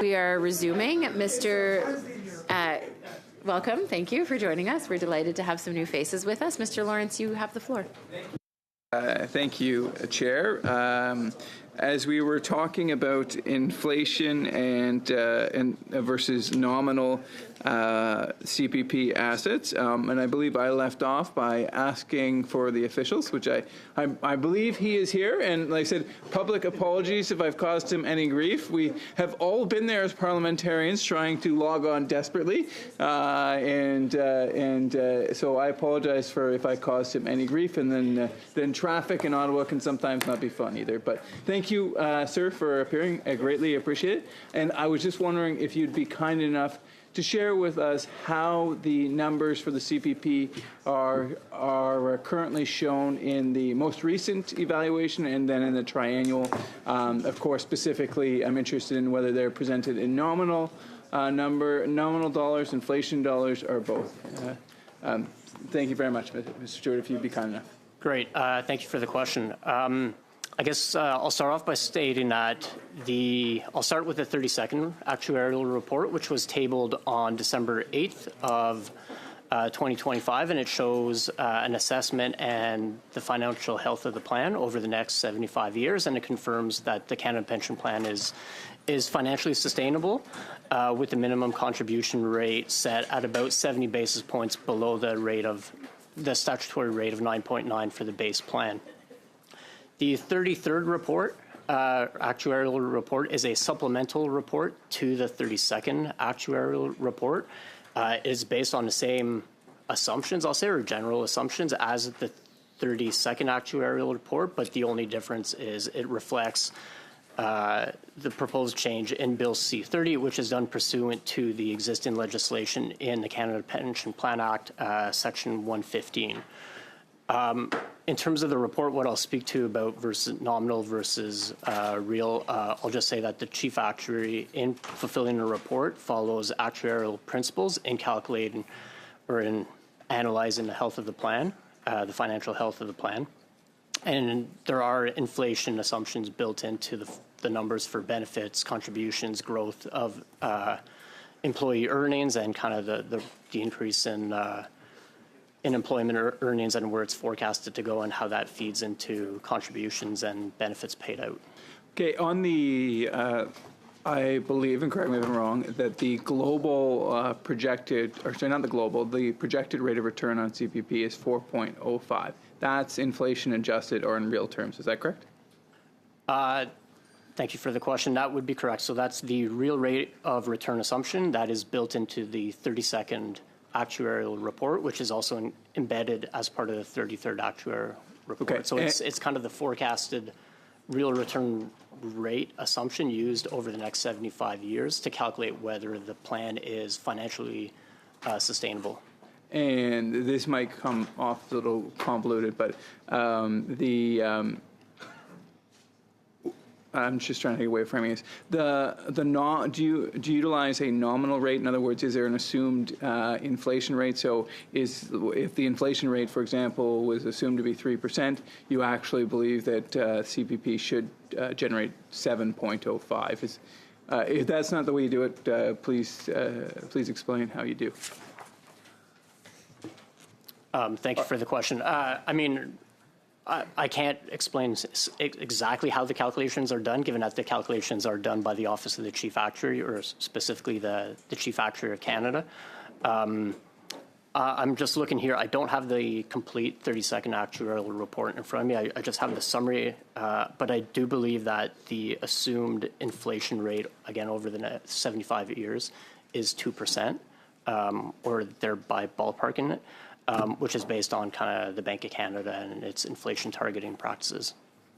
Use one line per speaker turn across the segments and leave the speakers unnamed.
We are resuming. Welcome. Thank you for joining us. We're delighted to have some new faces with us. Mr. Lawrence, you have the floor.
Thank you, Chair. As we were talking about inflation and versus nominal CPP assets, and I believe I left off by asking for the officials, which I believe he is here. And like I said, public apologies if I've caused him any grief. We have all been there as parliamentarians trying to log on desperately, so I apologize for if I caused him any grief. And then traffic in Ottawa can sometimes not be fun either. But thank you, sir, for appearing. I greatly appreciate it. And I was just wondering if you'd be kind enough to share with us how the numbers for the CPP are currently shown in the most recent evaluation and then in the triennial. Of course, specifically, I'm interested in whether they're presented in nominal dollars, inflation dollars, or both. Thank you very much, Mr. Stewart, if you'd be kind enough.
Great. Thank you for the question. I guess I'll start off by stating that I'll start with the 32nd actuarial report, which was tabled on December 8th of 2025, and it shows an assessment and the financial health of the plan over the next 75 years, and it confirms that the Canada Pension Plan is financially sustainable with the minimum contribution rate set at about 70 basis points below the statutory rate of 9.9 for the base plan. The 33rd report, actuarial report, is a supplemental report to the 32nd actuarial report. It is based on the same assumptions, I'll say, or general assumptions as the 32nd actuarial report, but the only difference is it reflects the proposed change in Bill C-30, which is done pursuant to the existing legislation in the Canada Pension Plan Act, Section 115. In terms of the report, what I'll speak to about versus nominal versus real, I'll just say that the chief actuary, in fulfilling the report, follows actuarial principles in calculating or in analyzing the health of the plan, the financial health of the plan. And there are inflation assumptions built into the numbers for benefits, contributions, growth of employee earnings, and kind of the increase in employment earnings and where it's forecasted to go and how that feeds into contributions and benefits paid out.
Okay, on the, I believe, and correct me if I'm wrong, that the global projected rate of return on CPP is 4.05. That's inflation adjusted or in real terms. Is that correct?
Thank you for the question. That would be correct. So that's the real rate of return assumption that is built into the 32nd actuarial report, which is also embedded as part of the 33rd actuarial report. Okay. So it's kind of the forecasted real return rate assumption used over the next 75 years to calculate whether the plan is financially sustainable.
And this might come off a little convoluted, but I'm just trying to think of a way of framing this. Do you utilize a nominal rate? In other words, is there an assumed inflation rate? So if the inflation rate, for example, was assumed to be 3%, you actually believe that CPP should generate 7.05. If that's not the way you do it, please explain how you do.
Thank you for the question. I can't explain exactly how the calculations are done, given that the calculations are done by the Office of the Chief Actuary, or specifically the Chief Actuary of Canada. I'm just looking here. I don't have the complete 32nd actuarial report in front of me. I just have the summary, but I do believe that the assumed inflation rate, again, over the next 75 years is 2%, or thereby ballparking it. Which is based on kind of the Bank of Canada and its inflation targeting practices.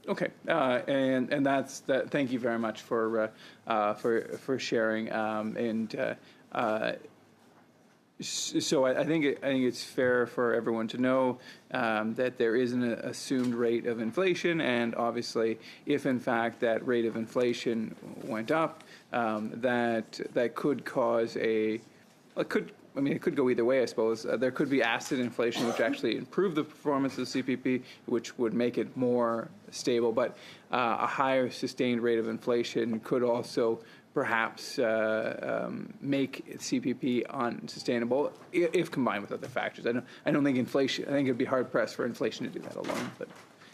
Okay, and that's that. Thank you very much for sharing. So I think it's fair for everyone to know that there is an assumed rate of inflation, and obviously, if in fact that rate of inflation went up, that could cause it could go either way, I suppose. There could be asset inflation, which actually improve the performance of CPP, which would make it more stable. But a higher sustained rate of inflation could also perhaps make CPP unsustainable if combined with other factors. I don't think inflation. I think it'd be hard pressed for inflation to do that alone. But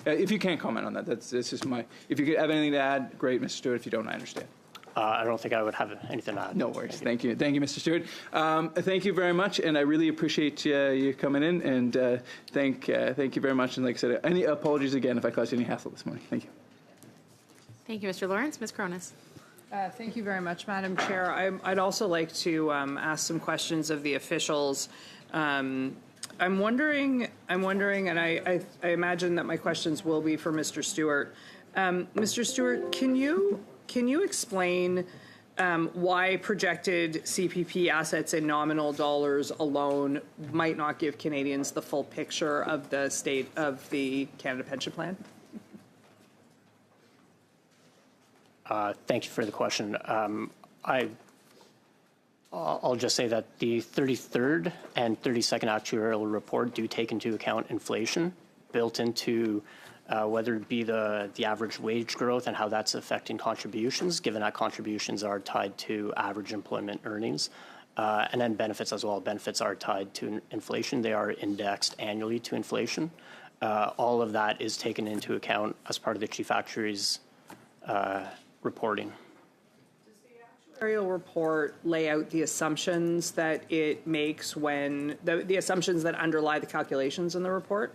if you can't comment on that, that's just my. If you could have anything to add, great, Mr. Stewart. If you don't, I understand.
I don't think I would have anything to add.
No worries. Thank you, Mr. Stewart. Thank you very much, and I really appreciate you coming in. And thank you very much. And like I said, any apologies again if I caused you any hassle this morning. Thank you.
Thank you, Mr. Lawrence. Ms. Cronus.
Thank you very much, Madam Chair. I'd also like to ask some questions of the officials. I'm wondering, and I imagine that my questions will be for Mr. Stewart. Mr. Stewart, can you explain why projected CPP assets in nominal dollars alone might not give Canadians the full picture of the state of the Canada Pension Plan?
Thank you for the question. I'll just say that the 33rd and 32nd actuarial report do take into account inflation built into whether it be the average wage growth and how that's affecting contributions, given that contributions are tied to average employment earnings, and then benefits as well. Benefits are tied to inflation. They are indexed annually to inflation. All of that is taken into account as part of the Chief Actuary's reporting.
Does the actuarial report lay out the assumptions that it makes when the assumptions that underlie the calculations in the report?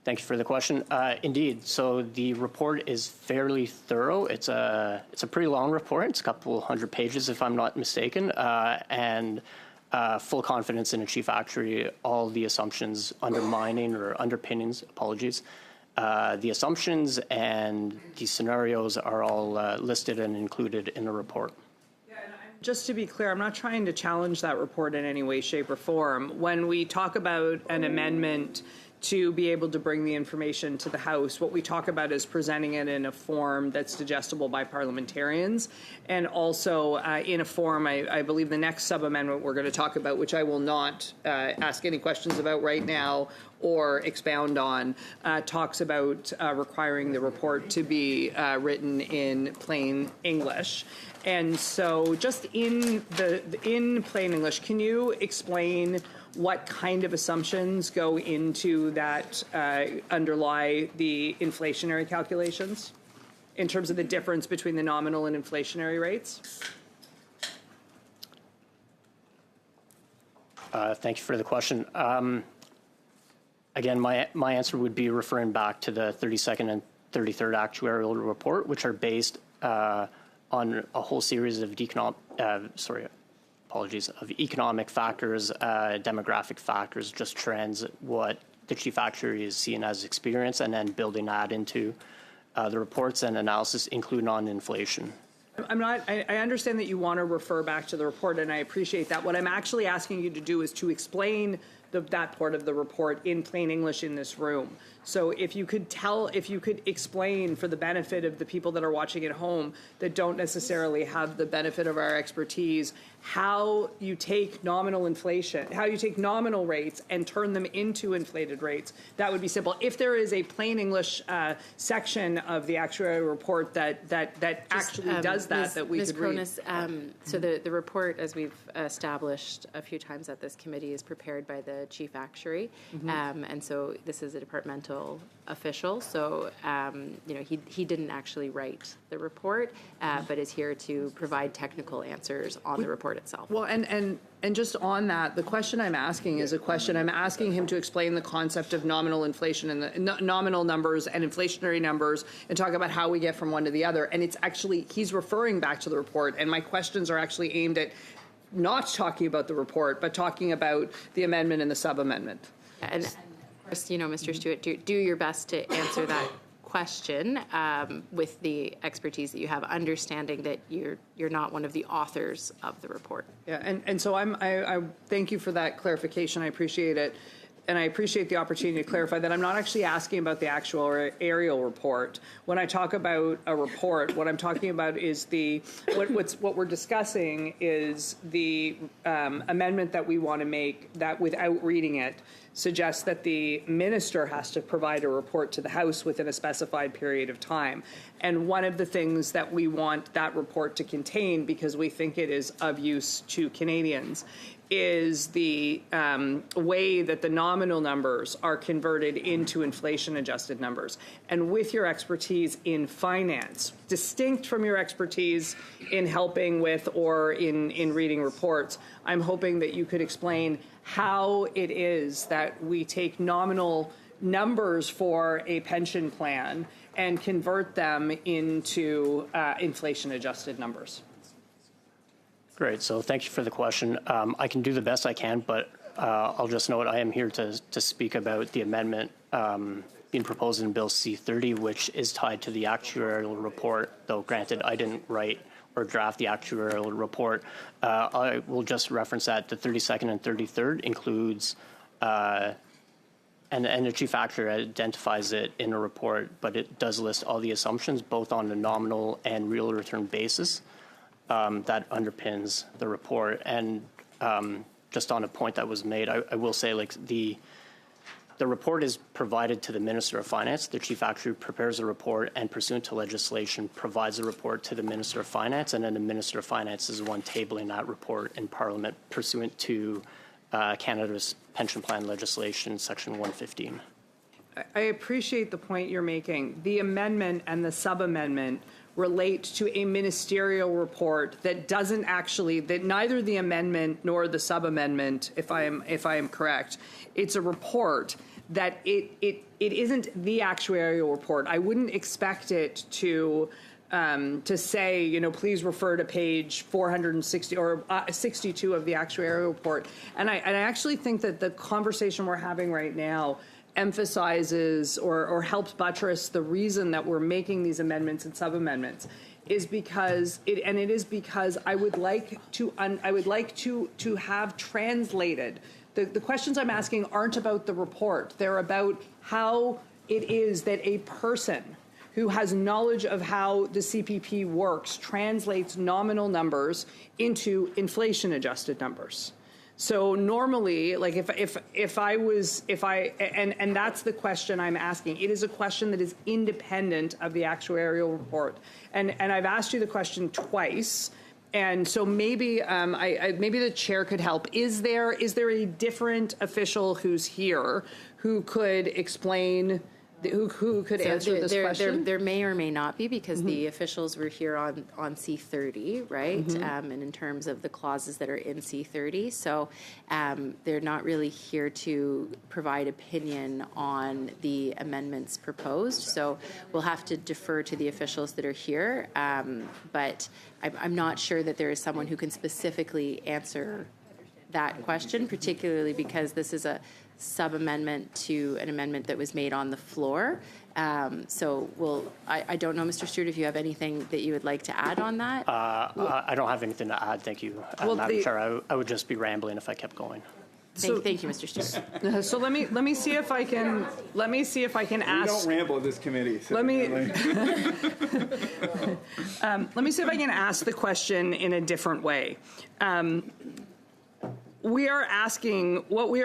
Thank you for the question. Indeed. So the report is fairly thorough. It's a pretty long report. It's a couple hundred pages, if I'm not mistaken, and full confidence in a chief actuary. All the assumptions undermining or underpinnings, apologies. The assumptions and the scenarios are all listed and included in the report.
Just to be clear, I'm not trying to challenge that report in any way, shape, or form. When we talk about an amendment to be able to bring the information to the House, what we talk about is presenting it in a form that's digestible by parliamentarians, and also in a form, I believe the next sub-amendment we're going to talk about, which I will not ask any questions about right now or expound on, talks about requiring the report to be written in plain English. And so just in plain English, can you explain what kind of assumptions go into that underlie the inflationary calculations in terms of the difference between the nominal and inflationary rates?
Thank you for the question. Again, my answer would be referring back to the 32nd and 33rd actuarial report, which are based on a whole series of economic factors, demographic factors, just trends, what the chief actuary is seeing as experience, and then building that into the reports and analysis, including on inflation.
I understand that you want to refer back to the report, and I appreciate that. What I'm actually asking you to do is to explain that part of the report in plain English in this room. So if you could explain for the benefit of the people that are watching at home that don't necessarily have the benefit of our expertise, how you take nominal inflation, how you take nominal rates and turn them into inflated rates, that would be simple. If there is a plain English section of the actuarial report that actually does that, that we could read.
Ms. Cronus, so the report, as we've established a few times at this committee, is prepared by the chief actuary, and so this is a departmental official. So he didn't actually write the report, but is here to provide technical answers on the report itself.
Well, and just on that, the question I'm asking is a question I'm asking him to explain the concept of nominal inflation and the nominal numbers and inflationary numbers, and talk about how we get from one to the other. And it's actually, he's referring back to the report, and my questions are actually aimed at not talking about the report, but talking about the amendment and the sub-amendment.
And of course, Mr. Stewart, do your best to answer that question with the expertise that you have, understanding that you're not one of the authors of the report.
Yeah, and so I thank you for that clarification. I appreciate it. and I appreciate the opportunity to clarify that I'm not actually asking about the actual aerial report. When I talk about a report, what I'm talking about is what we're discussing is the amendment that we want to make that, without reading it, suggests that the minister has to provide a report to the House within a specified period of time. And one of the things that we want that report to contain, because we think it is of use to Canadians, is the way that the nominal numbers are converted into inflation-adjusted numbers. And with your expertise in finance, distinct from your expertise in helping with or in reading reports, I'm hoping that you could explain how it is that we take nominal numbers for a pension plan and convert them into inflation-adjusted numbers.
Great. So thank you for the question. I can do the best I can, but I'll just note I am here to speak about the amendment being proposed in Bill C-30, which is tied to the actuarial report, though granted I didn't write or draft the actuarial report. I will just reference that the 32nd and 33rd includes, and the chief actuary identifies it in a report, but it does list all the assumptions, both on the nominal and real return basis, that underpins the report. And just on a point that was made, I will say, like, the report is provided to the Minister of Finance. The Chief Actuary prepares a report and, pursuant to legislation, provides a report to the Minister of Finance, and then the Minister of Finance is the one tabling that report in Parliament pursuant to Canada's pension plan legislation, Section 115.
I appreciate the point you're making. The amendment and the sub-amendment relate to a ministerial report that doesn't actually, that neither the amendment nor the sub-amendment, if I am correct, it's a report that it isn't the actuarial report. I wouldn't expect it to say, you know, please refer to page 460 or 62 of the actuarial report. And I actually think that the conversation we're having right now emphasizes or helps buttress the reason that we're making these amendments and sub-amendments is because I would like to have translated. The questions I'm asking aren't about the report. They're about how it is that a person who has knowledge of how the CPP works translates nominal numbers into inflation-adjusted numbers. So normally, like and that's the question I'm asking. It is a question that is independent of the actuarial report. And I've asked you the question twice. And so maybe maybe the chair could help. Is there a different official who's here who could explain, who could answer this question?
There may or may not be, because the officials were here on C-30, right? And in terms of the clauses that are in C-30. So they're not really here to provide opinion on the amendments proposed. So we'll have to defer to the officials that are here. But I'm not sure that there is someone who can specifically answer that question, particularly because this is a sub-amendment to an amendment that was made on the floor. So I don't know, Mr. Stewart, if you have anything that you would like to add on that.
I don't have anything to add, thank you. Madam Chair, I would just be rambling if I kept going.
Thank you, Mr. Stewart.
So let me see if I can ask.
We don't ramble at this committee. So
let me see if I can ask the question in a different way. What we are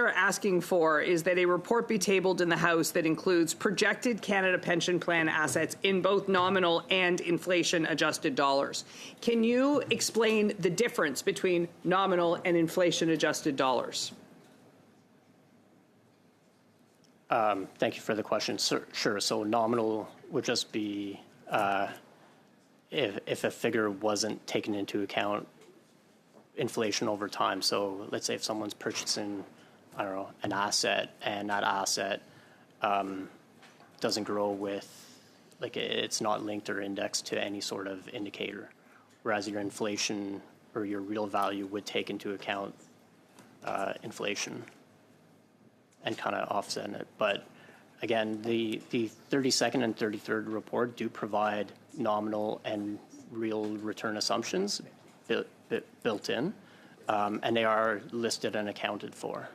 asking for is that a report be tabled in the House that includes projected Canada Pension Plan assets in both nominal and inflation-adjusted dollars. Can you explain the difference between nominal and inflation-adjusted dollars?
Thank you for the question. Sure. So nominal would just be if a figure wasn't taken into account inflation over time. So let's say if someone's purchasing, I don't know, an asset, and that asset doesn't grow with, like, it's not linked or indexed to any sort of indicator, whereas your inflation or your real value would take into account inflation and kind of offset it. But again, the 32nd and 33rd report do provide nominal and real return assumptions built in, and they are listed and accounted for.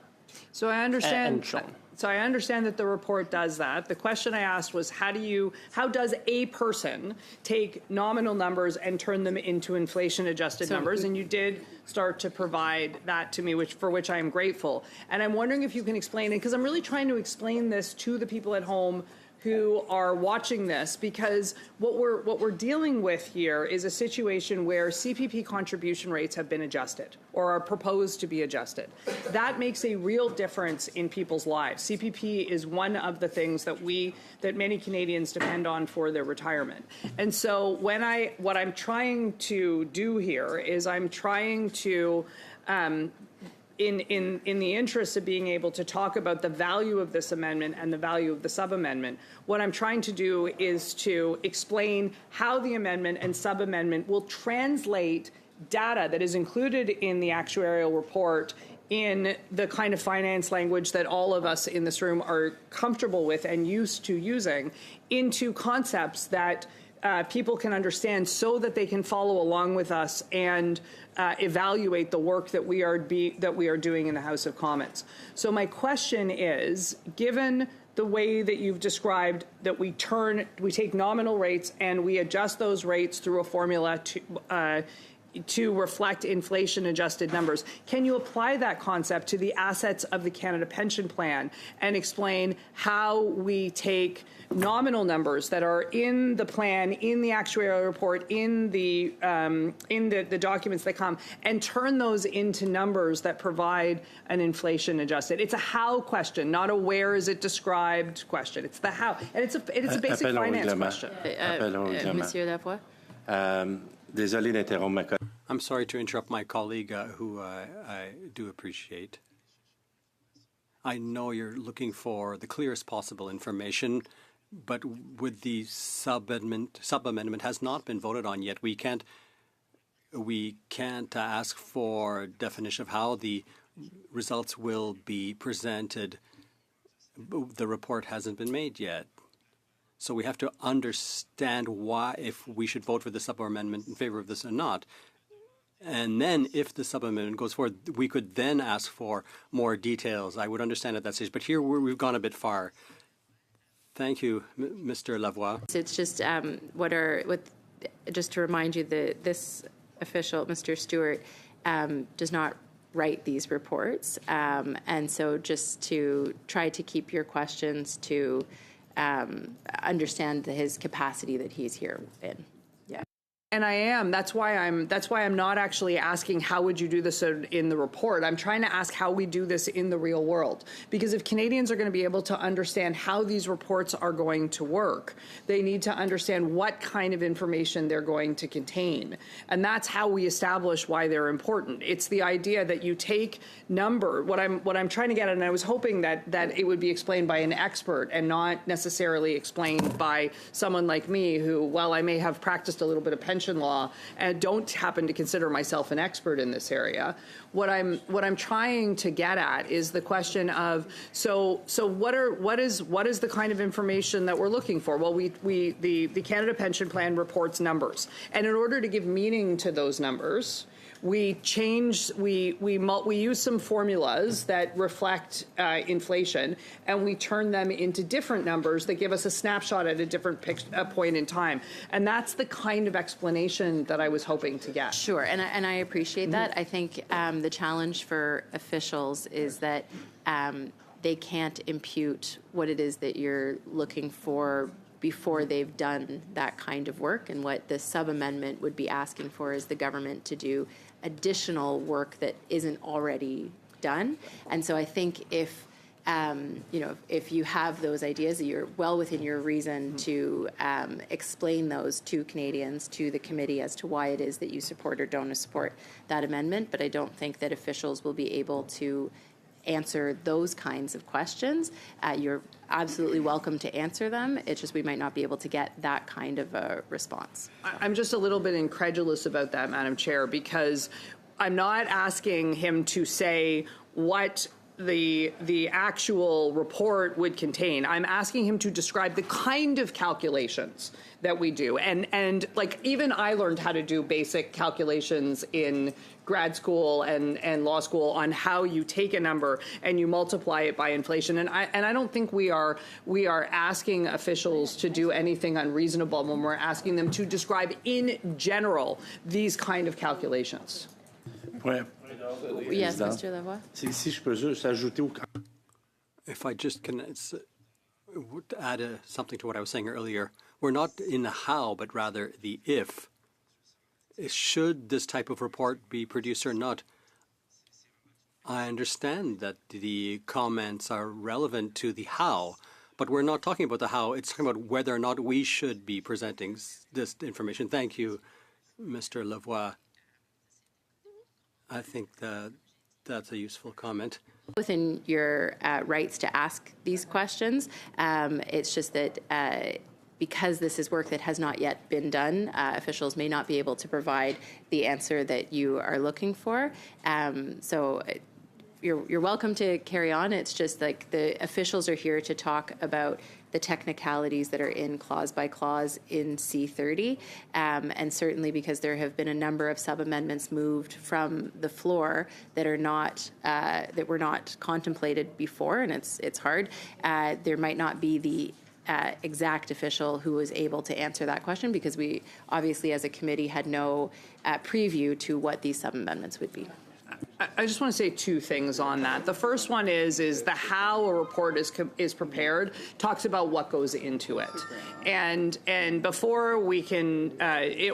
So I understand.
And shown.
So I understand that the report does that. The question I asked was, how does a person take nominal numbers and turn them into inflation-adjusted numbers? And you did start to provide that to me, for which I am grateful. And I'm wondering if you can explain it, because I'm really trying to explain this to the people at home who are watching this, because what we're dealing with here is a situation where CPP contribution rates have been adjusted or are proposed to be adjusted. That makes a real difference in people's lives. CPP is one of the things that many Canadians depend on for their retirement. And so what I'm trying to do here is I'm trying to in the interest of being able to talk about the value of this amendment and the value of the sub-amendment, what I'm trying to do is to explain how the amendment and sub-amendment will translate data that is included in the actuarial report in the kind of finance language that all of us in this room are comfortable with and used to using into concepts that people can understand, so that they can follow along with us and evaluate the work that we are doing in the House of Commons. So my question is, given the way that you've described that we take nominal rates and we adjust those rates through a formula to reflect inflation-adjusted numbers, can you apply that concept to the assets of the Canada Pension Plan and explain how we take nominal numbers that are in the plan, in the actuarial report, in the documents that come, and turn those into numbers that provide an inflation-adjusted? It's a how question, not a where is it described question. It's the how, and it's a basic finance question.
Monsieur Lavoie?
Désolé d'interrompre ma collègue.
I'm sorry to interrupt my colleague, who I do appreciate. I know you're looking for the clearest possible information, but with the sub-amendment has not been voted on yet. We can't ask for definition of how the results will be presented. The report hasn't been made yet. So we have to understand why, if we should vote for the sub-amendment in favor of this or not. And then if the sub-amendment goes forward, we could then ask for more details. I would understand at that stage. But here we've gone a bit far. Thank you, Mr. Lavoie.
It's just just to remind you that this official, Mr. Stewart, does not write these reports. And so just to try to keep your questions to understand his capacity that he's here in. Yeah.
And I am. That's why I'm not actually asking how would you do this in the report. I'm trying to ask how we do this in the real world. Because if Canadians are going to be able to understand how these reports are going to work, they need to understand what kind of information they're going to contain. And that's how we establish why they're important. It's the idea that you take what I'm trying to get at, and I was hoping that it would be explained by an expert and not necessarily explained by someone like me who, while I may have practiced a little bit of pension law and don't happen to consider myself an expert in this area. What I'm trying to get at is the question of so what is the kind of information that we're looking for? Well, the Canada Pension Plan reports numbers, and in order to give meaning to those numbers, we use some formulas that reflect inflation, and we turn them into different numbers that give us a snapshot at a different point in time. And that's the kind of explanation that I was hoping to get.
Sure, and I appreciate that. I think the challenge for officials is that they can't impute what it is that you're looking for before they've done that kind of work. And what the sub-amendment would be asking for is the government to do additional work that isn't already done. And so I think if you have those ideas, you're well within your reason to explain those to Canadians, to the committee, as to why it is that you support or don't support that amendment. But I don't think that officials will be able to answer those kinds of questions. You're absolutely welcome to answer them. It's just we might not be able to get that kind of a response.
I'm just a little bit incredulous about that, Madam Chair, because I'm not asking him to say what the actual report would contain. I'm asking him to describe the kind of calculations that we do. And like, even I learned how to do basic calculations in grad school and law school on how you take a number and you multiply it by inflation. And I don't think we are asking officials to do anything unreasonable when we're asking them to describe in general these kind of calculations.
Ouais.
Yes, Mr. Lavoie.
Si je peux juste ajouter au...
If I just can add something to what I was saying earlier, we're not in the how, but rather the if. Should this type of report be produced or not? I understand that the comments are relevant to the how, but we're not talking about the how. It's talking about whether or not we should be presenting this information. Thank you, Mr. Lavoie. I think that's a useful comment.
Within your rights to ask these questions, it's just that because this is work that has not yet been done, officials may not be able to provide the answer that you are looking for. So you're welcome to carry on. It's just like the officials are here to talk about the technicalities that are in clause by clause in C30, and certainly because there have been a number of sub-amendments moved from the floor that are not that were not contemplated before, and it's hard. There might not be the exact official who was able to answer that question because we obviously as a committee had no preview to what these sub-amendments would be.
I just want to say two things on that. The first one is the how a report is prepared talks about what goes into it, and before we can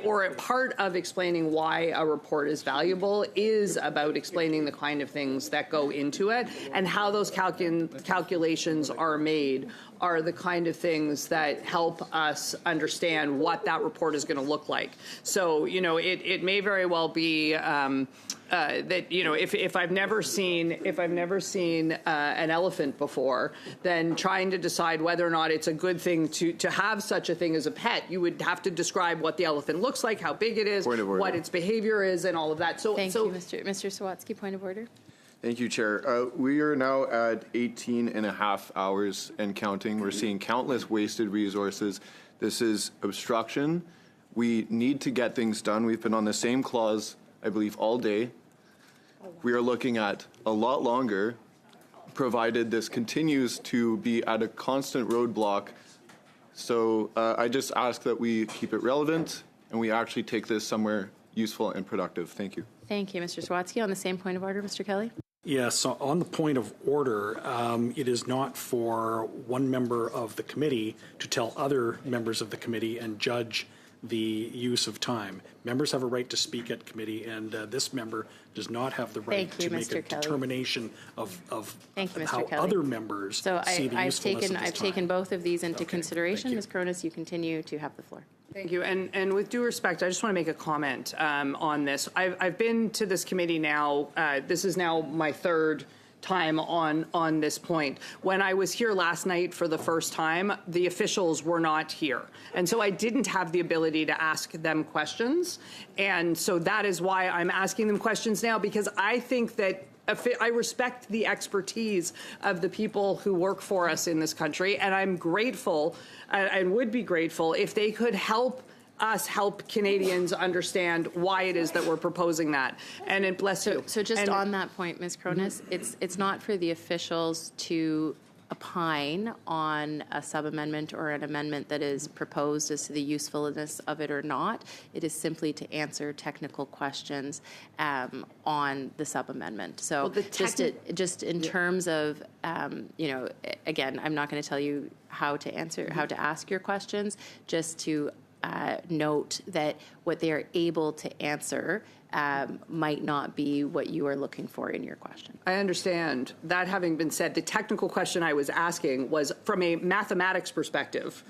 or part of explaining why a report is valuable is about explaining the kind of things that go into it and how those calculations are made are the kind of things that help us understand what that report is going to look like. So, it may very well be that, if I've never seen an elephant before, then trying to decide whether or not it's a good thing to have such a thing as a pet, you would have to describe what the elephant looks like, how big it is, what its behavior is, and all of that.
Thank you, Mr. Sawatsky. Point of order.
Thank you, Chair. We are now at 18 and a half hours and counting. We're seeing countless wasted resources. This is obstruction. We need to get things done. We've been on the same clause, I believe, all day. We are looking at a lot longer, provided this continues to be at a constant roadblock. So I just ask that we keep it relevant and we actually take this somewhere useful and productive. Thank you.
Thank you, Mr. Sawatsky. On the same point of order, Mr. Kelly.
Yes, so on the point of order, it is not for one member of the committee to tell other members of the committee and judge the use of time. Members have a right to speak at committee, and this member does not have the right to make a determination of how other members see the usefulness of this time.
I've taken both of these into consideration. Ms. Cronus, you continue to have the floor.
Thank you. And with due respect, I just want to make a comment on this. I've been to this committee now. This is now my third time on this point. When I was here last night for the first time, the officials were not here. And so I didn't have the ability to ask them questions. And so that is why I'm asking them questions now, because I think that I respect the expertise of the people who work for us in this country, and I'm grateful and would be grateful if they could help us help Canadians understand why it is that we're proposing that. And it bless you.
So just on that point, Ms. Cronus, it's not for the officials to opine on a sub-amendment or an amendment that is proposed as to the usefulness of it or not. It is simply to answer technical questions on the sub-amendment. So just in terms of, again, I'm not going to tell you how to ask your questions, just to note that what they are able to answer might not be what you are looking for in your question.
I understand. That having been said, the technical question I was asking was from a mathematics perspective.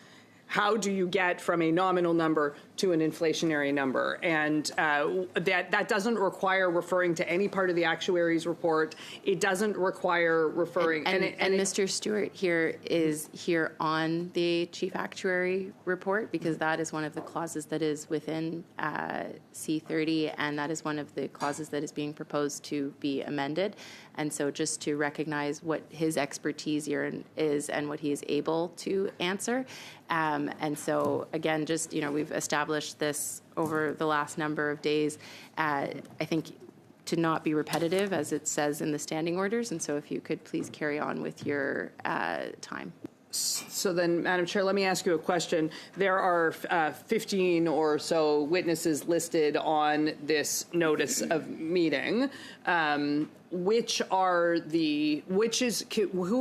How do you get from a nominal number to an inflationary number. And that doesn't require referring to any part of the actuary's report. It doesn't require referring.
And Mr. Stewart here is here on the chief actuary report, because that is one of the clauses that is within C30, and that is one of the clauses that is being proposed to be amended. And so just to recognize what his expertise here is and what he is able to answer. And so, again, just, we've established this over the last number of days, I think, to not be repetitive, as it says in the standing orders. And so if you could please carry on with your time.
So then, Madam Chair, let me ask you a question. There are 15 or so witnesses listed on this notice of meeting. Who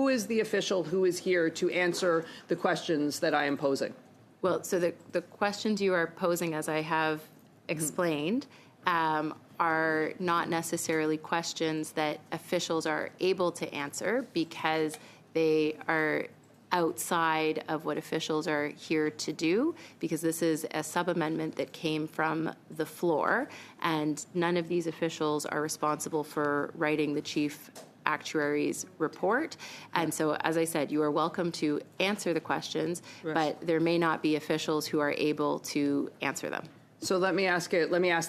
is the official who is here to answer the questions that I am posing?
Well, so the questions you are posing, as I have explained, are not necessarily questions that officials are able to answer, because they are outside of what officials are here to do, because this is a sub-amendment that came from the floor, and none of these officials are responsible for writing the chief actuary's report. And so, as I said, you are welcome to answer the questions, but there may not be officials who are able to answer them.
So let me ask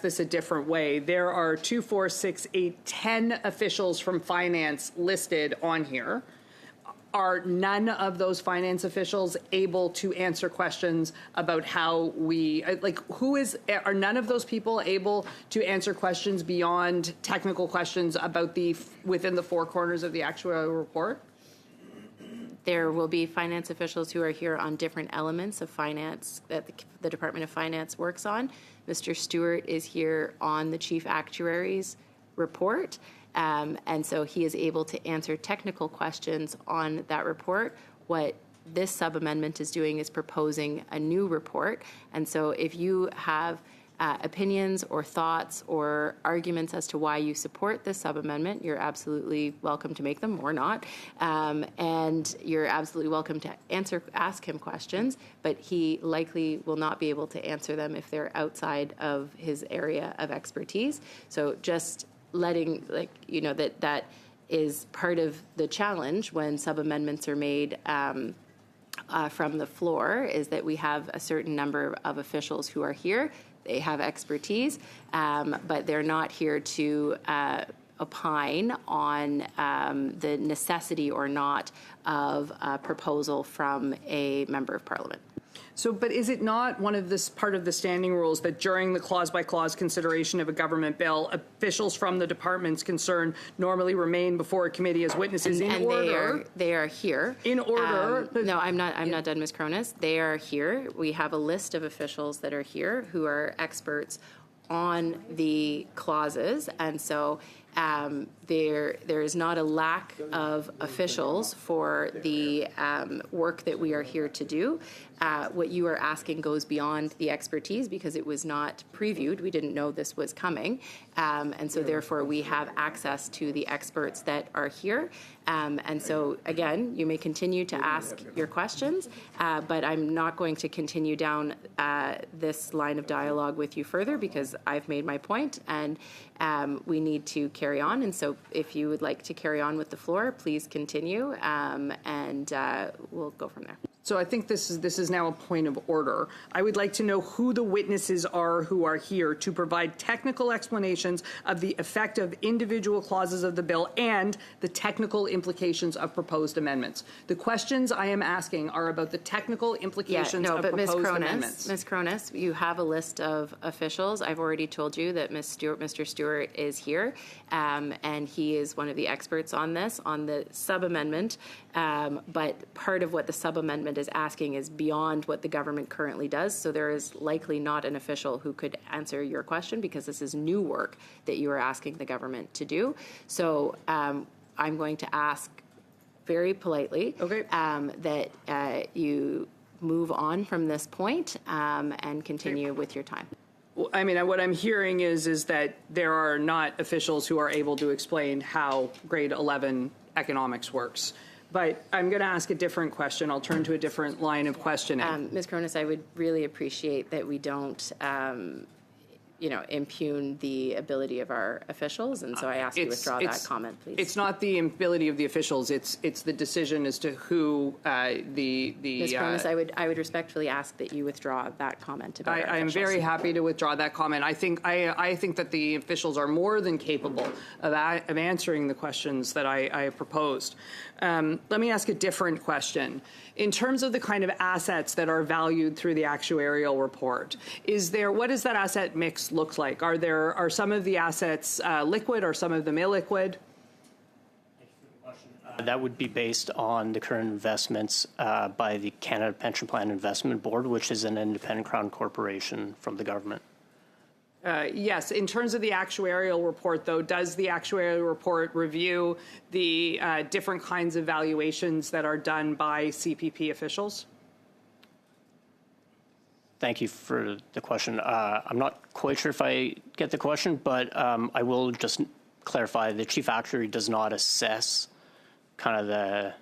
this a different way. There are 2, 4, 6, 8, 10 officials from finance listed on here. Are none of those finance officials able to answer questions about how we, are none of those people able to answer questions beyond technical questions about within the four corners of the actuarial report?
There will be finance officials who are here on different elements of finance that the Department of Finance works on. Mr. Stewart is here on the chief actuary's report. And so he is able to answer technical questions on that report. What this sub-amendment is doing is proposing a new report. And so if you have opinions or thoughts or arguments as to why you support this sub-amendment, you're absolutely welcome to make them or not. And you're absolutely welcome to ask him questions, but he likely will not be able to answer them if they're outside of his area of expertise. So just letting, that is part of the challenge when sub-amendments are made from the floor, is that we have a certain number of officials who are here. They have expertise, but they're not here to opine on the necessity or not of a proposal from a member of Parliament.
So, but is it not one of this part of the standing rules that during the clause-by-clause consideration of a government bill, officials from the departments concerned normally remain before a committee as witnesses in order?
They are here.
In order.
No, I'm not done, Ms. Cronus. They are here. We have a list of officials that are here who are experts on the clauses, and so there is not a lack of officials for the work that we are here to do. What you are asking goes beyond the expertise because it was not previewed. We didn't know this was coming. And so therefore we have access to the experts that are here. And so again, you may continue to ask your questions, but I'm not going to continue down this line of dialogue with you further because I've made my point and we need to carry on. And so if you would like to carry on with the floor, please continue and we'll go from there.
So I think this is now a point of order. I would like to know who the witnesses are who are here to provide technical explanations of the effect of individual clauses of the bill and the technical implications of proposed amendments. The questions I am asking are about the technical implications of proposed amendments.
Ms. Cronus, you have a list of officials. I've already told you that Mr. Stewart is here, and he is one of the experts on this, on the sub-amendment. But part of what the sub-amendment is asking is beyond what the government currently does. So there is likely not an official who could answer your question because this is new work that you are asking the government to do. So I'm going to ask very politely that you move on from this point and continue with your time.
I mean, what I'm hearing is that there are not officials who are able to explain how grade 11 economics works. But I'm going to ask a different question. I'll turn to a different line of questioning.
Ms. Cronus, I would really appreciate that we don't, impugn the ability of our officials, and so I ask you to withdraw that comment, please.
It's not the ability of the officials. It's the decision as to who the.
Ms. Cronus, I would respectfully ask that you withdraw that comment about our
I am
officials.
very happy to withdraw that comment. I think that the officials are more than capable of answering the questions that I have proposed. Let me ask a different question. In terms of the kind of assets that are valued through the actuarial report, what does that asset mix look like? Are some of the assets liquid? Are some of them illiquid?
That would be based on the current investments by the Canada Pension Plan Investment Board, which is an independent Crown corporation from the government.
Yes. In terms of the actuarial report, though, does the actuarial report review the different kinds of valuations that are done by CPP officials?
Thank you for the question. I'm not quite sure if I get the question, but I will just clarify the chief actuary does not assess kind of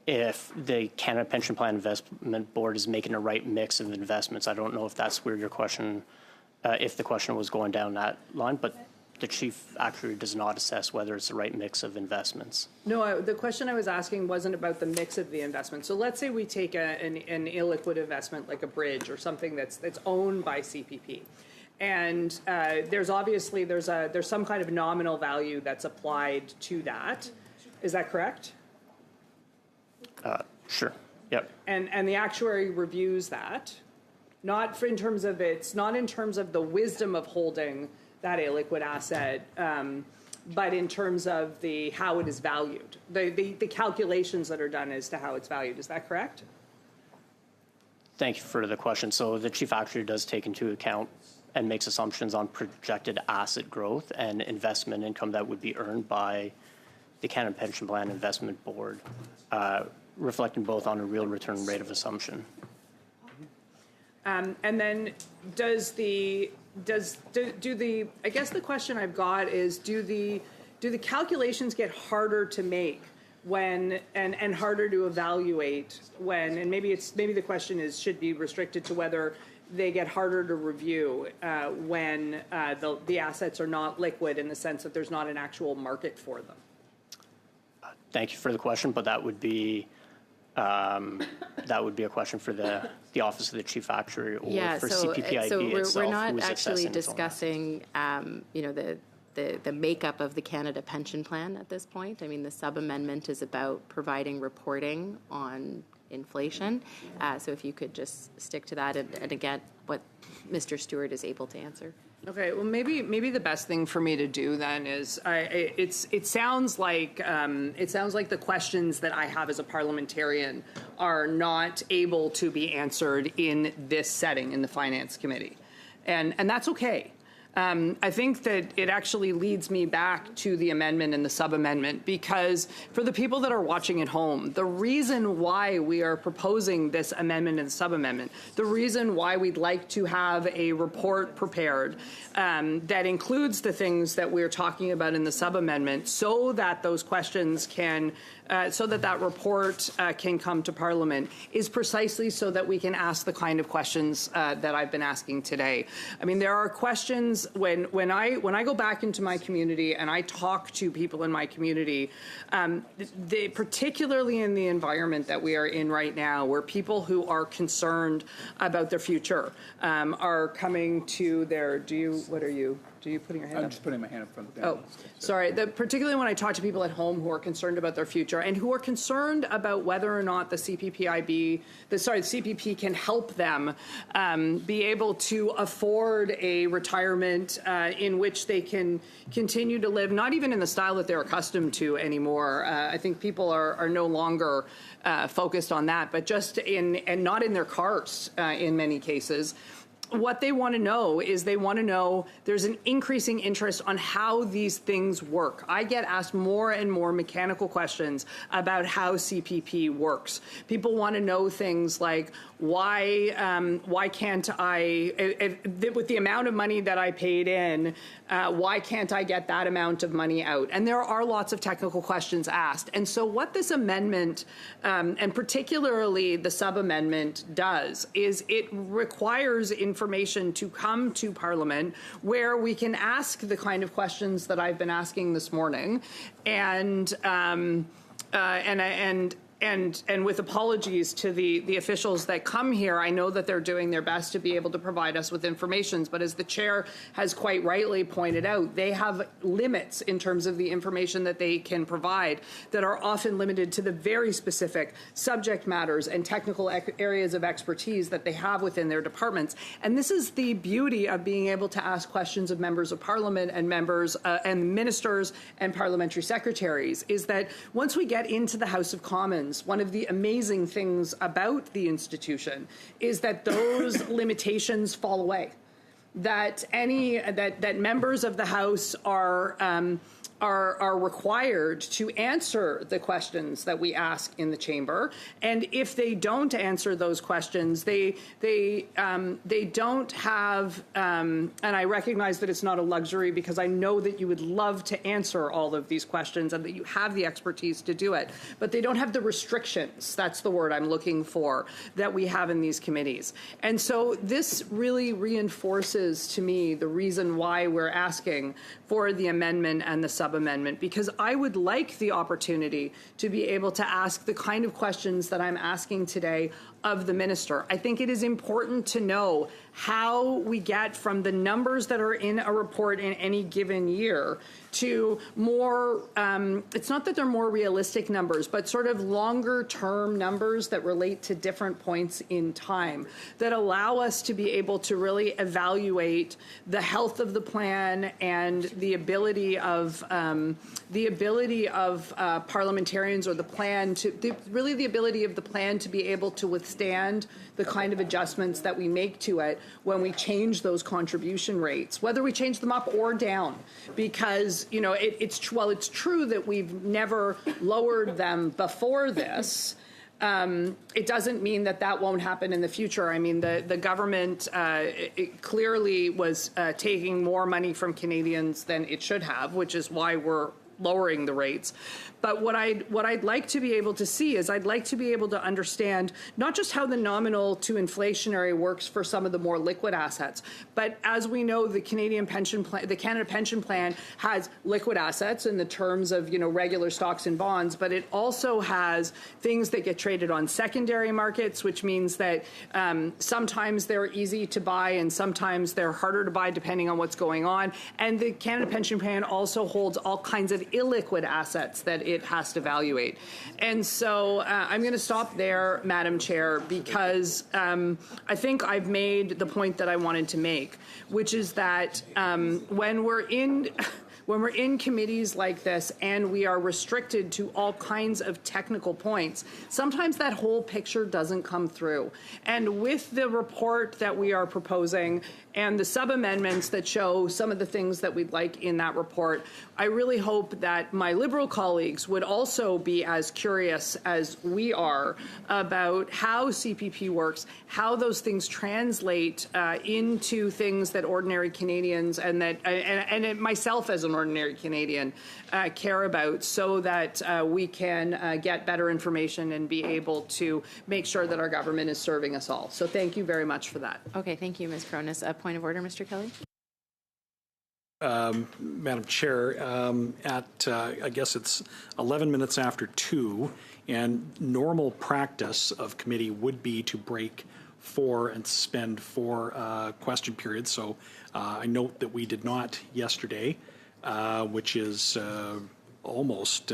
if the Canada Pension Plan Investment Board is making the right mix of investments. I don't know if that's where your question, if the question was going down that line, but the chief actuary does not assess whether it's the right mix of investments.
No, the question I was asking wasn't about the mix of the investment. So let's say we take an illiquid investment like a bridge or something that's owned by CPP. And there's some kind of nominal value that's applied to that. Is that correct?
Sure. Yep.
And the actuary reviews that, not in terms of the wisdom of holding that illiquid asset, but in terms of how it is valued, the calculations that are done as to how it's valued. Is that correct?
Thank you for the question. So the chief actuary does take into account and makes assumptions on projected asset growth and investment income that would be earned by the Canada Pension Plan Investment Board, reflecting both on a real return rate of assumption.
And then I guess the question I've got is, do the calculations get harder to make when and harder to evaluate when, and maybe the question should be restricted to whether they get harder to review when the assets are not liquid, in the sense that there's not an actual market for them?
Thank you for the question, but that would be a question for the Office of the Chief Actuary or for CPPIB
so
itself.
We're not actually discussing, the makeup of the Canada Pension Plan at this point. I mean, the sub-amendment is about providing reporting on inflation. So if you could just stick to that, and again, what Mr. Stewart is able to answer.
Okay, well, maybe the best thing for me to do then is it sounds like the questions that I have as a parliamentarian are not able to be answered in this setting in the Finance Committee, and that's okay. I think that it actually leads me back to the amendment and the sub-amendment, because for the people that are watching at home, the reason why we are proposing this amendment and sub-amendment, the reason why we'd like to have a report prepared that includes the things that we're talking about in the sub-amendment, so that those questions can so that report can come to Parliament, is precisely so that we can ask the kind of questions that I've been asking today. I mean, there are questions when I go back into my community and I talk to people in my community, particularly in the environment that we are in right now, where people who are concerned about their future are coming to their. Are you putting your hand up?
I'm just putting my hand up front of the
Oh,
panel.
sorry. Particularly when I talk to people at home who are concerned about their future and who are concerned about whether or not the CPP can help them be able to afford a retirement in which they can continue to live, not even in the style that they're accustomed to anymore. I think people are no longer focused on that, but just and not in their cars in many cases. What they want to know is there's an increasing interest on how these things work. I get asked more and more mechanical questions about how CPP works. People want to know things like, why can't I, with the amount of money that I paid in, why can't I get that amount of money out? And there are lots of technical questions asked. And so what this amendment, and particularly the sub-amendment, does is it requires information to come to Parliament where we can ask the kind of questions that I've been asking this morning, and with apologies to the officials that come here, I know that they're doing their best to be able to provide us with information, but as the chair has quite rightly pointed out, they have limits in terms of the information that they can provide that are often limited to the very specific subject matters and technical areas of expertise that they have within their departments. And this is the beauty of being able to ask questions of members of Parliament and members and ministers and parliamentary secretaries, is that once we get into the House of Commons, one of the amazing things about the institution is that those limitations fall away. That that members of the House are required to answer the questions that we ask in the chamber, and if they don't answer those questions, they don't have. And I recognize that it's not a luxury, because I know that you would love to answer all of these questions and that you have the expertise to do it, but they don't have the restrictions. That's the word I'm looking for that we have in these committees. And so this really reinforces to me the reason why we're asking for the amendment and the sub-amendment, because I would like the opportunity to be able to ask the kind of questions that I'm asking today of the minister. I think it is important to know how we get from the numbers that are in a report in any given year to more, it's not that they're more realistic numbers, but sort of longer term numbers that relate to different points in time that allow us to be able to really evaluate the health of the plan and the ability of parliamentarians, or the plan to, really the ability of the plan to be able to withstand the kind of adjustments that we make to it when we change those contribution rates, whether we change them up or down, because it's true that we've never lowered them before this. It doesn't mean that won't happen in the future. I mean, the government it clearly was taking more money from Canadians than it should have, which is why we're lowering the rates. But what I'd like to be able to see is I'd like to be able to understand not just how the nominal to inflationary works for some of the more liquid assets, but as we know, the Canadian pension plan, the Canada Pension Plan, has liquid assets in the terms of regular stocks and bonds, but it also has things that get traded on secondary markets, which means that sometimes they're easy to buy and sometimes they're harder to buy depending on what's going on. And the Canada Pension Plan also holds all kinds of illiquid assets that it has to evaluate. And so I'm going to stop there, Madam Chair, because I think I've made the point that I wanted to make, which is that when we're in committees like this and we are restricted to all kinds of technical points, sometimes that whole picture doesn't come through. And with the report that we are proposing and the sub-amendments that show some of the things that we'd like in that report, I really hope that my Liberal colleagues would also be as curious as we are about how CPP works, how those things translate into things that ordinary Canadians and myself as an ordinary Canadian care about, so that we can get better information and be able to make sure that our government is serving us all. So thank you very much for that.
Okay, thank you, Ms. Cronus. A point of order, Mr. Kelly?
Madam Chair, I guess it's 11 minutes after 2, and normal practice of committee would be to break for and suspend for question periods. So I note that we did not yesterday, which is almost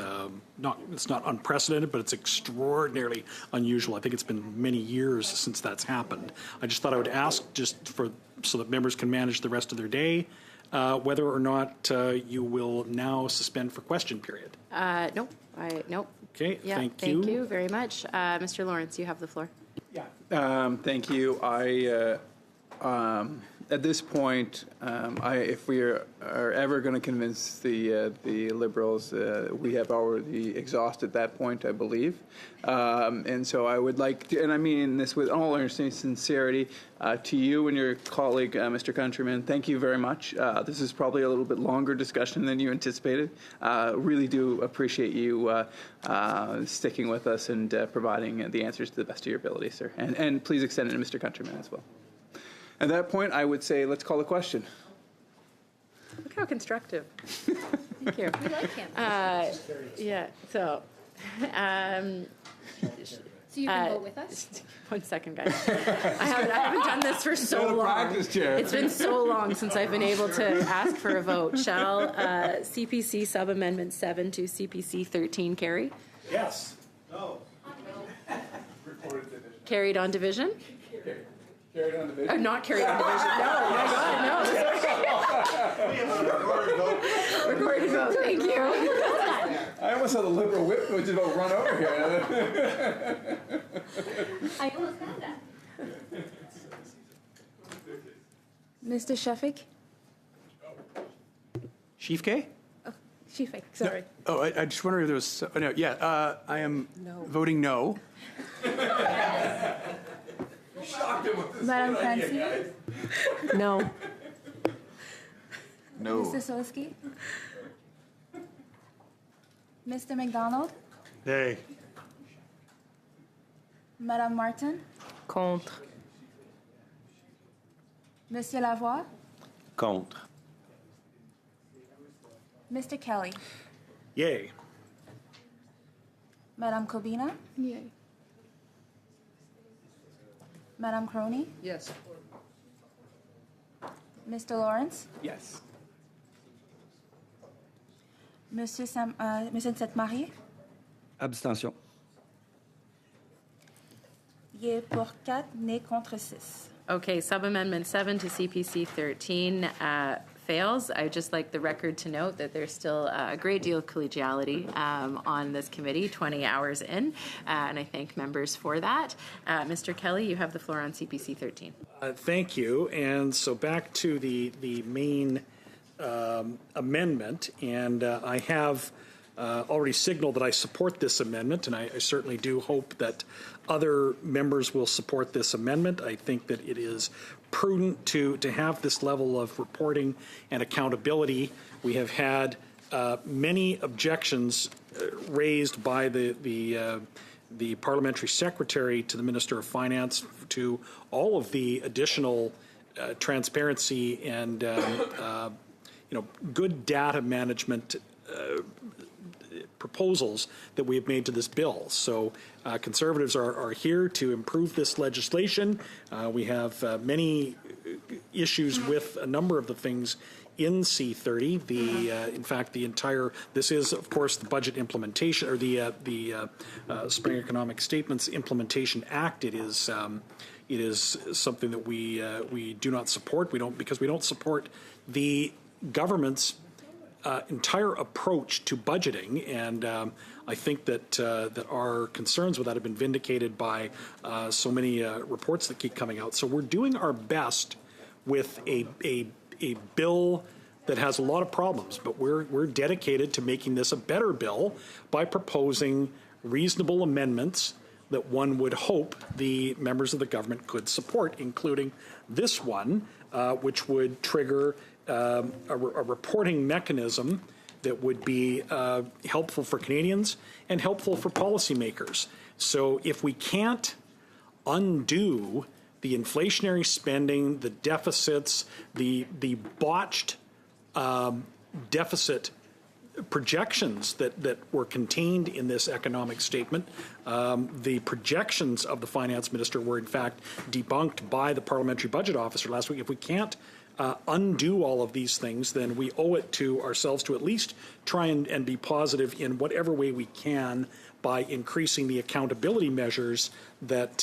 it's not unprecedented, but it's extraordinarily unusual. I think it's been many years since that's happened. I just thought I would ask, so that members can manage the rest of their day, whether or not you will now suspend for question period.
Nope. Nope.
Okay.
Yeah,
thank you.
Thank you very much, Mr. Lawrence. You have the floor.
Yeah. Thank you. at this point, if we are ever going to convince the Liberals, we have already exhausted that point, I believe. And so I would like to, and I mean this with all our sincerity, to you and your colleague, Mr. Countryman, thank you very much. This is probably a little bit longer discussion than you anticipated. Really do appreciate you sticking with us and providing the answers to the best of your ability, sir. And please extend it to Mr. Countryman as well. At that point, I would say let's call the question.
Look how constructive. Thank you.
We like him.
Yeah, so.
So you can vote with us?
1 second, guys. I haven't done this for so long.
Practice, Chair.
It's been so long since I've been able to ask for a vote. Shall CPC sub-amendment 7 to CPC 13 carry?
Yes.
Carried on division?
Carried on division.
Not carried on division. No, my God, no. Recorded vote. Thank you.
I almost had a Liberal whip which is about run over here.
I almost had that.
Mr. Sheffick?
Chief K?
Sheffick, sorry.
Oh, I just wondered if there was. Oh, no, yeah, I am voting no.
Madam Clancy?
No.
No.
Mr. Solsky? Mr. McDonald?
Hey.
Madame Martin?
Contre.
Monsieur Lavoie?
Contre.
Mr. Kelly?
Yay.
Madame Kobina?
Yay.
Madame Crony?
Yes.
Mr. Lawrence?
Yes.
Monsieur Sainte-Marie?
Abstention.
Yé pour 4, né contre 6.
Okay, sub-amendment 7 to CPC 13 fails. I'd just like the record to note that there's still a great deal of collegiality on this committee, 20 hours in, and I thank members for that. Mr. Kelly, you have the floor on CPC 13.
Thank you. And so back to the main amendment, and I have already signaled that I support this amendment, and I certainly do hope that other members will support this amendment. I think that it is prudent to have this level of reporting and accountability. We have had many objections raised by the parliamentary secretary to the Minister of Finance to all of the additional transparency and good data management proposals that we have made to this bill. So Conservatives are here to improve this legislation. We have many issues with a number of the things in C30. In fact, this is, of course, the budget implementation, or the Spring Economic Statements Implementation Act. It is something that we do not support. Because we don't support the government's entire approach to budgeting, and I think that our concerns with that have been vindicated by so many reports that keep coming out. So we're doing our best with a bill that has a lot of problems, but we're dedicated to making this a better bill by proposing reasonable amendments that one would hope the members of the government could support, including this one, which would trigger a reporting mechanism that would be helpful for Canadians and helpful for policymakers. So if we can't undo the inflationary spending, the deficits, the botched deficit projections that were contained in this economic statement, the projections of the finance minister were in fact debunked by the parliamentary budget officer last week. If we can't undo all of these things, then we owe it to ourselves to at least try and be positive in whatever way we can by increasing the accountability measures that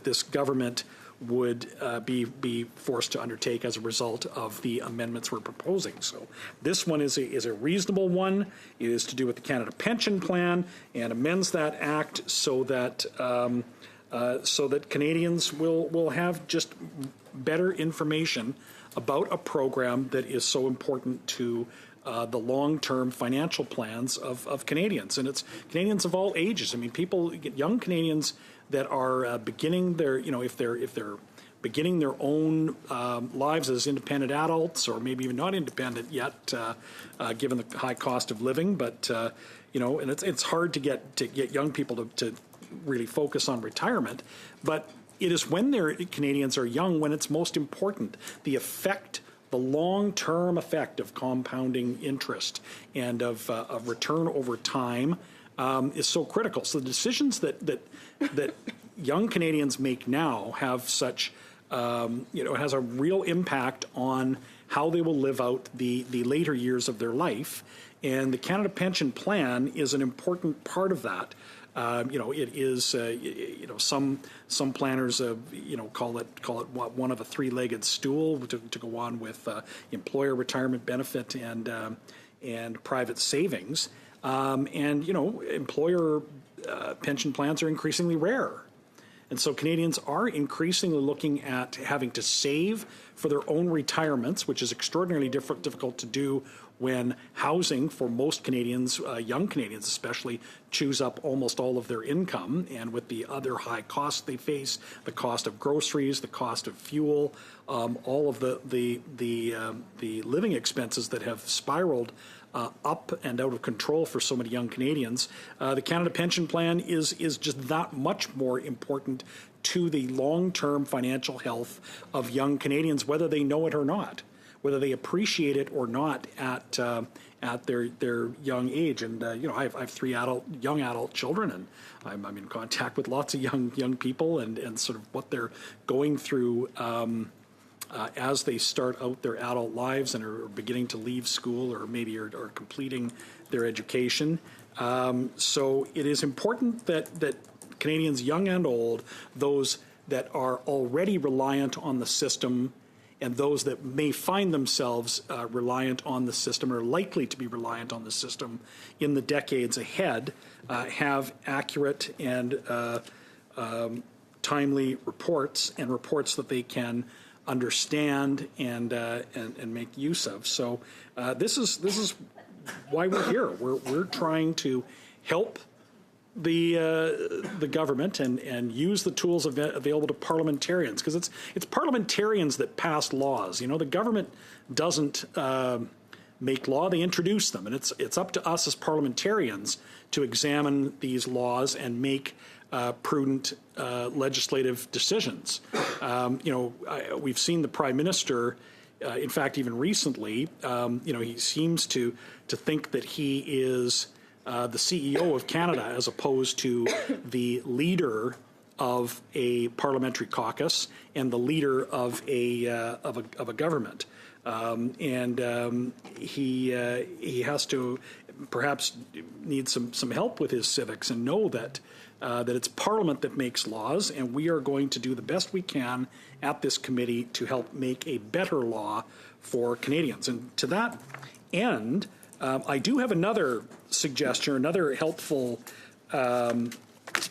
this government would be forced to undertake as a result of the amendments we're proposing. So this one is a reasonable one. It is to do with the Canada Pension Plan and amends that act so that Canadians will have just better information about a program that is so important to the long-term financial plans of Canadians. And it's Canadians of all ages. I mean, young Canadians that are beginning their, if they're beginning their own lives as independent adults, or maybe even not independent yet, given the high cost of living. But and it's hard to get young people to really focus on retirement. But it is when Canadians are young when it's most important. The long-term effect of compounding interest and of return over time is so critical. So the decisions that young Canadians make now have such, it has a real impact on how they will live out the later years of their life. And the Canada Pension Plan is an important part of that. It is, some planners, call it one of a three-legged stool to go on with employer retirement benefit and private savings. Employer pension plans are increasingly rare. And so Canadians are increasingly looking at having to save for their own retirements, which is extraordinarily difficult to do when housing for most Canadians, young Canadians especially, chews up almost all of their income. And with the other high costs they face, the cost of groceries, the cost of fuel, all of the living expenses that have spiraled up and out of control for so many young Canadians, the Canada Pension Plan is just that much more important to the long-term financial health of young Canadians, whether they know it or not, whether they appreciate it or not at their young age. And I have three young adult children, and I'm in contact with lots of young people and sort of what they're going through as they start out their adult lives and are beginning to leave school, or maybe are completing their education. So it is important that Canadians, young and old, those that are already reliant on the system and those that may find themselves reliant on the system, or likely to be reliant on the system in the decades ahead, have accurate and timely reports, and reports that they can understand and make use of. So this is why we're here. We're trying to help the government and use the tools available to parliamentarians, because it's parliamentarians that pass laws. The government doesn't make law; they introduce them, and it's up to us as parliamentarians to examine these laws and make prudent legislative decisions. We've seen the Prime Minister, in fact, even recently, he seems to think that he is the CEO of Canada as opposed to the leader of a parliamentary caucus and the leader of a government. He has to perhaps need some help with his civics and know that it's Parliament that makes laws, and we are going to do the best we can at this committee to help make a better law for Canadians. And to that end, I do have another suggestion, another helpful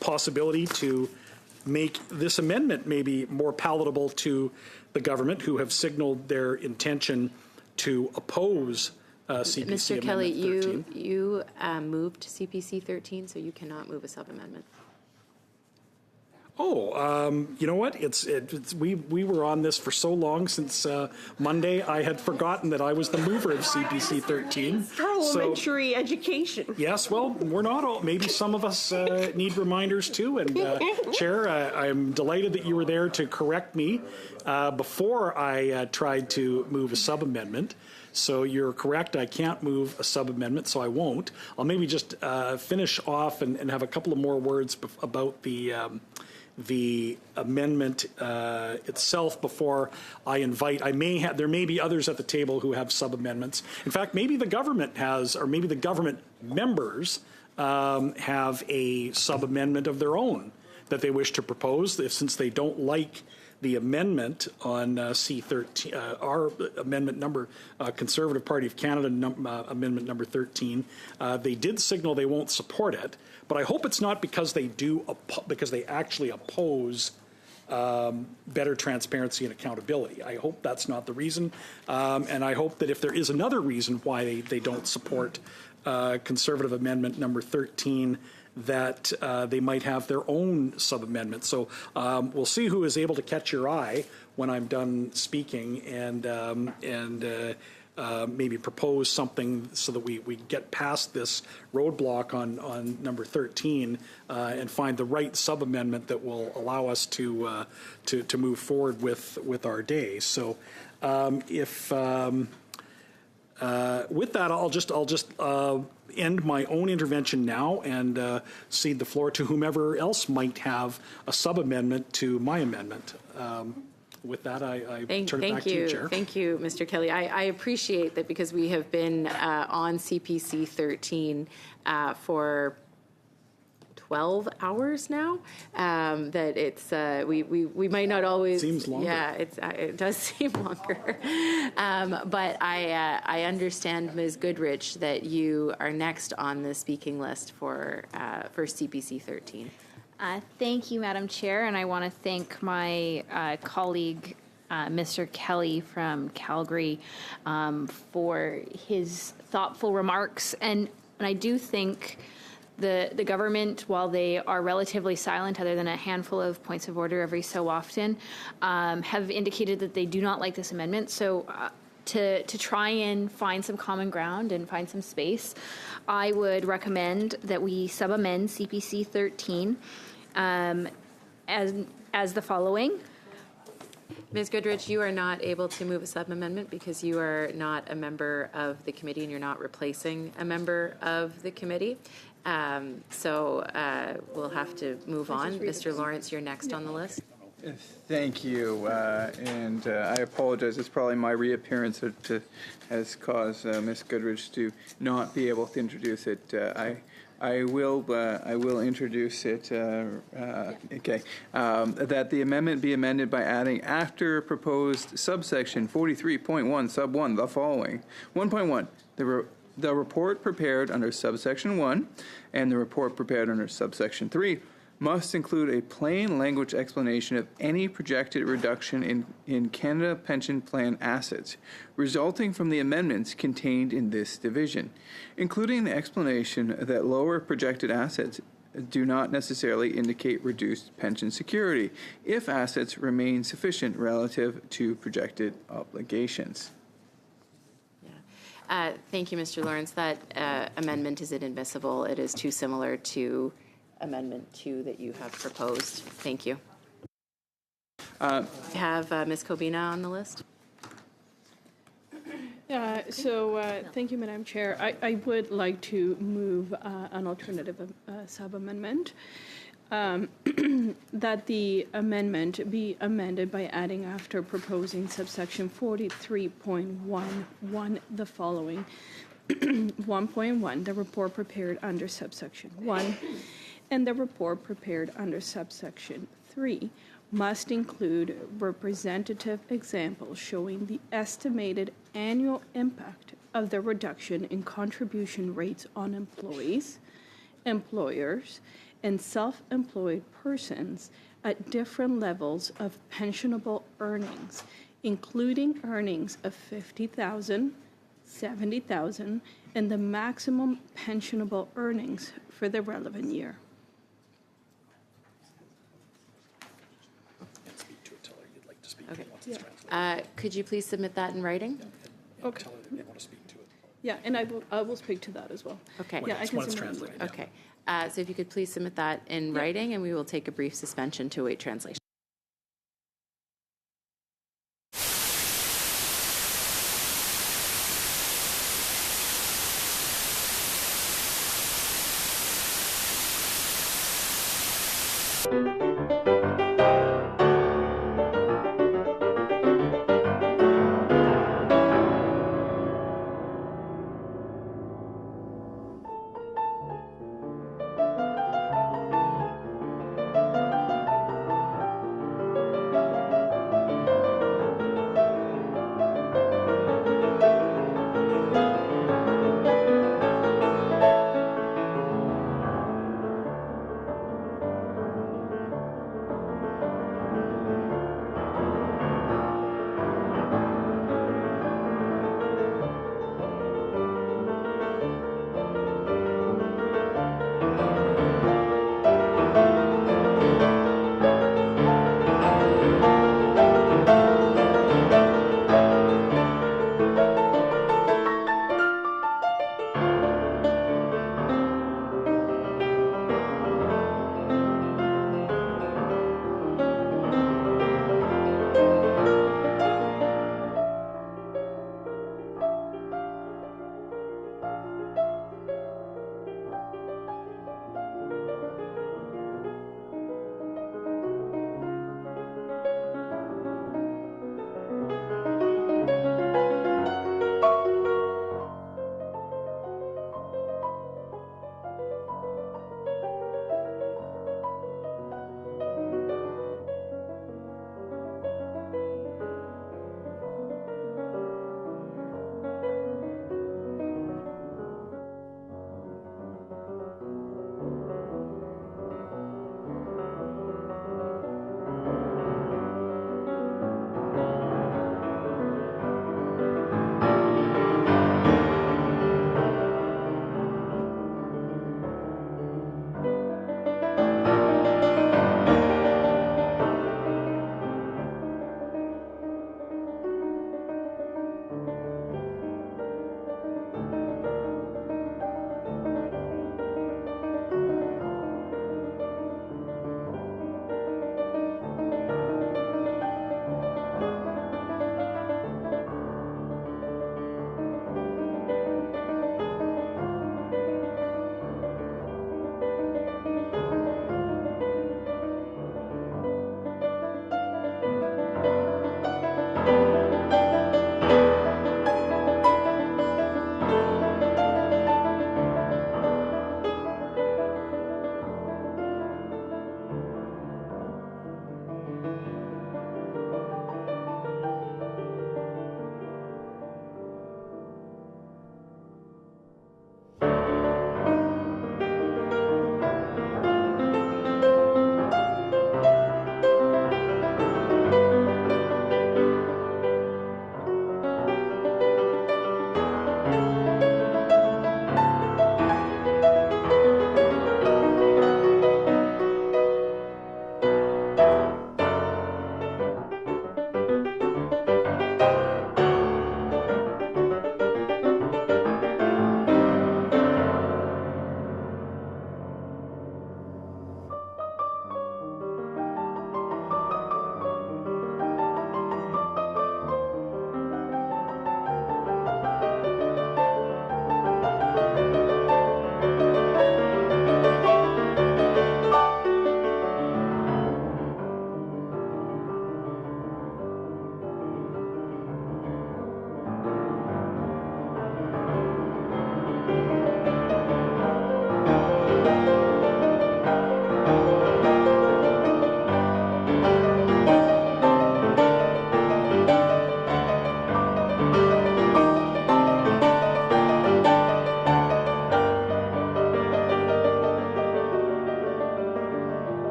possibility to make this amendment maybe more palatable to the government, who have signaled their intention to oppose CPC
Mr. Kelly,
Amendment 13.
you moved CPC 13, so you cannot move a sub-amendment.
Oh, you know what? We were on this for so long since Monday. I had forgotten that I was the mover of CPC 13.
Parliamentary education.
Yes, well, we're not all. Maybe some of us need reminders too. And Chair, I'm delighted that you were there to correct me before I tried to move a sub-amendment. So you're correct. I can't move a sub-amendment, so I won't. I'll maybe just finish off and have a couple of more words about the amendment itself before I invite. There may be others at the table who have sub-amendments. In fact, maybe the government has, or maybe the government members have a sub-amendment of their own that they wish to propose, since they don't like the amendment on C13, our amendment number, Conservative Party of Canada amendment number 13. They did signal they won't support it, but I hope it's not because they actually oppose better transparency and accountability. I hope that's not the reason. And I hope that if there is another reason why they don't support Conservative Amendment number 13, that they might have their own sub-amendment. So we'll see who is able to catch your eye when I'm done speaking and maybe propose something so that we get past this roadblock on number 13 and find the right sub-amendment that will allow us to move forward with our day. So with that, I'll just end my own intervention now and cede the floor to whomever else might have a sub-amendment to my amendment. With that, I turn it back to you, Chair.
Thank you, Mr. Kelly. I appreciate that because we have been on CPC 13 for 12 hours now, that it's we might not always
seems longer.
Yeah, it does seem longer, but I understand, Ms. Goodrich, that you are next on the speaking list for CPC 13.
Thank you, Madam Chair, and I want to thank my colleague, Mr. Kelly from Calgary, for his thoughtful remarks. And I do think the government, while they are relatively silent, other than a handful of points of order every so often, have indicated that they do not like this amendment. So to try and find some common ground and find some space, I would recommend that we sub-amend CPC 13 as the following.
Ms. Goodrich, you are not able to move a sub-amendment because you are not a member of the committee and you're not replacing a member of the committee. So we'll have to move on. Mr. Lawrence, you're next on the list.
Thank you, and I apologize. It's probably my reappearance that has caused Ms. Goodrich to not be able to introduce it. I will introduce it. Okay, that the amendment be amended by adding after proposed subsection 43.1 sub 1 the following: 1.1 the report prepared under subsection 1 and the report prepared under subsection 3 must include a plain language explanation of any projected reduction in Canada Pension Plan assets resulting from the amendments contained in this division, including the explanation that lower projected assets do not necessarily indicate reduced pension security if assets remain sufficient relative to projected obligations.
Thank you, Mr. Lawrence. That amendment is inadmissible. It is too similar to Amendment 2 that you have proposed. Thank you. I have Ms. Kobina on the list.
Thank you, Madam Chair. I would like to move an alternative sub-amendment that the amendment be amended by adding after proposing subsection 43.11 the following. 1.1, the report prepared under subsection 1 and the report prepared under subsection 3 must include representative examples showing the estimated annual impact of the reduction in contribution rates on employees, employers, and self-employed persons at different levels of pensionable earnings, including earnings of $50,000, $70,000, and the maximum pensionable earnings for the relevant year.
Okay. Could you please submit that in writing?
Okay. Yeah, and I will speak to that as well.
Okay.
Yeah, I can submit it.
Okay. So if you could please submit that in writing, and we will take a brief suspension to await translation.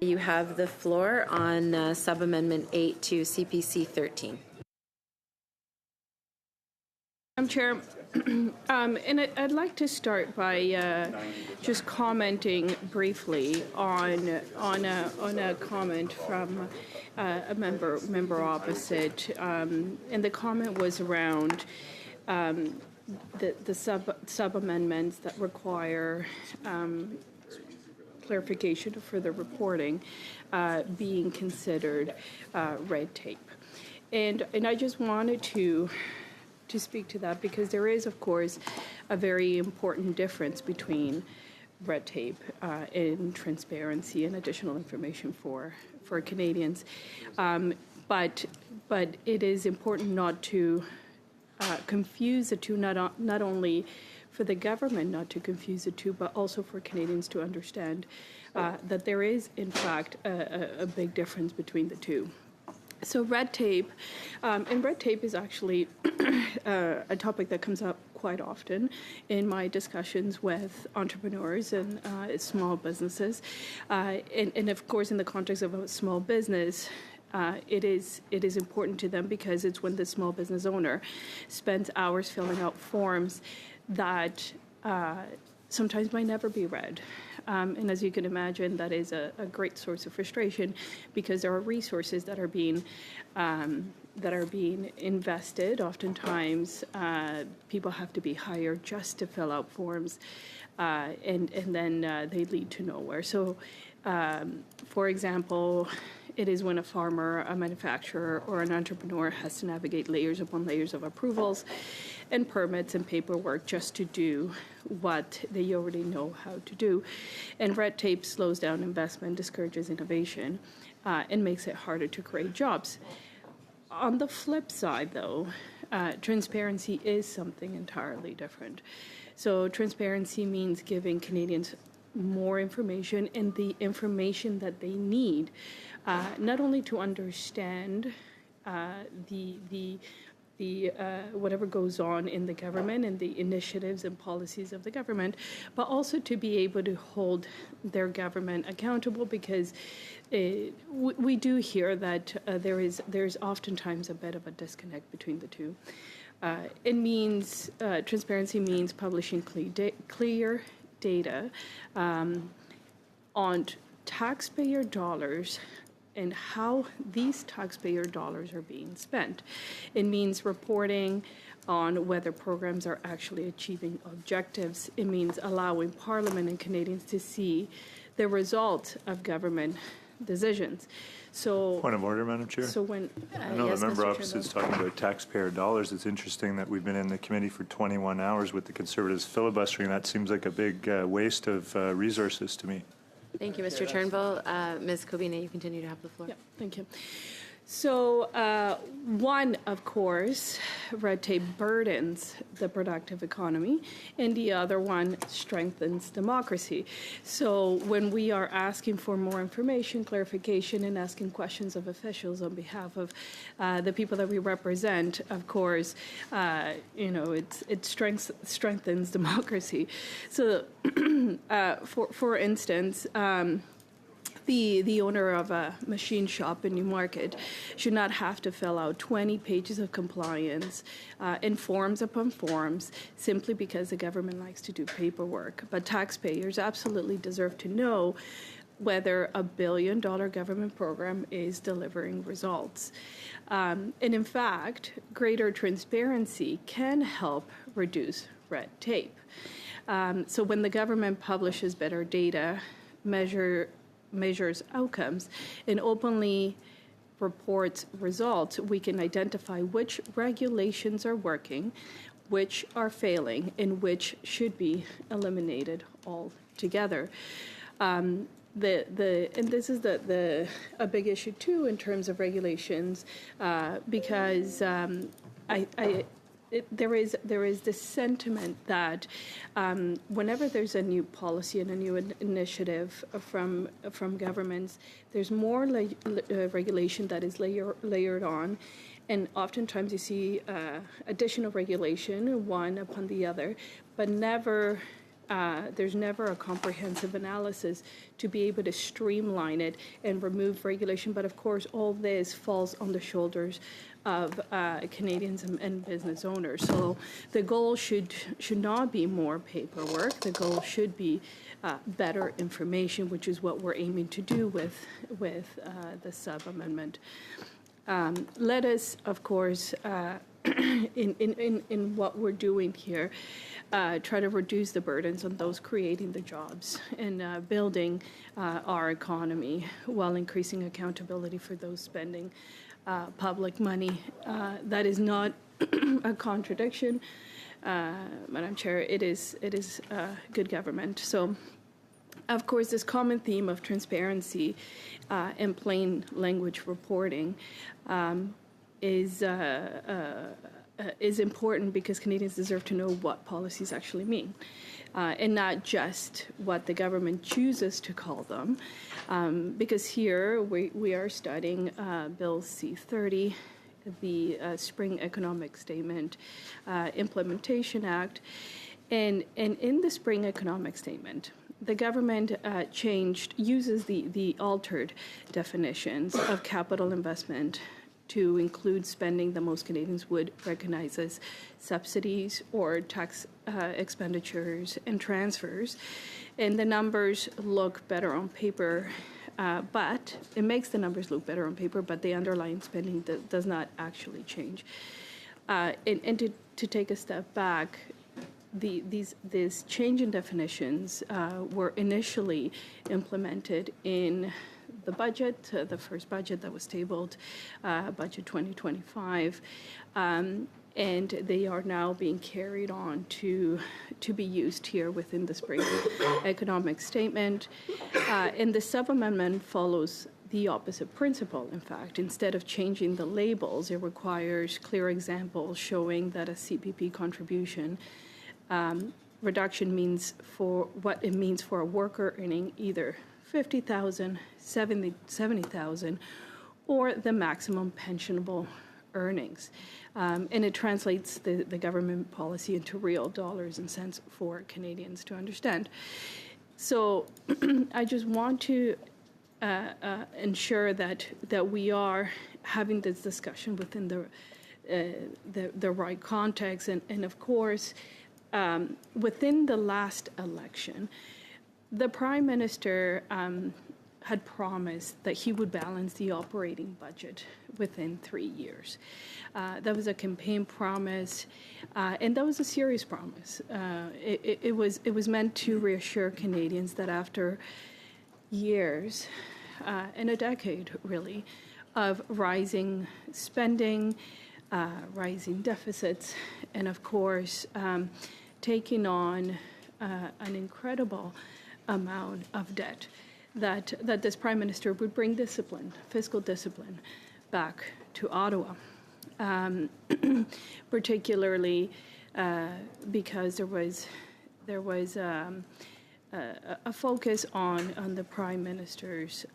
You have the floor on Sub-Amendment 8 to CPC 13.
Madam Chair, and I'd like to start by just commenting briefly on a comment from a member opposite, and the comment was around the sub amendments that require clarification of further reporting being considered red tape, and I just wanted to speak to that because there is, of course, a very important difference between red tape and transparency and additional information for Canadians, but it is important not to confuse the two, not only for the government not to confuse the two, but also for Canadians to understand that there is, in fact, a big difference between the two. So red tape, and red tape is actually a topic that comes up quite often in my discussions with entrepreneurs and small businesses. And of course, in the context of a small business, it is important to them because it's when the small business owner spends hours filling out forms that sometimes might never be read. And as you can imagine, that is a great source of frustration because there are resources that are being invested. Oftentimes, people have to be hired just to fill out forms, and then they lead to nowhere. So, for example, it is when a farmer, a manufacturer, or an entrepreneur has to navigate layers upon layers of approvals and permits and paperwork just to do what they already know how to do. And red tape slows down investment, discourages innovation, and makes it harder to create jobs. On the flip side, though, transparency is something entirely different. So transparency means giving Canadians more information and the information that they need, not only to understand the whatever goes on in the government and the initiatives and policies of the government, but also to be able to hold their government accountable because we do hear that there's oftentimes a bit of a disconnect between the two. It means transparency means publishing clear data on taxpayer dollars and how these taxpayer dollars are being spent. It means reporting on whether programs are actually achieving objectives. It means allowing Parliament and Canadians to see the result of government decisions. So,
point of order, Madam Chair.
So when
I know
yes,
the member
Mr.
opposite is
Turnbull.
talking about taxpayer dollars. It's interesting that we've been in the committee for 21 hours with the Conservatives filibustering. That seems like a big waste of resources to me.
Thank you, Mr. Turnbull. Ms. Kobina, you continue to have the floor.
Yeah, thank you. So one, of course, red tape burdens the productive economy, and the other one strengthens democracy. So when we are asking for more information, clarification, and asking questions of officials on behalf of the people that we represent, of course, it strengthens democracy. So, for instance. The owner of a machine shop in Newmarket should not have to fill out 20 pages of compliance and forms upon forms simply because the government likes to do paperwork. But taxpayers absolutely deserve to know whether a $1 billion government program is delivering results. And in fact, greater transparency can help reduce red tape. So when the government publishes better data, measures outcomes, and openly reports results, we can identify which regulations are working, which are failing, and which should be eliminated altogether. And this is a big issue too in terms of regulations, because there is this sentiment that whenever there's a new policy and a new initiative from governments, there's more regulation that is layered on, and oftentimes you see additional regulation one upon the other, but never there's never a comprehensive analysis to be able to streamline it and remove regulation. But of course, all this falls on the shoulders of Canadians and business owners. So the goal should not be more paperwork. The goal should be better information, which is what we're aiming to do with the sub-amendment. Let us, of course, in what we're doing here, try to reduce the burdens on those creating the jobs and building our economy while increasing accountability for those spending public money. That is not a contradiction, Madam Chair. It is good government. So, of course, this common theme of transparency and plain language reporting is important because Canadians deserve to know what policies actually mean, and not just what the government chooses to call them. Because here we are studying Bill C-30, the Spring Economic Statement Implementation Act, and in the Spring Economic Statement, the government uses the altered definitions of capital investment to include spending that most Canadians would recognize as subsidies or tax expenditures and transfers. And the numbers look better on paper, but it makes the numbers look better on paper, but the underlying spending does not actually change. And to take a step back, these change in definitions were initially implemented in the budget, the first budget that was tabled, budget 2025, and they are now being carried on to be used here within the Spring Economic Statement. And the sub-amendment follows the opposite principle, in fact. Instead of changing the labels, it requires clear examples showing that a CPP contribution reduction means for what it means for a worker earning either $50,000, $70,000, or the maximum pensionable earnings. And it translates the government policy into real dollars and cents for Canadians to understand. So I just want to ensure that we are having this discussion within the right context. And of course, within the last election, the Prime Minister had promised that he would balance the operating budget within 3 years. That was a campaign promise, and that was a serious promise. It was meant to reassure Canadians that after years, and a decade really, of rising spending, rising deficits, and of course, taking on an incredible amount of debt, that this Prime Minister would bring discipline, fiscal discipline, back to Ottawa, particularly because there was a focus on the Prime Minister's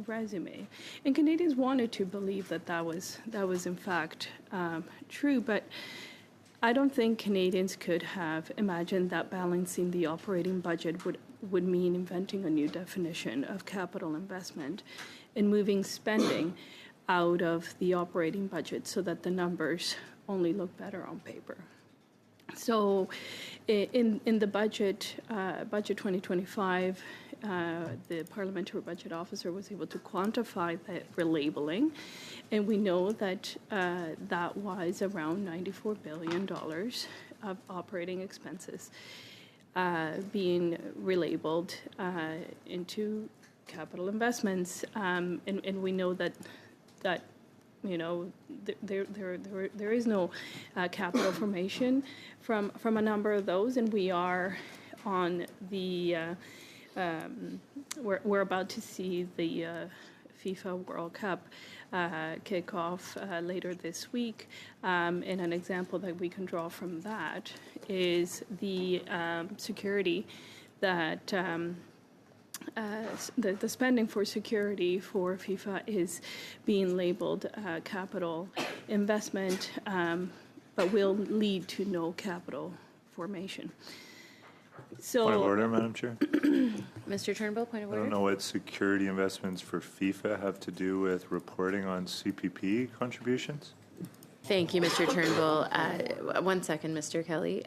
resume, and Canadians wanted to believe that was in fact true, but I don't think Canadians could have imagined that balancing the operating budget would mean inventing a new definition of capital investment and moving spending out of the operating budget so that the numbers only look better on paper. So in the budget 2025, the Parliamentary Budget Officer was able to quantify that relabeling, and we know that that was around $94 billion of operating expenses being relabeled into capital investments, and we know that you know there is no capital formation from a number of those, and we are on the we're about to see the FIFA World Cup kick off later this week, and an example that we can draw from that is the security that the spending for security for FIFA is being labeled capital investment, but will lead to no capital formation. So,
Point of order, Madam Chair.
Mr. Turnbull, point of
I
order.
don't know what security investments for FIFA have to do with reporting on CPP contributions.
Thank you, Mr. Turnbull. 1 second, Mr. Kelly.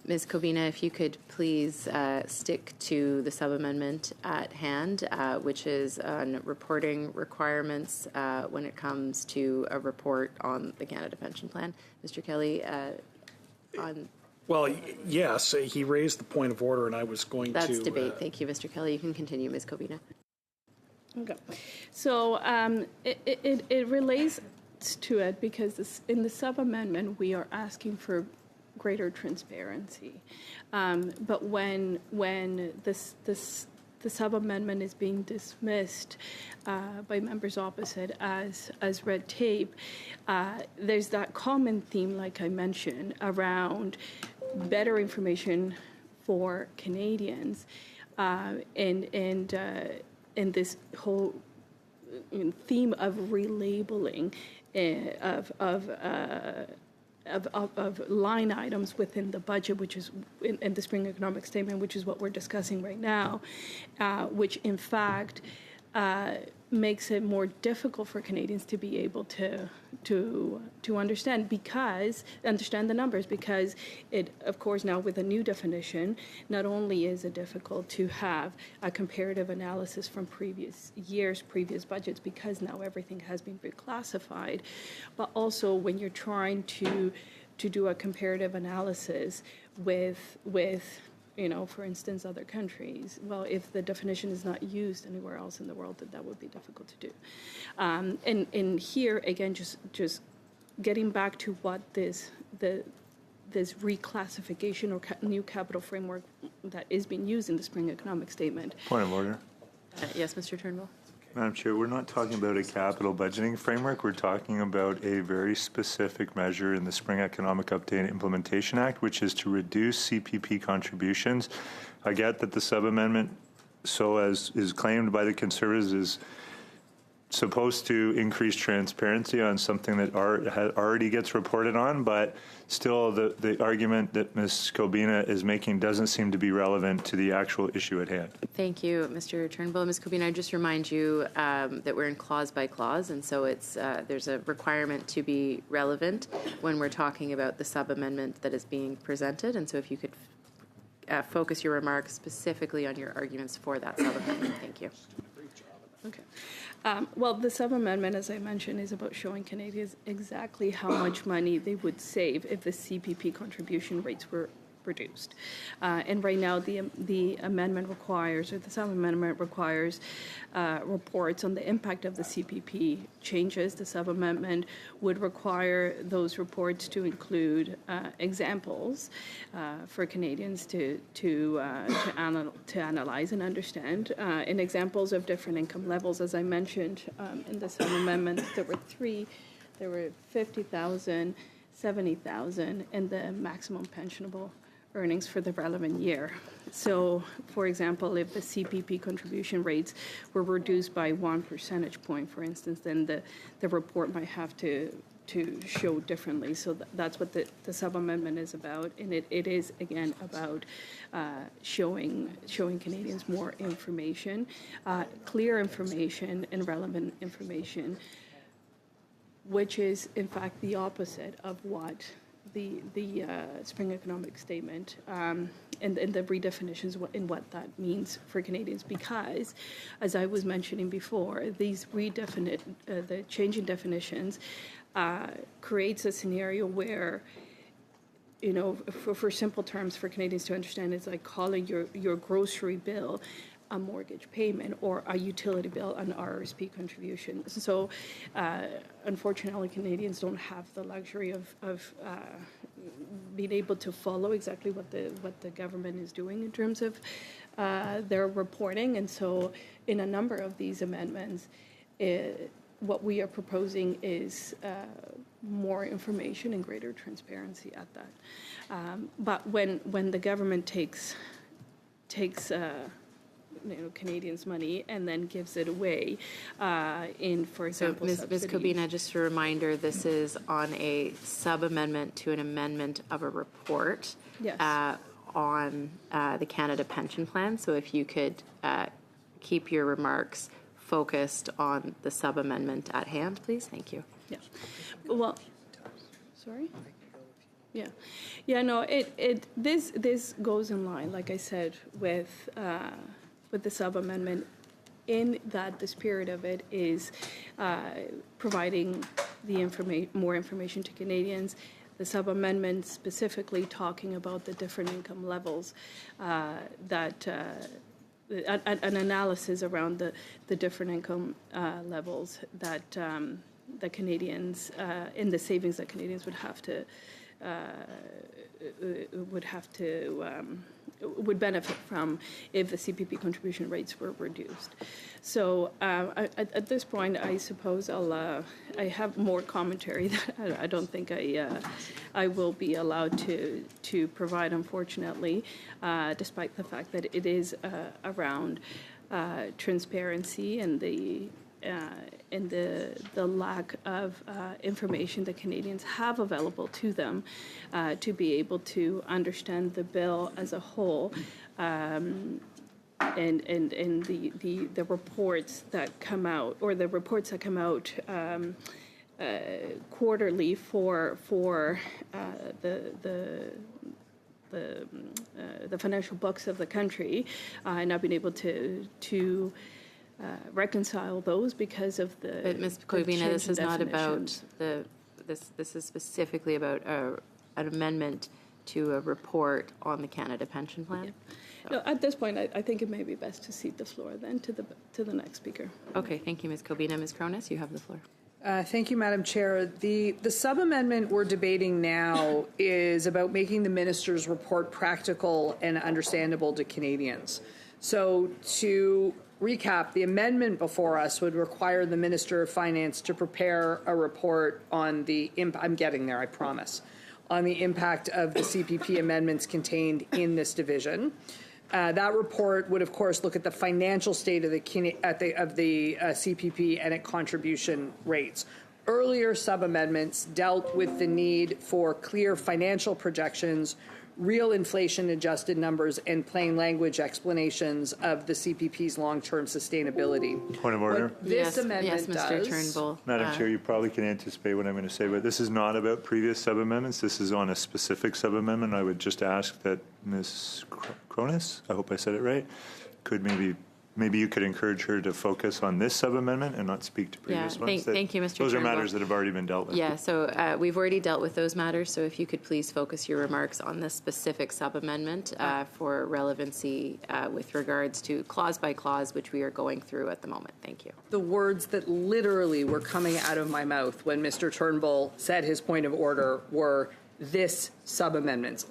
Ms. Covina, if you could please stick to the sub-amendment at hand, which is on reporting requirements when it comes to a report on the Canada Pension Plan. Mr. Kelly, on...
Well, yes, he raised the point of order, and I was going to...
That's debate. Thank you, Mr. Kelly. You can continue, Ms. Covina.
okay. So it relates to it because in the sub-amendment, we are asking for greater transparency. But when the sub-amendment is being dismissed by members opposite as red tape, there's that common theme, like I mentioned, around better information for Canadians, and this whole theme of relabeling of line items within the budget, which is in the spring economic statement, which is what we're discussing right now, which in fact makes it more difficult for Canadians to be able to understand the numbers, because it, of course, now with a new definition, not only is it difficult to have a comparative analysis from previous years, previous budgets, because now everything has been reclassified, but also when you're trying to do a comparative analysis with for instance, other countries. Well, if the definition is not used anywhere else in the world, that would be difficult to do. And here, again, just getting back to what this reclassification or new capital framework that is being used in the spring economic statement.
Point of order.
Yes, Mr. Turnbull.
Madam Chair, we're not talking about a capital budgeting framework. We're talking about a very specific measure in the Spring Economic Update and Implementation Act, which is to reduce CPP contributions. I get that the sub-amendment, so as is claimed by the Conservatives, is supposed to increase transparency on something that already gets reported on, but still the argument that Ms. Cobina is making doesn't seem to be relevant to the actual issue at hand.
Thank you, Mr. Turnbull. Ms. Cobina, I just remind you that we're in clause by clause, and so it's there's a requirement to be relevant when we're talking about the sub-amendment that is being presented, and so if you could focus your remarks specifically on your arguments for that sub-amendment. Thank you.
Okay. Well, the sub-amendment, as I mentioned, is about showing Canadians exactly how much money they would save if the CPP contribution rates were reduced. And right now, the amendment requires, or the sub-amendment requires, reports on the impact of the CPP changes. The sub-amendment would require those reports to include examples for Canadians to analyze and understand, and examples of different income levels. As I mentioned in the sub-amendment, there were three. There were 50,000, 70,000, and the maximum pensionable earnings for the relevant year. So, for example, if the CPP contribution rates were reduced by 1 percentage point, for instance, then the report might have to show differently. So that's what the sub-amendment is about, and it is, again, about showing Canadians more information, clear information and relevant information, which is, in fact, the opposite of what the Spring Economic Statement and the redefinitions in what that means for Canadians, because, as I was mentioning before, these the change in definitions creates a scenario where, for simple terms for Canadians to understand, it's like calling your grocery bill a mortgage payment or a utility bill an RRSP contribution. So, unfortunately, Canadians don't have the luxury of being able to follow exactly what the government is doing in terms of their reporting. And so, in a number of these amendments, what we are proposing is more information and greater transparency at that. But when the government takes Canadians' money and then gives it away in, for example,
so Ms. Cobina, just a reminder, this is on a sub-amendment to an amendment of a report.
Yes.
on the Canada Pension Plan. So if you could keep your remarks focused on the sub-amendment at hand, please. Thank you.
Yeah. Well, sorry? Yeah. Yeah, no, this goes in line, like I said, with the sub-amendment, in that the spirit of it is providing the more information to Canadians. The sub-amendment specifically talking about the different income levels that an analysis around the different income levels that the Canadians in the savings that Canadians would benefit from if the CPP contribution rates were reduced. So at this point, I suppose I have more commentary that I don't think I will be allowed to provide, unfortunately, despite the fact that it is around transparency and the lack of information that Canadians have available to them to be able to understand the bill as a whole, and the reports that come out, or the reports that come out quarterly for the financial books of the country, and not being able to reconcile those because of the.
But Ms. Coibina, this is not about this is specifically about an amendment to a report on the Canada Pension Plan.
Yeah. No, at this point, I think it may be best to cede the floor then to the next speaker.
Okay, thank you, Ms. Coibina. Ms. Cronus, you have the floor.
Thank you, Madam Chair. The sub-amendment we're debating now is about making the minister's report practical and understandable to Canadians. So to recap, the amendment before us would require the Minister of Finance to prepare a report on the I'm getting there, I promise, on the impact of the CPP amendments contained in this division. That report would, of course, look at the financial state of the CPP and its contribution rates. Earlier sub-amendments dealt with the need for clear financial projections, real inflation-adjusted numbers, and plain language explanations of the CPP's long-term sustainability.
Point of order.
What this amendment
Mr.
does.
Turnbull.
Madam Chair, you probably can anticipate what I'm going to say, but this is not about previous sub-amendments. This is on a specific sub-amendment. I would just ask that Ms. Cronus, I hope I said it right, could maybe you could encourage her to focus on this sub-amendment and not speak to previous ones.
Thank you, Mr.
Those are
Turnbull.
matters that have already been dealt with.
Yeah, so we've already dealt with those matters, so if you could please focus your remarks on this specific sub-amendment for relevancy with regards to clause by clause, which we are going through at the moment. Thank you.
The words that literally were coming out of my mouth when Mr. Turnbull said his point of order were this sub-amendments.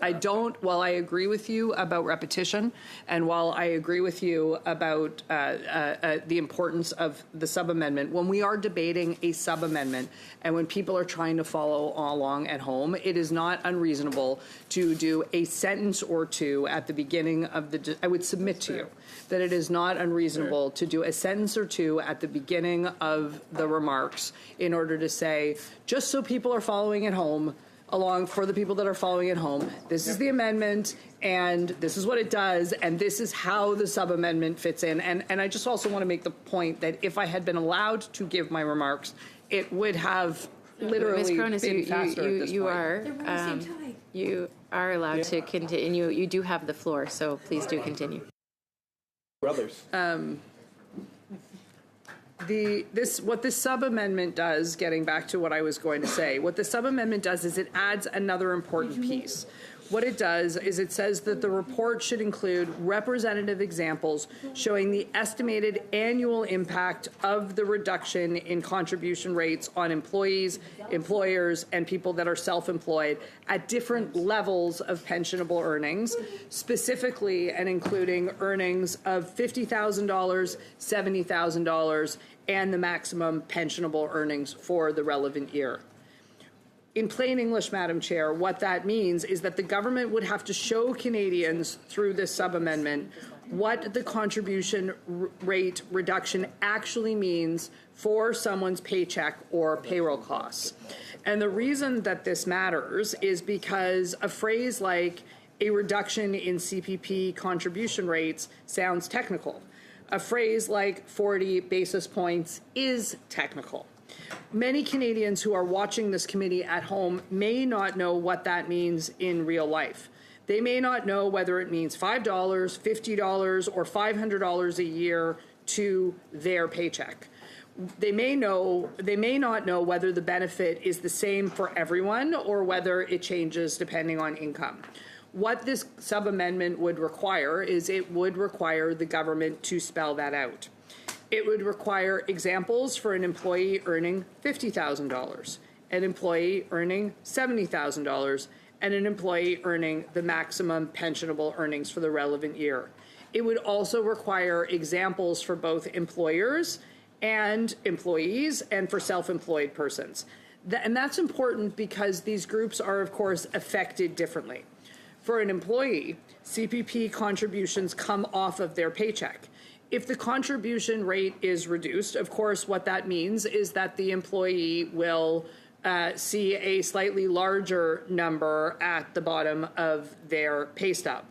While I agree with you about repetition, and while I agree with you about the importance of the sub-amendment, when we are debating a sub-amendment and when people are trying to follow along at home, it is not unreasonable to do a sentence or two at the beginning of I would submit to you that it is not unreasonable to do a sentence or two at the beginning of the remarks in order to say, just so people are following at home, for the people that are following at home, this is the amendment, and this is what it does, and this is how the sub-amendment fits in. And I just also want to make the point that if I had been allowed to give my remarks, it would have literally
Ms. Cronus,
been faster at this point.
You are allowed to continue. You do have the floor, so please do continue.
Brothers.
What this sub-amendment does, getting back to what I was going to say, what the sub-amendment does is it adds another important piece. What it does is it says that the report should include representative examples showing the estimated annual impact of the reduction in contribution rates on employees, employers, and people that are self-employed at different levels of pensionable earnings, specifically and including earnings of $50,000, $70,000, and the maximum pensionable earnings for the relevant year. In plain English, Madam Chair, what that means is that the government would have to show Canadians through this sub-amendment what the contribution rate reduction actually means for someone's paycheck or payroll costs. And the reason that this matters is because a phrase like A reduction in CPP contribution rates sounds technical. A phrase like 40 basis points is technical. Many Canadians who are watching this committee at home may not know what that means in real life. They may not know whether it means $5, $50, or $500 a year to their paycheck. They may not know whether the benefit is the same for everyone or whether it changes depending on income. What this sub-amendment would require is it would require the government to spell that out. It would require examples for an employee earning $50,000, an employee earning $70,000, and an employee earning the maximum pensionable earnings for the relevant year. It would also require examples for both employers and employees and for self-employed persons. And that's important because these groups are, of course, affected differently. For an employee, CPP contributions come off of their paycheck. If the contribution rate is reduced, of course, what that means is that the employee will see a slightly larger number at the bottom of their pay stub.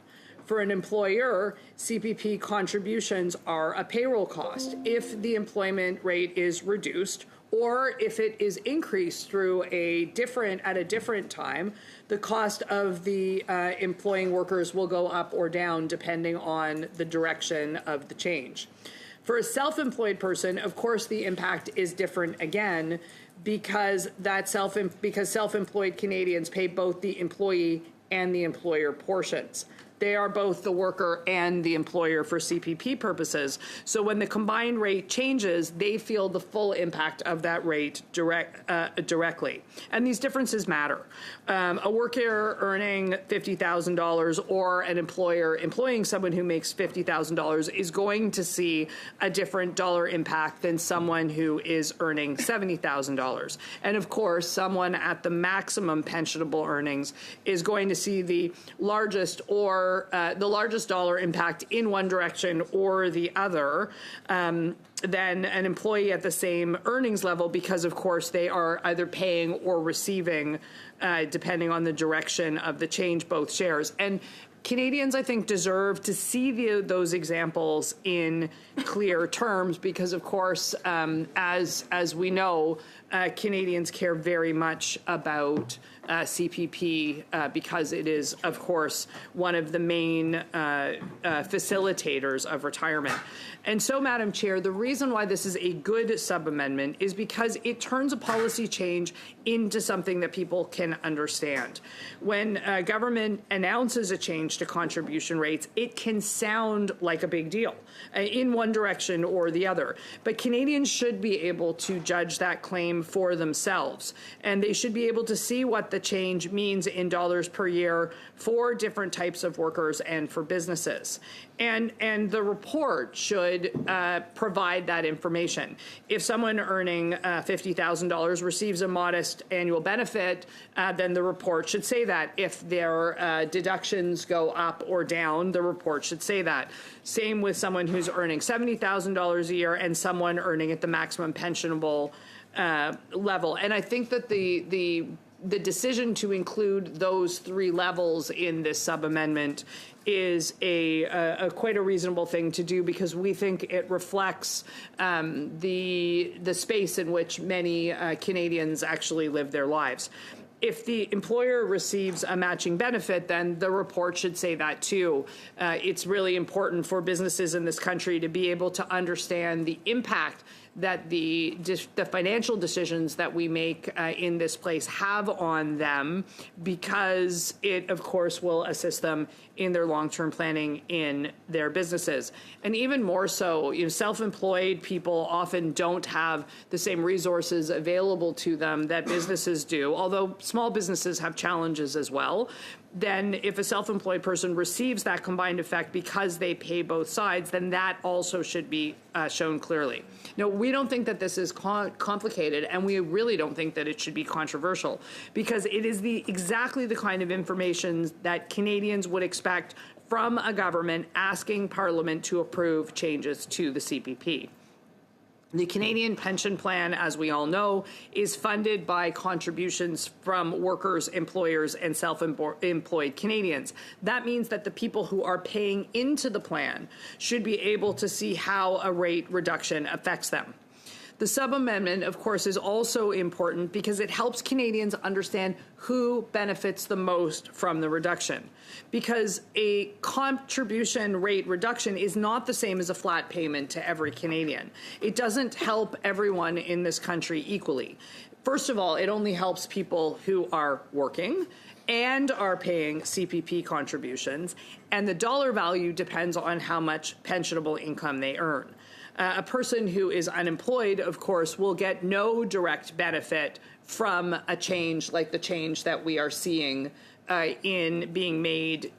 For an employer, CPP contributions are a payroll cost. If the employment rate is reduced, or if it is increased through at a different time, the cost of the employing workers will go up or down depending on the direction of the change. For a self-employed person, of course, the impact is different again because self-employed Canadians pay both the employee and the employer portions. They are both the worker and the employer for CPP purposes. So when the combined rate changes, they feel the full impact of that rate directly. And these differences matter. A worker earning $50,000 or an employer employing someone who makes $50,000 is going to see a different dollar impact than someone who is earning $70,000. And of course, someone at the maximum pensionable earnings is going to see the largest dollar impact in one direction or the other than an employee at the same earnings level because, of course, they are either paying or receiving, depending on the direction of the change, both shares. And Canadians, I think, deserve to see those examples in clear terms because, of course, as we know, Canadians care very much about CPP because it is, of course, one of the main facilitators of retirement. And so, Madam Chair, the reason why this is a good sub-amendment is because it turns a policy change into something that people can understand. When government announces a change to contribution rates, it can sound like a big deal in one direction or the other. But Canadians should be able to judge that claim for themselves, and they should be able to see what the change means in dollars per year for different types of workers and for businesses. And the report should provide that information. If someone earning $50,000 receives a modest annual benefit, then the report should say that. If their deductions go up or down, the report should say that. Same with someone who's earning $70,000 a year and someone earning at the maximum pensionable level. And I think that the decision to include those three levels in this sub-amendment is quite a reasonable thing to do because we think it reflects the space in which many Canadians actually live their lives. If the employer receives a matching benefit, then the report should say that too. It's really important for businesses in this country to be able to understand the impact that the financial decisions that we make in this place have on them because it, of course, will assist them in their long-term planning in their businesses. And even more so, self-employed people often don't have the same resources available to them that businesses do, although small businesses have challenges as well. Then if a self-employed person receives that combined effect because they pay both sides, then that also should be shown clearly. Now, we don't think that this is complicated, and we really don't think that it should be controversial, because it is exactly the kind of information that Canadians would expect from a government asking Parliament to approve changes to the CPP. The Canadian pension plan, as we all know, is funded by contributions from workers, employers, and self-employed Canadians. That means that the people who are paying into the plan should be able to see how a rate reduction affects them. The sub-amendment, of course, is also important because it helps Canadians understand who benefits the most from the reduction. Because a contribution rate reduction is not the same as a flat payment to every Canadian. It doesn't help everyone in this country equally. First of all, it only helps people who are working and are paying CPP contributions, and the dollar value depends on how much pensionable income they earn. A person who is unemployed, of course, will get no direct benefit from a change like the change that we are seeing in being made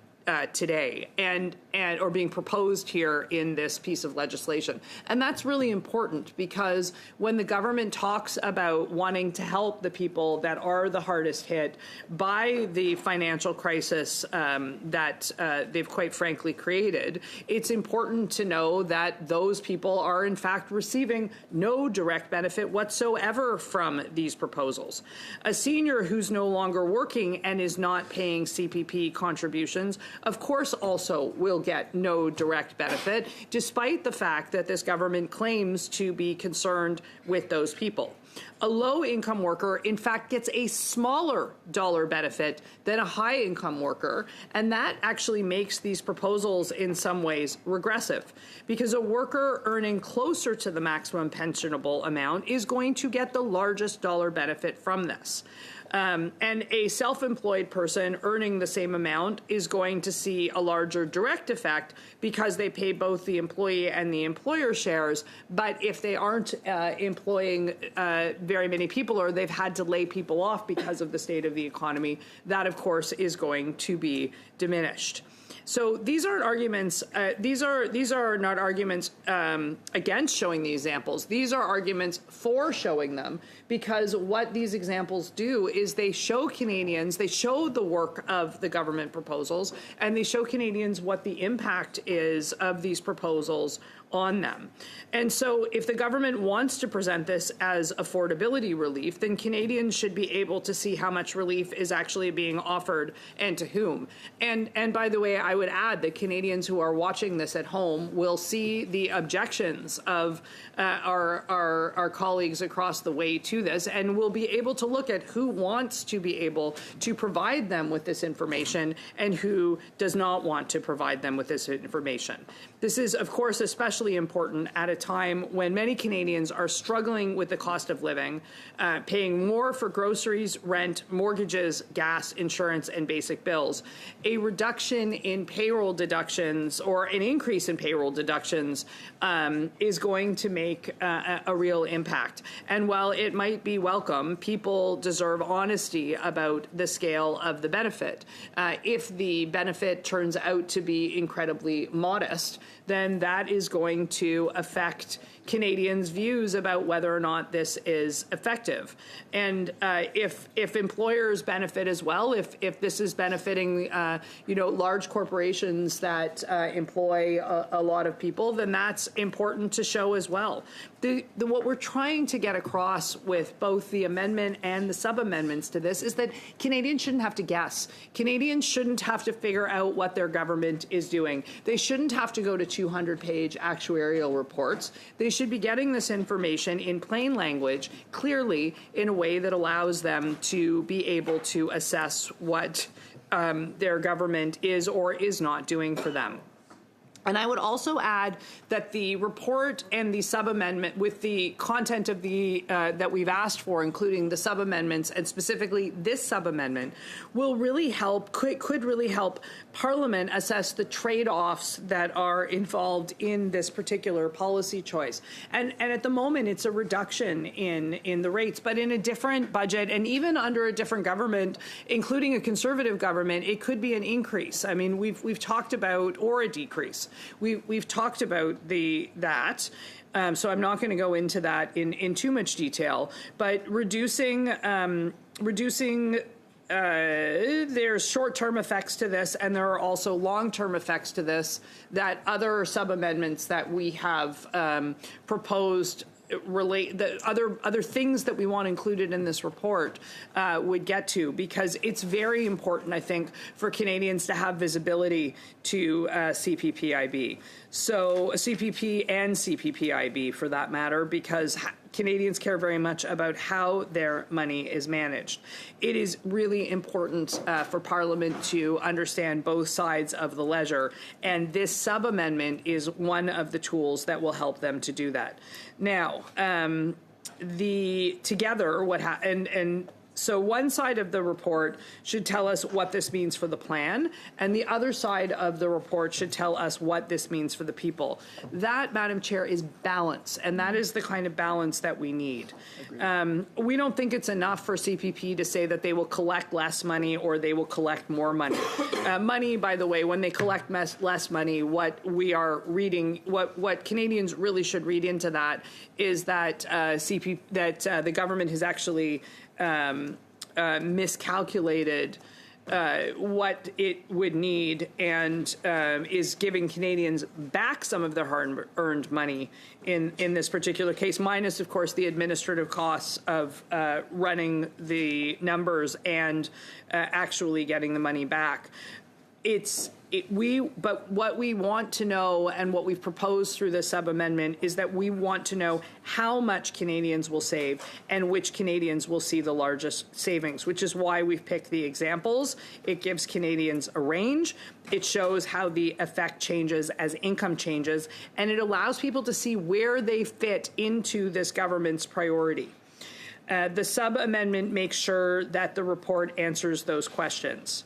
today and or being proposed here in this piece of legislation. And that's really important because when the government talks about wanting to help the people that are the hardest hit by the financial crisis that they've quite frankly created, it's important to know that those people are in fact receiving no direct benefit whatsoever from these proposals. A senior who's no longer working and is not paying CPP contributions, of course, also will get no direct benefit, despite the fact that this government claims to be concerned with those people. A low-income worker, in fact, gets a smaller dollar benefit than a high-income worker, and that actually makes these proposals in some ways regressive, because a worker earning closer to the maximum pensionable amount is going to get the largest dollar benefit from this. And a self-employed person earning the same amount is going to see a larger direct effect because they pay both the employee and the employer shares. But if they aren't employing very many people, or they've had to lay people off because of the state of the economy, that, of course, is going to be diminished. So these aren't arguments. These are not arguments against showing the examples. These are arguments for showing them, because what these examples do is they show Canadians, they show the work of the government proposals, and they show Canadians what the impact is of these proposals on them. And so if the government wants to present this as affordability relief, then Canadians should be able to see how much relief is actually being offered and to whom. And by the way, I would add that Canadians who are watching this at home will see the objections of our colleagues across the way to this, and will be able to look at who wants to be able to provide them with this information and who does not want to provide them with this information. This is, of course, especially important at a time when many Canadians are struggling with the cost of living, paying more for groceries, rent, mortgages, gas, insurance, and basic bills. A reduction in payroll deductions or an increase in payroll deductions is going to make a real impact. And while it might be welcome, people deserve honesty about the scale of the benefit. If the benefit turns out to be incredibly modest, then that is going to affect Canadians' views about whether or not this is effective. And if employers benefit as well, if this is benefiting large corporations that employ a lot of people, then that's important to show as well. What we're trying to get across with both the amendment and the sub-amendments to this is that Canadians shouldn't have to guess. Canadians shouldn't have to figure out what their government is doing. They shouldn't have to go to 200-page actuarial reports. They should be getting this information in plain language, clearly, in a way that allows them to be able to assess what their government is or is not doing for them. And I would also add that the report and the sub-amendment, with the content of the that we've asked for, including the sub-amendments and specifically this sub-amendment, will really help, could really help Parliament assess the trade-offs that are involved in this particular policy choice. And at the moment, it's a reduction in the rates, but in a different budget and even under a different government, including a Conservative government, it could be an increase. I mean, we've talked about, or a decrease. We've talked about that. So I'm not going to go into that in too much detail, but reducing there's short-term effects to this, and there are also long-term effects to this that other sub-amendments that we have proposed relate the other things that we want included in this report would get to, because it's very important, I think, for Canadians to have visibility to CPPIB. So CPP and CPPIB, for that matter, because Canadians care very much about how their money is managed. It is really important for Parliament to understand both sides of the ledger, and this sub-amendment is one of the tools that will help them to do that. Now, so one side of the report should tell us what this means for the plan, and the other side of the report should tell us what this means for the people. That, Madam Chair, is balance, and that is the kind of balance that we need. We don't think it's enough for CPP to say that they will collect less money or they will collect more money. Money, by the way, when they collect less money, what we are reading, what Canadians really should read into that is that the government has actually miscalculated what it would need, and is giving Canadians back some of their hard-earned money in this particular case, minus, of course, the administrative costs of running the numbers and actually getting the money back. But what we want to know, and what we've proposed through this sub-amendment, is that we want to know how much Canadians will save and which Canadians will see the largest savings, which is why we've picked the examples. It gives Canadians a range. It shows how the effect changes as income changes, and it allows people to see where they fit into this government's priority. The sub-amendment makes sure that the report answers those questions.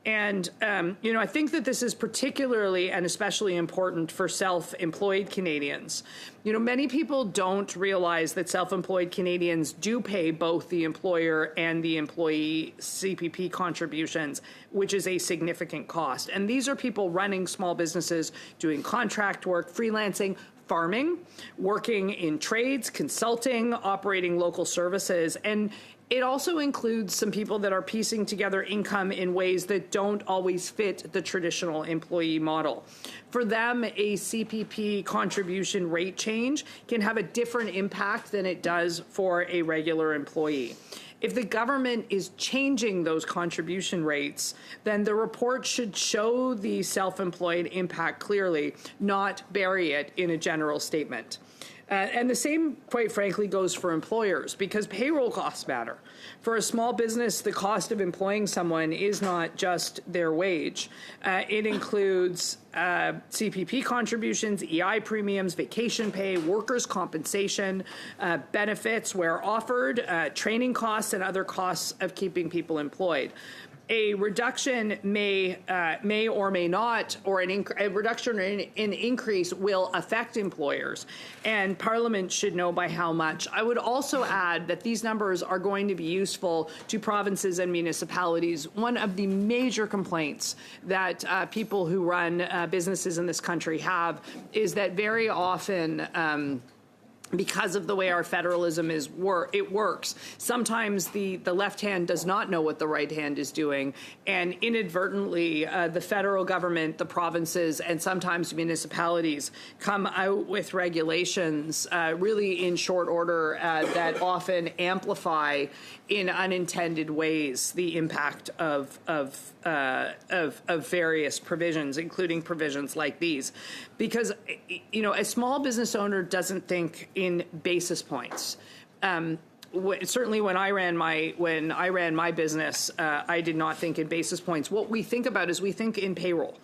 And, I think that this is particularly and especially important for self-employed Canadians. Many people don't realize that self-employed Canadians do pay both the employer and the employee CPP contributions, which is a significant cost. And these are people running small businesses, doing contract work, freelancing, farming, working in trades, consulting, operating local services, and it also includes some people that are piecing together income in ways that don't always fit the traditional employee model. For them, a CPP contribution rate change can have a different impact than it does for a regular employee. If the government is changing those contribution rates, then the report should show the self-employed impact clearly, not bury it in a general statement. And the same, quite frankly, goes for employers, because payroll costs matter. For a small business, the cost of employing someone is not just their wage. It includes CPP contributions, EI premiums, vacation pay, workers' compensation, benefits where offered, training costs, and other costs of keeping people employed. A reduction may or may not, or a reduction or an increase will affect employers, and Parliament should know by how much. I would also add that these numbers are going to be useful to provinces and municipalities. One of the major complaints that people who run businesses in this country have is that very often because of the way our federalism works. Sometimes the left hand does not know what the right hand is doing, and inadvertently the federal government, the provinces, and sometimes municipalities come out with regulations really in short order that often amplify in unintended ways the impact of various provisions, including provisions like these. Because, a small business owner doesn't think in basis points. Certainly, when I ran my business, I did not think in basis points. What we think about is we think in payroll.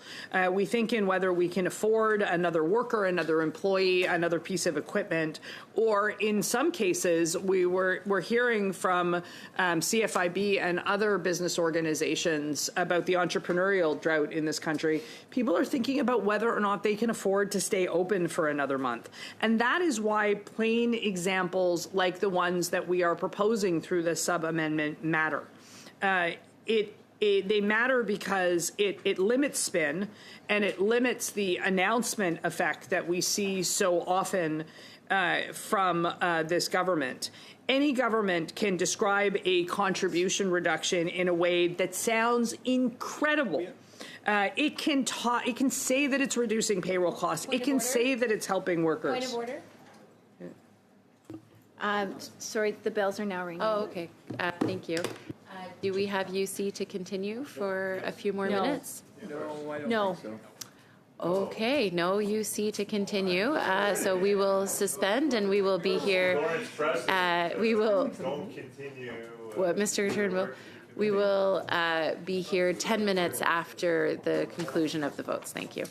We think in whether we can afford another worker, another employee, another piece of equipment, or in some cases, we're hearing from CFIB and other business organizations about the entrepreneurial drought in this country. People are thinking about whether or not they can afford to stay open for another month, and that is why plain examples like the ones that we are proposing through this sub-amendment matter. They matter because it limits spin, and it limits the announcement effect that we see so often from this government. Any government can describe a contribution reduction in a way that sounds incredible. It can say that it's reducing payroll costs. It can say that it's helping workers.
Point of order. Sorry, the bells are now ringing.
Oh, okay. Thank you. Do we have UC to continue for a few more minutes?
No.
Okay, no UC to continue. So we will suspend and we will be here. We will.
Don't continue.
What, Mr. Turnbull? We will be here 10 minutes after the conclusion of the votes. Thank you.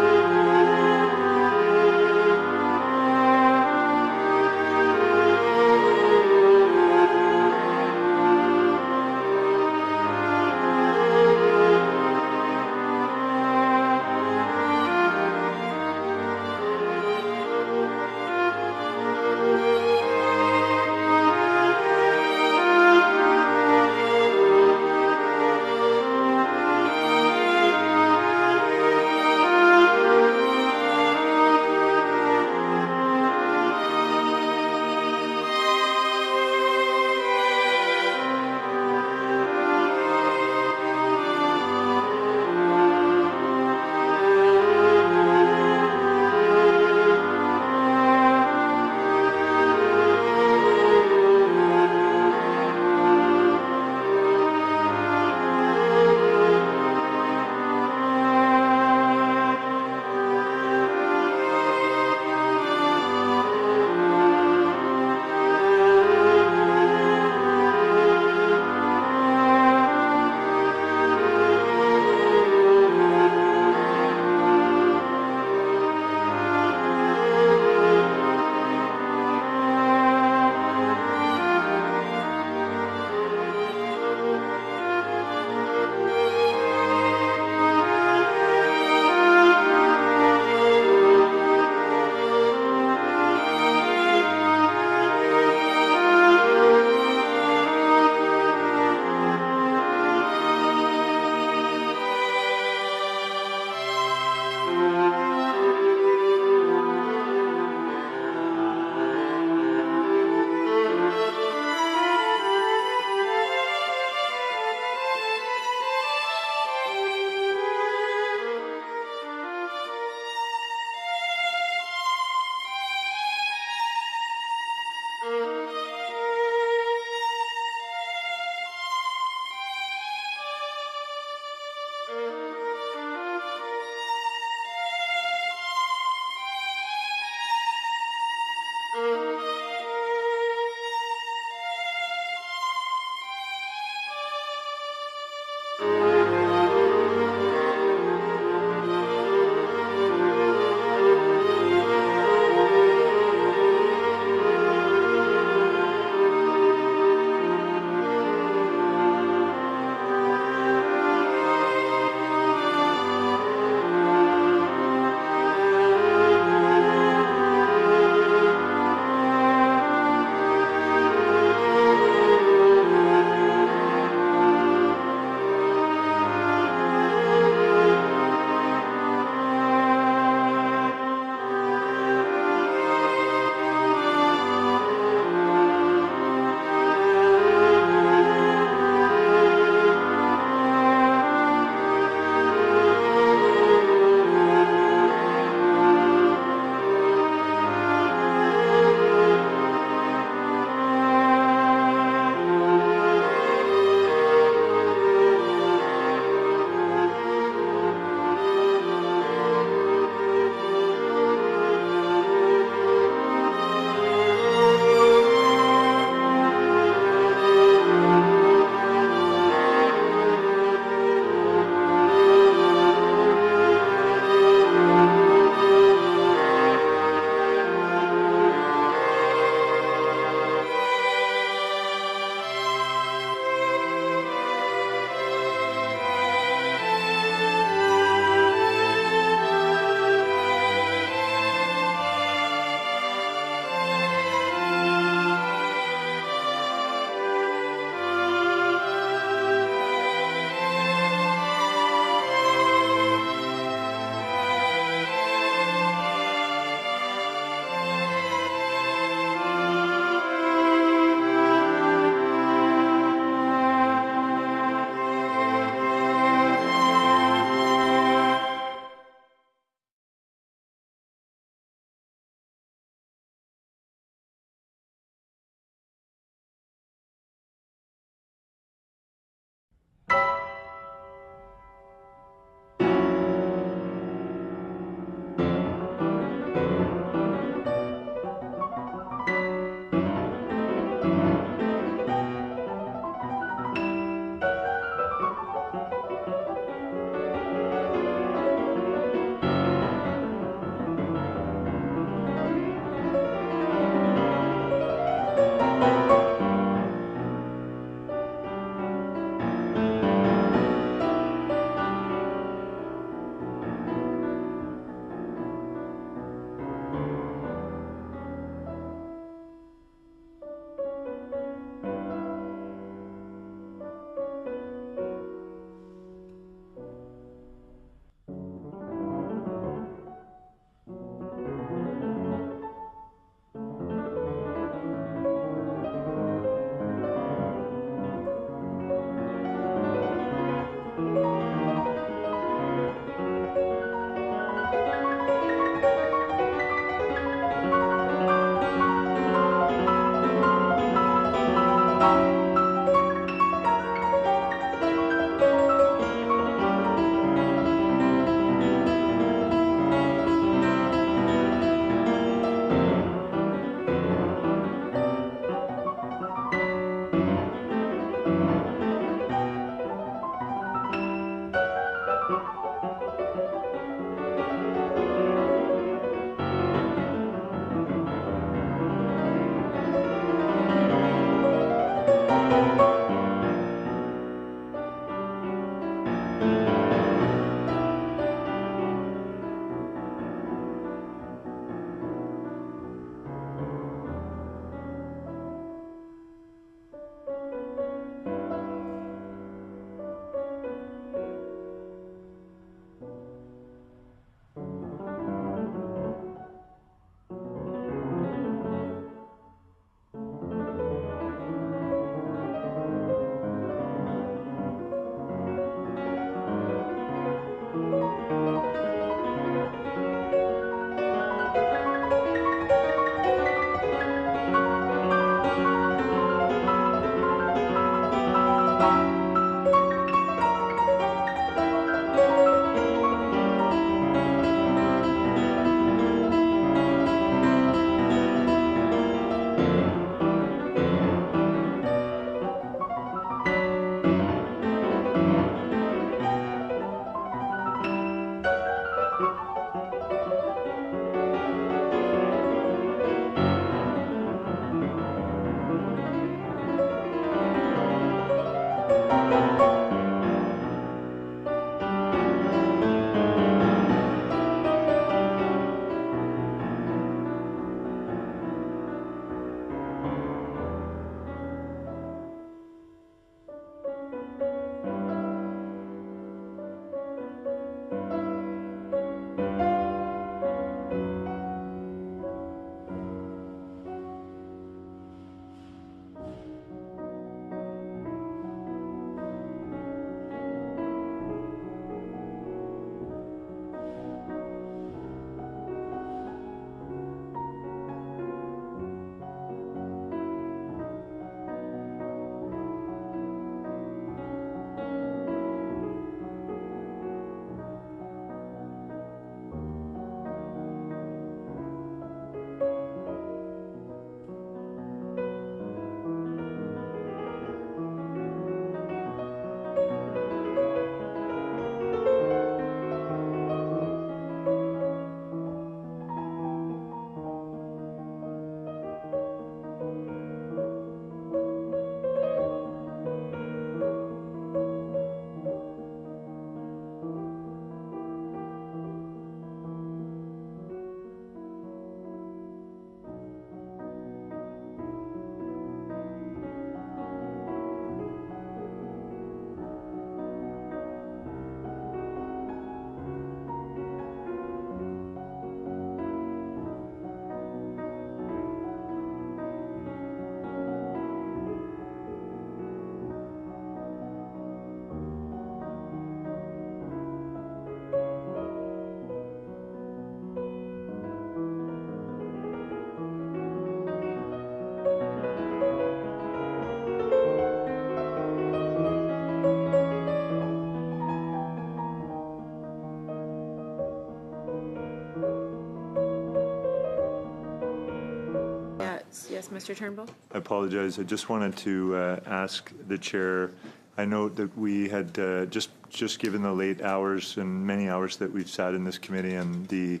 Yes, Mr. Turnbull?
I apologize. I just wanted to ask the chair. I note that we had just given the late hours and many hours that we've sat in this committee and the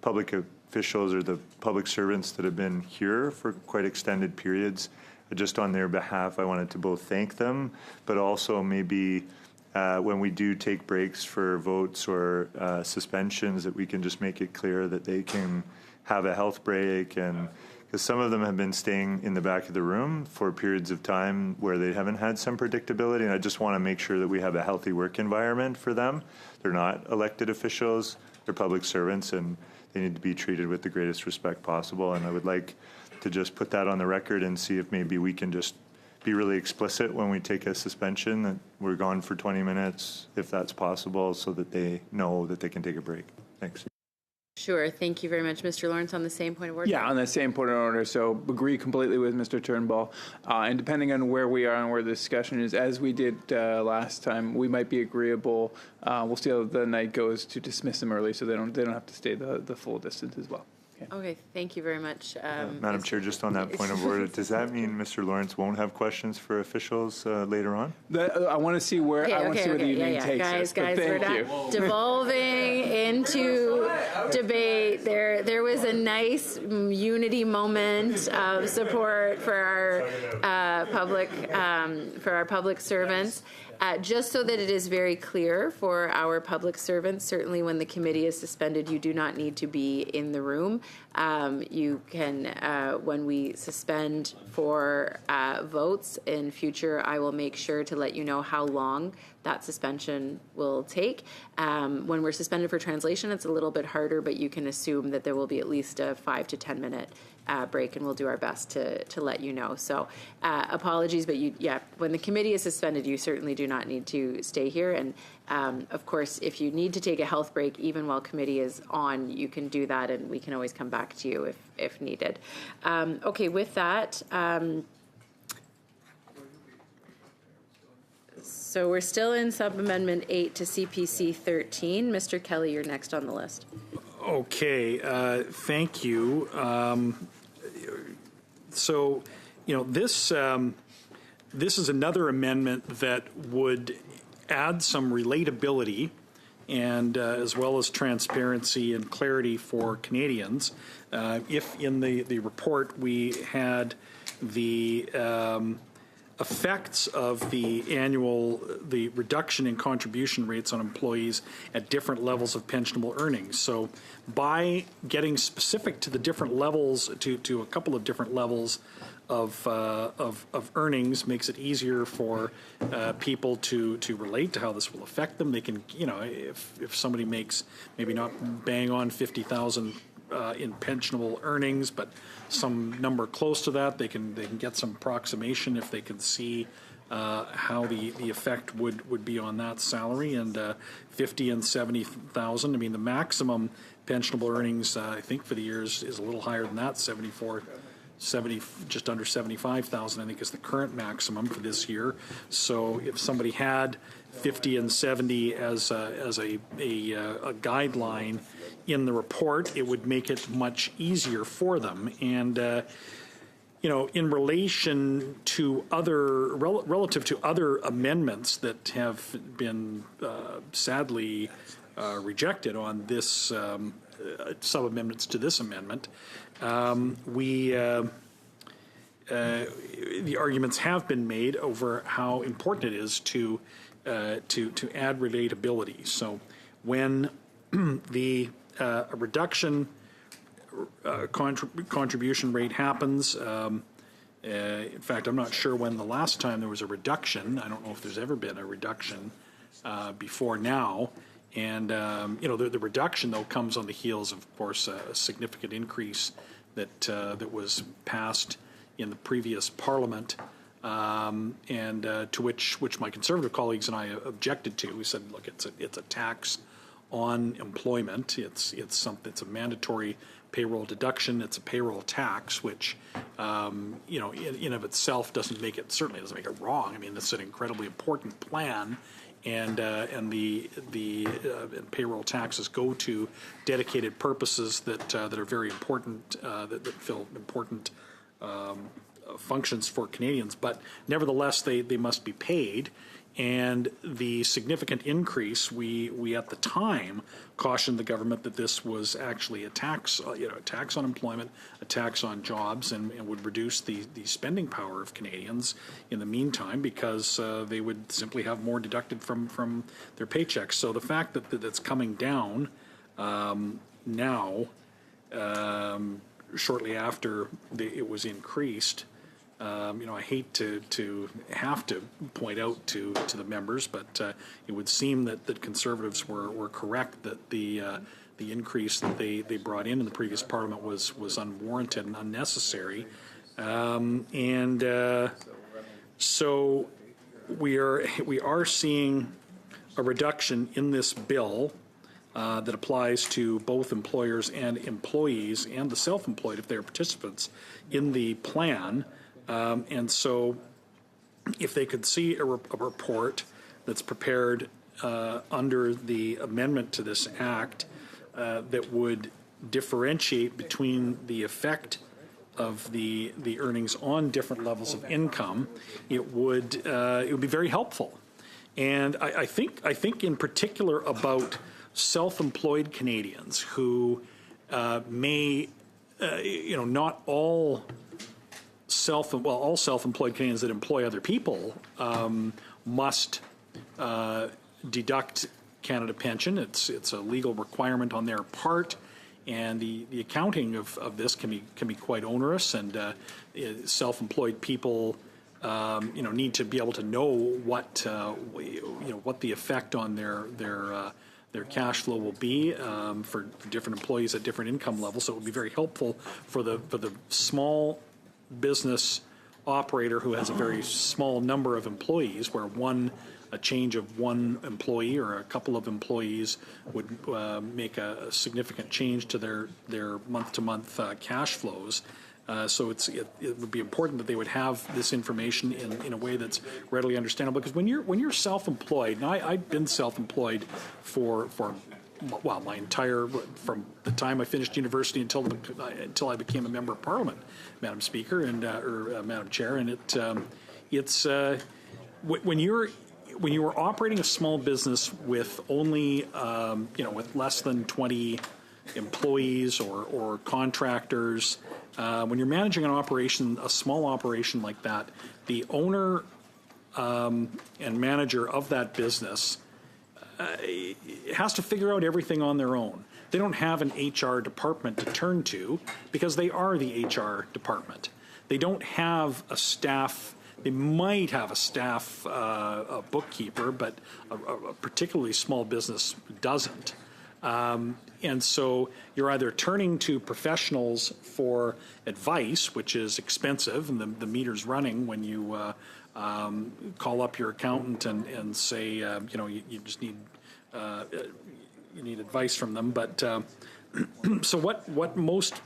public officials or the public servants that have been here for quite extended periods. Just on their behalf, I wanted to both thank them, but also maybe when we do take breaks for votes or suspensions, that we can just make it clear that they can have a health break, and because some of them have been staying in the back of the room for periods of time where they haven't had some predictability, and I just want to make sure that we have a healthy work environment for them. They're not elected officials, they're public servants, and they need to be treated with the greatest respect possible, and I would like to just put that on the record and see if maybe we can just be really explicit when we take a suspension that we're gone for 20 minutes, if that's possible, so that they know that they can take a break. Thanks.
Sure. Thank you very much. Mr. Lawrence, on the same point of order?
Yeah, on the same point of order. So agree completely with Mr. Turnbull. And depending on where we are and where the discussion is, as we did last time, we might be agreeable. We'll see how the night goes to dismiss them early so they don't have to stay the full distance as well.
Okay, thank you very much.
Madam Chair, just on that point of order, does that mean Mr. Lawrence won't have questions for officials later on?
I want to see where the evening takes us.
Guys, we're not devolving into debate. There was a nice unity moment of support for our public servants. Just so that it is very clear for our public servants, certainly when the committee is suspended, you do not need to be in the room. You can, when we suspend for votes in future, I will make sure to let you know how long that suspension will take. When we're suspended for translation, it's a little bit harder, but you can assume that there will be at least a 5 to 10 minute break, and we'll do our best to let you know. So apologies, but when the committee is suspended, you certainly do not need to stay here. And of course, if you need to take a health break, even while committee is on, you can do that, and we can always come back to you if needed. Okay, with that, so we're still in Sub-Amendment 8 to CPC 13. Mr. Kelly, you're next on the list.
Okay, thank you. So, this is another amendment that would add some relatability and as well as transparency and clarity for Canadians. If in the report we had the effects of the reduction in contribution rates on employees at different levels of pensionable earnings. So by getting specific to the different levels, to a couple of different levels of earnings, makes it easier for people to relate to how this will affect them. They can, if somebody makes maybe not bang on 50,000 in pensionable earnings, but some number close to that, they can get some approximation if they can see how the effect would be on that salary. And 50 and 70,000. I mean, the maximum pensionable earnings I think for the years is a little higher than that. 70, just under 75,000, I think, is the current maximum for this year. So if somebody had 50 and 70 as a guideline in the report, it would make it much easier for them. And in relation to relative to other amendments that have been sadly rejected on this sub-amendments to this amendment, the arguments have been made over how important it is to add relatability. So when the reduction contribution rate happens, in fact, I'm not sure when the last time there was a reduction. I don't know if there's ever been a reduction before now. And, the reduction, though, comes on the heels, of course, a significant increase that was passed in the previous Parliament, and to which my Conservative colleagues and I objected to. We said, look, it's a tax on employment. It's a mandatory payroll deduction. It's a payroll tax, which, in of itself certainly doesn't make it wrong. I mean, it's an incredibly important plan. And the payroll taxes go to dedicated purposes that are very important, that fill important functions for Canadians, but nevertheless they must be paid. And the significant increase, we at the time cautioned the government that this was actually a tax, a tax on employment, a tax on jobs, and would reduce the spending power of Canadians in the meantime, because they would simply have more deducted from their paychecks. So the fact that it's coming down now, shortly after it was increased. I hate to have to point out to the members, but it would seem that Conservatives were correct that the increase that they brought in the previous Parliament was unwarranted and unnecessary, so we are seeing a reduction in this bill that applies to both employers and employees and the self-employed if they're participants in the plan. And so if they could see a report that's prepared under the amendment to this act that would differentiate between the effect of the earnings on different levels of income, it would be very helpful. And I think in particular about self-employed Canadians who may, not all self-employed Canadians that employ other people must deduct Canada pension. It's a legal requirement on their part, and the accounting of this can be quite onerous. And self-employed people, need to be able to know what the effect on their cash flow will be for different employees at different income levels. So it would be very helpful for the small business operator who has a very small number of employees, where a change of one employee or a couple of employees would make a significant change to their month-to-month cash flows. So it would be important that they would have this information in a way that's readily understandable. Because when you're self-employed, and I've been self-employed for my entire, from the time I finished university until I became a member of Parliament, Madam Speaker or Madam Chair, and it's when you are operating a small business with only with less than 20 employees or contractors, when you're managing a small operation like that, the owner and manager of that business has to figure out everything on their own. They don't have an HR department to turn to because they are the HR department. They don't have a staff. They might have a staff a bookkeeper, but a particularly small business doesn't. And so you're either turning to professionals for advice, which is expensive, and the meter's running when you call up your accountant and say, you just need you need advice from them. But so what most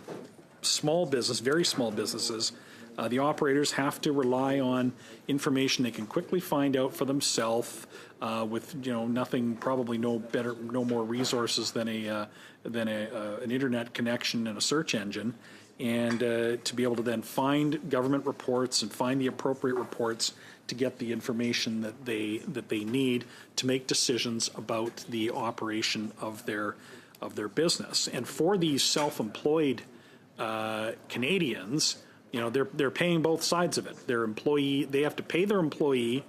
small business, very small businesses, the operators have to rely on information they can quickly find out for themselves with nothing, probably no more resources than an internet connection and a search engine, and to be able to then find government reports and find the appropriate reports to get the information that they need to make decisions about the operation of their business. And for these self-employed Canadians, they're paying both sides of it. They have to pay their employee,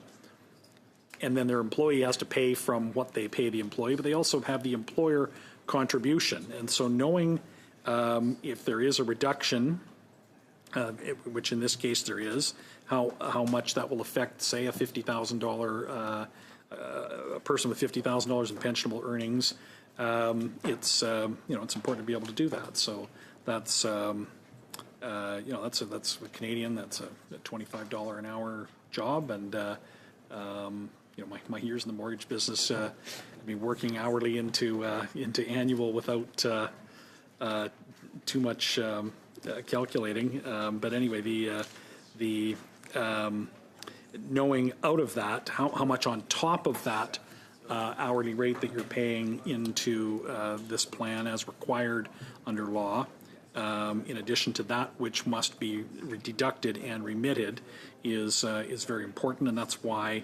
and then their employee has to pay from what they pay the employee, but they also have the employer contribution. And so knowing if there is a reduction, which in this case there is, how much that will affect, say, a $50,000 a person with $50,000 in pensionable earnings, it's important to be able to do that. So that's that's a Canadian. That's a $25 an hour job, and my years in the mortgage business, I've been working hourly into annual without too much calculating. But anyway, the knowing out of that how much on top of that hourly rate that you're paying into this plan as required under law, in addition to that which must be deducted and remitted is very important, and that's why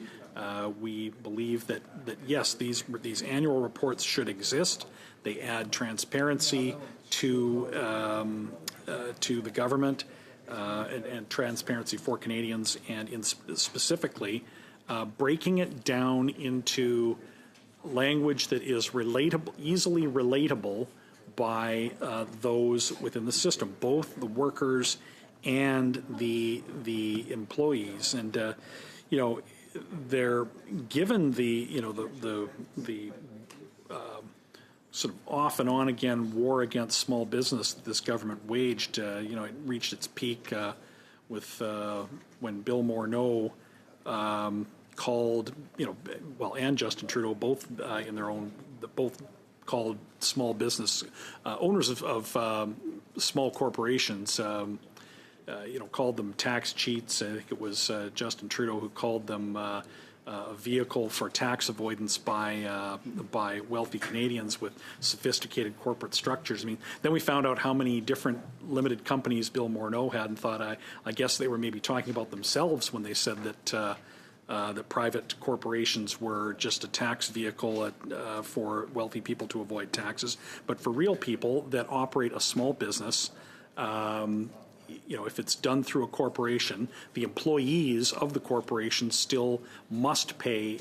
we believe that yes, these annual reports should exist. They add transparency to the government and transparency for Canadians, and specifically breaking it down into language that is relatable, easily relatable by those within the system, both the workers and the employees. And they're given the sort of off and on again war against small business that this government waged. It reached its peak with when Bill Morneau called, and Justin Trudeau, both in their own, both called small business owners of small corporations, called them tax cheats. I think it was Justin Trudeau who called them a vehicle for tax avoidance by wealthy Canadians with sophisticated corporate structures. I mean, then we found out how many different limited companies Bill Morneau had, and thought I guess they were maybe talking about themselves when they said that that private corporations were just a tax vehicle for wealthy people to avoid taxes. But for real people that operate a small business, if it's done through a corporation, the employees of the corporation still must pay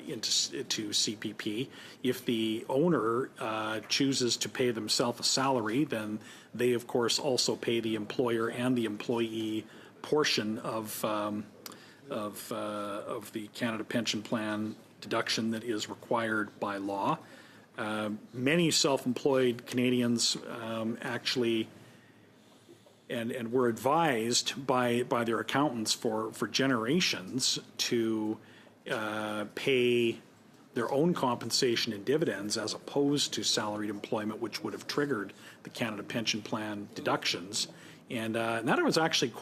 into CPP. If the owner chooses to pay themselves a salary, then they, of course, also pay the employer and the employee portion of the Canada Pension Plan deduction that is required by law. Many self-employed Canadians actually and were advised by their accountants for generations to pay their own compensation in dividends as opposed to salaried employment, which would have triggered the Canada Pension Plan deductions. And that was actually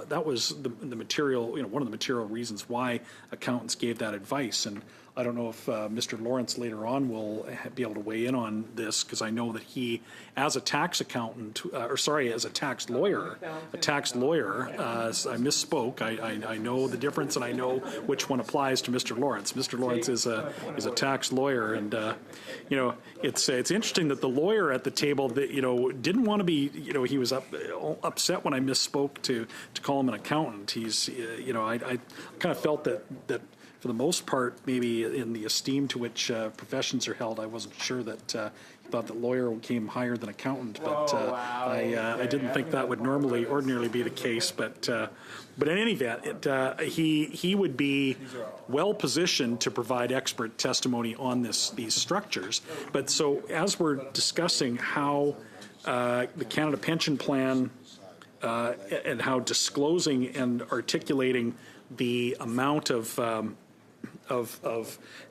that was the material, one of the material reasons why accountants gave that advice. And I don't know if Mr. Lawrence later on will be able to weigh in on this, because I know that he, as a tax accountant, as a tax lawyer, I misspoke. I know the difference, and I know which one applies to Mr. Lawrence. Mr. Lawrence is a tax lawyer, and it's interesting that the lawyer at the table that didn't want to be, he was upset when I misspoke to call him an accountant. He's I kind of felt that for the most part, maybe in the esteem to which professions are held, I wasn't sure that he thought that lawyer came higher than accountant, but I didn't think that would ordinarily be the case. But in any event, he would be well positioned to provide expert testimony on these structures. But so as we're discussing how the Canada Pension Plan and how disclosing and articulating the amount of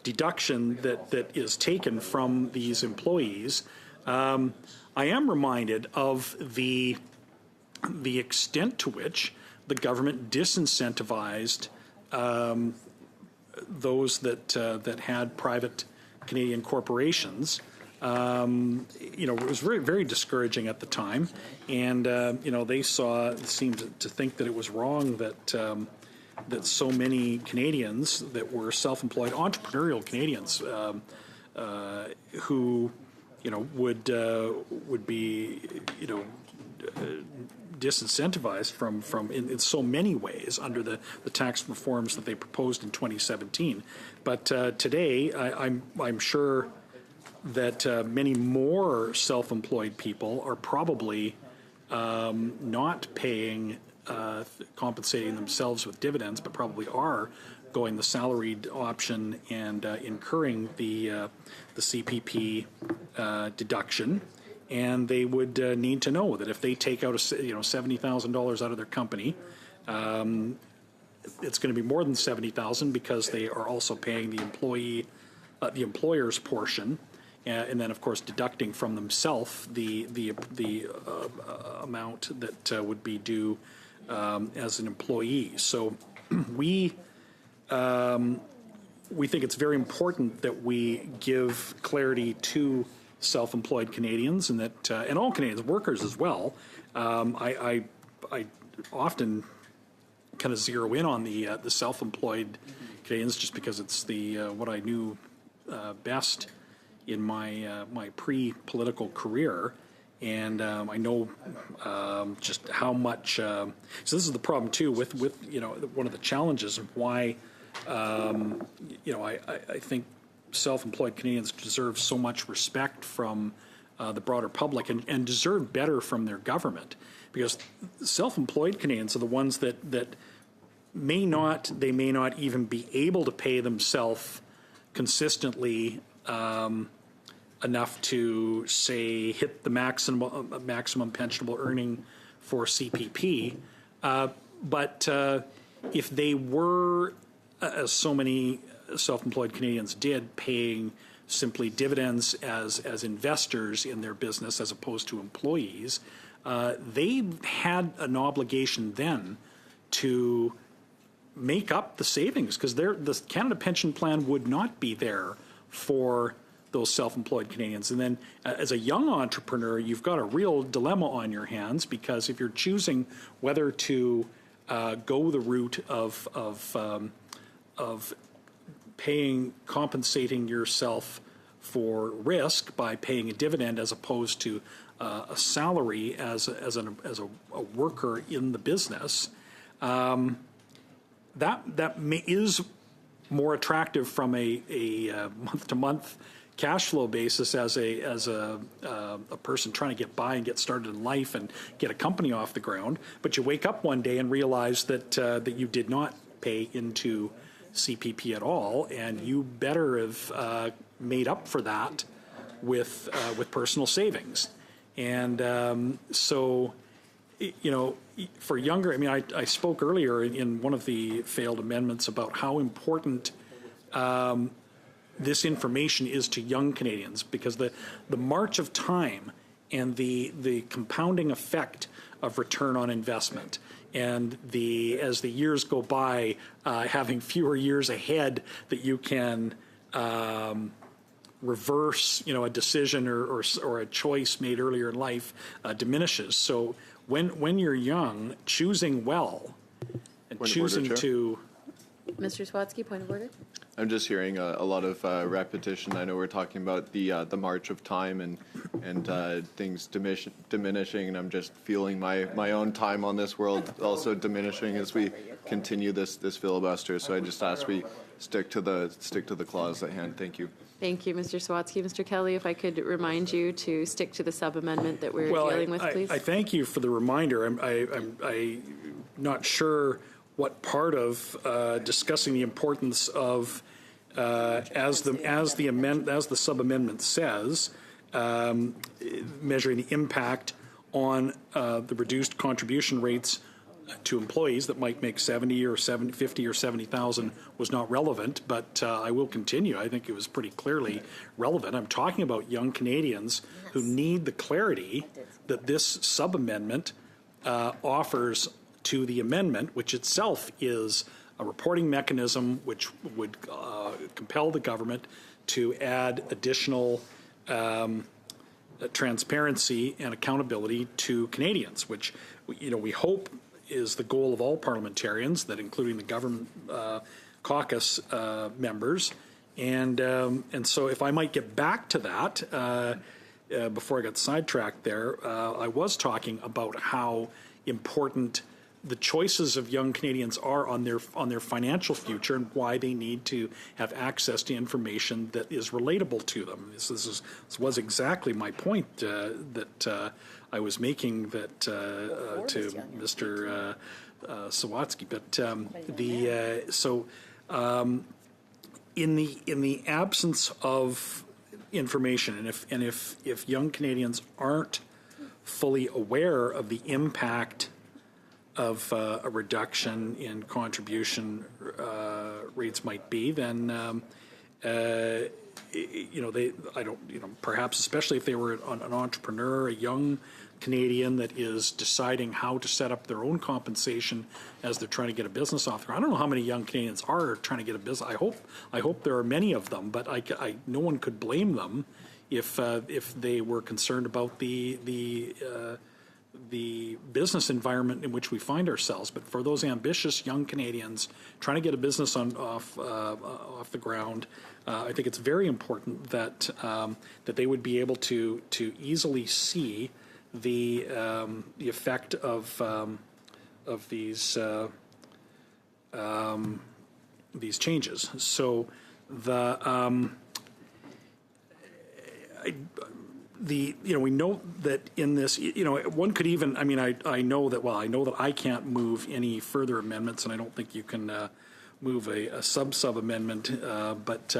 deduction that is taken from these employees, I am reminded of the extent to which the government disincentivized those that had private Canadian corporations. It was very, very discouraging at the time, and they seemed to think that it was wrong that so many Canadians that were self-employed, entrepreneurial Canadians, who would be disincentivized from in so many ways under the tax reforms that they proposed in 2017. But today, I'm sure that many more self-employed people are probably not paying, compensating themselves with dividends, but probably are going the salaried option and incurring the CPP deduction. And they would need to know that if they take out $70,000 out of their company, it's going to be more than $70,000 because they are also paying the employer's portion. And then, of course, deducting from themselves the amount that would be due as an employee. So we think it's very important that we give clarity to self-employed Canadians, and that and all Canadians, workers as well. I often kind of zero in on the self-employed Canadians just because it's the what I knew best in my my pre-political career. And I know just how much. So this is the problem too with one of the challenges and why I think self-employed Canadians deserve so much respect from the broader public and deserve better from their government, because self-employed Canadians are the ones that may not even be able to pay themselves consistently enough to, say, hit the maximum pensionable earning for CPP. But if they were, as so many self-employed Canadians did, paying simply dividends as investors in their business as opposed to employees, they had an obligation then to make up the savings, because the Canada Pension Plan would not be there for those self-employed Canadians. And then as a young entrepreneur, you've got a real dilemma on your hands, because if you're choosing whether to go the route of compensating yourself for risk by paying a dividend as opposed to a salary as a worker in the business, that is more attractive from a month-to-month cash flow basis as a person trying to get by and get started in life and get a company off the ground. But you wake up one day and realize that you did not pay into CPP at all, and you better have made up for that with personal savings. And so, for younger, I mean, I spoke earlier in one of the failed amendments about how important this information is to young Canadians, because the march of time and the compounding effect of return on investment, and as the years go by, having fewer years ahead that you can reverse, a decision or a choice made earlier in life diminishes. So when you're young, choosing well and choosing to.
Mr. Swatsky, point of order.
I'm just hearing a lot of repetition. I know we're talking about the march of time and things diminishing, and I'm just feeling my own time on this world also diminishing as we continue this filibuster. So I just ask we stick to the clause at hand. Thank you.
Thank you, Mr. Swatsky. Mr. Kelly, if I could remind you to stick to the sub-amendment that we're dealing with, please.
I thank you for the reminder. I'm not sure what part of discussing the importance of, as the sub-amendment says, measuring the impact on the reduced contribution rates to employees that might make 50 or 70,000 was not relevant, but I will continue. I think it was pretty clearly relevant. I'm talking about young Canadians who need the clarity that this sub-amendment offers to the amendment, which itself is a reporting mechanism which would compel the government to add additional transparency and accountability to Canadians, which we hope is the goal of all parliamentarians, that including the government caucus members. And so if I might get back to that before I got sidetracked there, I was talking about how important the choices of young Canadians are on their financial future, and why they need to have access to information that is relatable to them. This was exactly my point that I was making that to Mr. Sawatsky. But in the absence of information, and if young Canadians aren't fully aware of the impact of a reduction in contribution rates might be, then perhaps especially if they were an entrepreneur, a young Canadian that is deciding how to set up their own compensation as they're trying to get a business off the ground. I don't know how many young Canadians are trying to get a business. I hope there are many of them, but no one could blame them if they were concerned about the business environment in which we find ourselves. But for those ambitious young Canadians trying to get a business off the ground, I think it's very important that that they would be able to easily see the effect of these changes. So we know that in this, one could even, I know that I can't move any further amendments, and I don't think you can move a sub amendment, but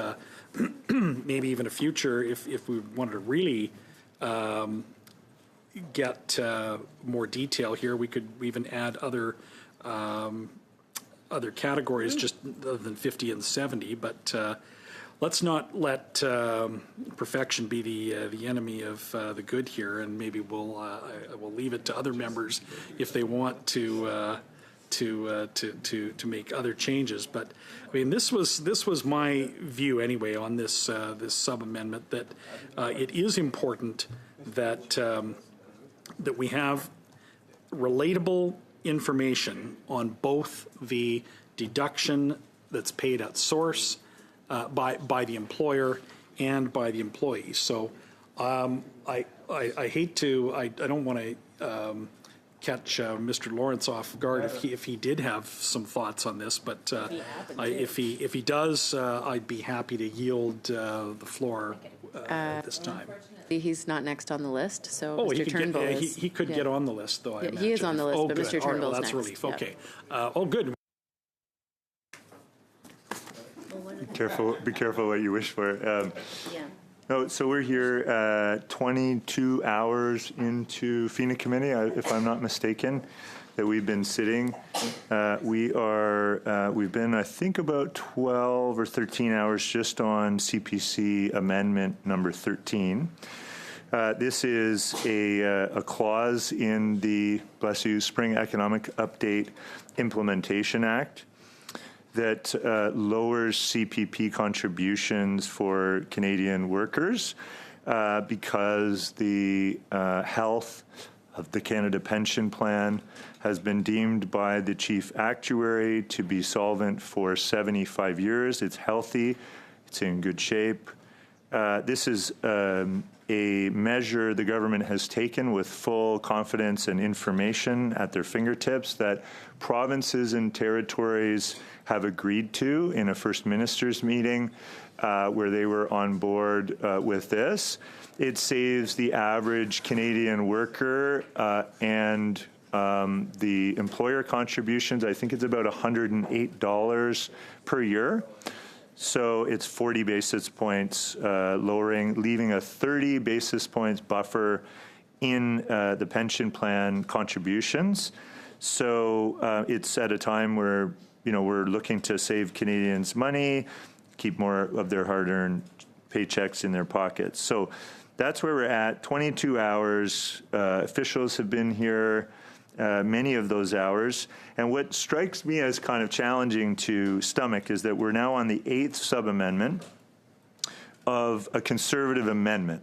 maybe even a future, if we wanted to really get more detail here, we could even add other categories just other than 50 and 70, but let's not let perfection be the enemy of the good here, and maybe we'll leave it to other members if they want to make other changes. But this was my view anyway on this sub amendment, that it is important that that we have relatable information on both the deduction that's paid at source by the employer and by the employee. So I don't want to catch Mr. Lawrence off guard if he did have some thoughts on this, but if he does, I'd be happy to yield the floor at this time.
He's not next on the list, so
Mr.
Turnbull is.
He could get on the list, though.
Yeah, he is on the list, but
good.
Mr. Turnbull is
that's
next.
relief. Okay. Good.
Be careful what you wish for. No, so we're here 22 hours into FINA committee, if I'm not mistaken, that we've been sitting. We've been, I think, about 12 or 13 hours just on CPC amendment number 13. This is a clause in the, bless you, Spring Economic Update Implementation Act that lowers CPP contributions for Canadian workers because the health of the Canada Pension Plan has been deemed by the Chief Actuary to be solvent for 75 years. It's healthy. It's in good shape. This is a measure the government has taken with full confidence and information at their fingertips that provinces and territories have agreed to in a First Minister's meeting where they were on board with this. It saves the average Canadian worker and the employer contributions. I think it's about $108 per year. So it's 40 basis points lowering, leaving a 30 basis points buffer in the pension plan contributions. So it's at a time where we're looking to save Canadians money, keep more of their hard-earned paychecks in their pockets. So that's where we're at. 22 hours. Officials have been here many of those hours. And what strikes me as kind of challenging to stomach is that we're now on the 8th sub-amendment of a Conservative amendment.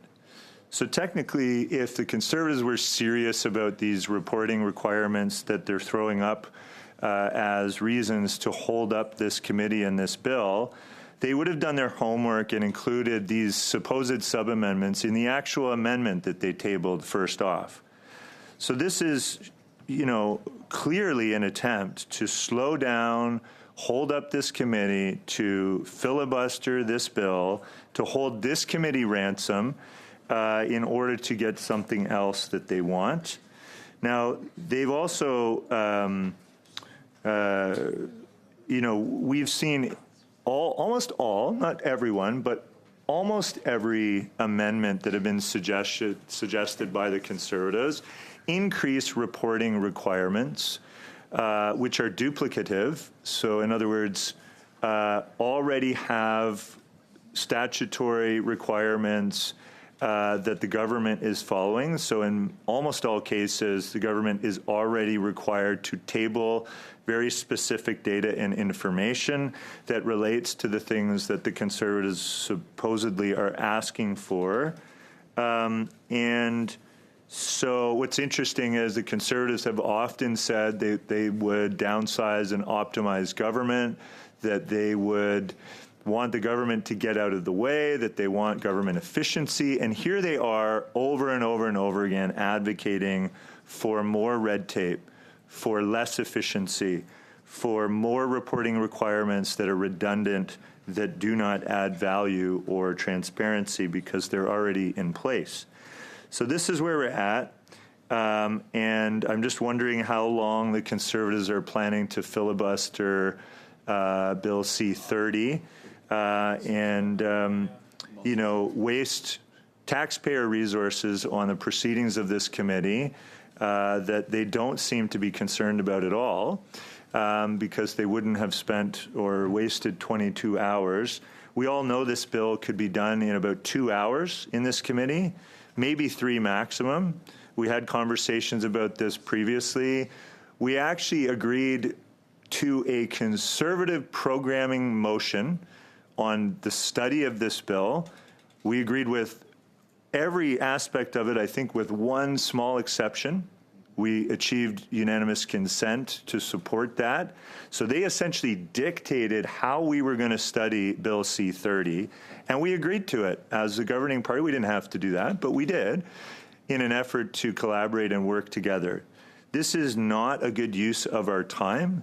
So technically, if the Conservatives were serious about these reporting requirements that they're throwing up as reasons to hold up this committee and this bill, they would have done their homework and included these supposed sub-amendments in the actual amendment that they tabled first off. So this is, clearly an attempt to slow down, hold up this committee, to filibuster this bill, to hold this committee ransom in order to get something else that they want. Now, they've also, we've seen almost all, not everyone, but almost every amendment that have been suggested by the Conservatives increase reporting requirements, which are duplicative. So in other words, already have statutory requirements that the government is following. So in almost all cases, the government is already required to table very specific data and information that relates to the things that the Conservatives supposedly are asking for And so what's interesting is the Conservatives have often said they would downsize and optimize government, that they would want the government to get out of the way, that they want government efficiency. And here they are over and over and over again advocating for more red tape, for less efficiency, for more reporting requirements that are redundant, that do not add value or transparency because they're already in place. So this is where we're at. And I'm just wondering how long the Conservatives are planning to filibuster Bill C-30 and waste taxpayer resources on the proceedings of this committee that they don't seem to be concerned about at all, because they wouldn't have spent or wasted 22 hours. We all know this bill could be done in about 2 hours in this committee, maybe 3 maximum. We had conversations about this previously. We actually agreed to a conservative programming motion on the study of this bill. We agreed with every aspect of it, I think with one small exception. We achieved unanimous consent to support that. So they essentially dictated how we were going to study Bill C-30, and we agreed to it. As the governing party, we didn't have to do that, but we did, in an effort to collaborate and work together. This is not a good use of our time.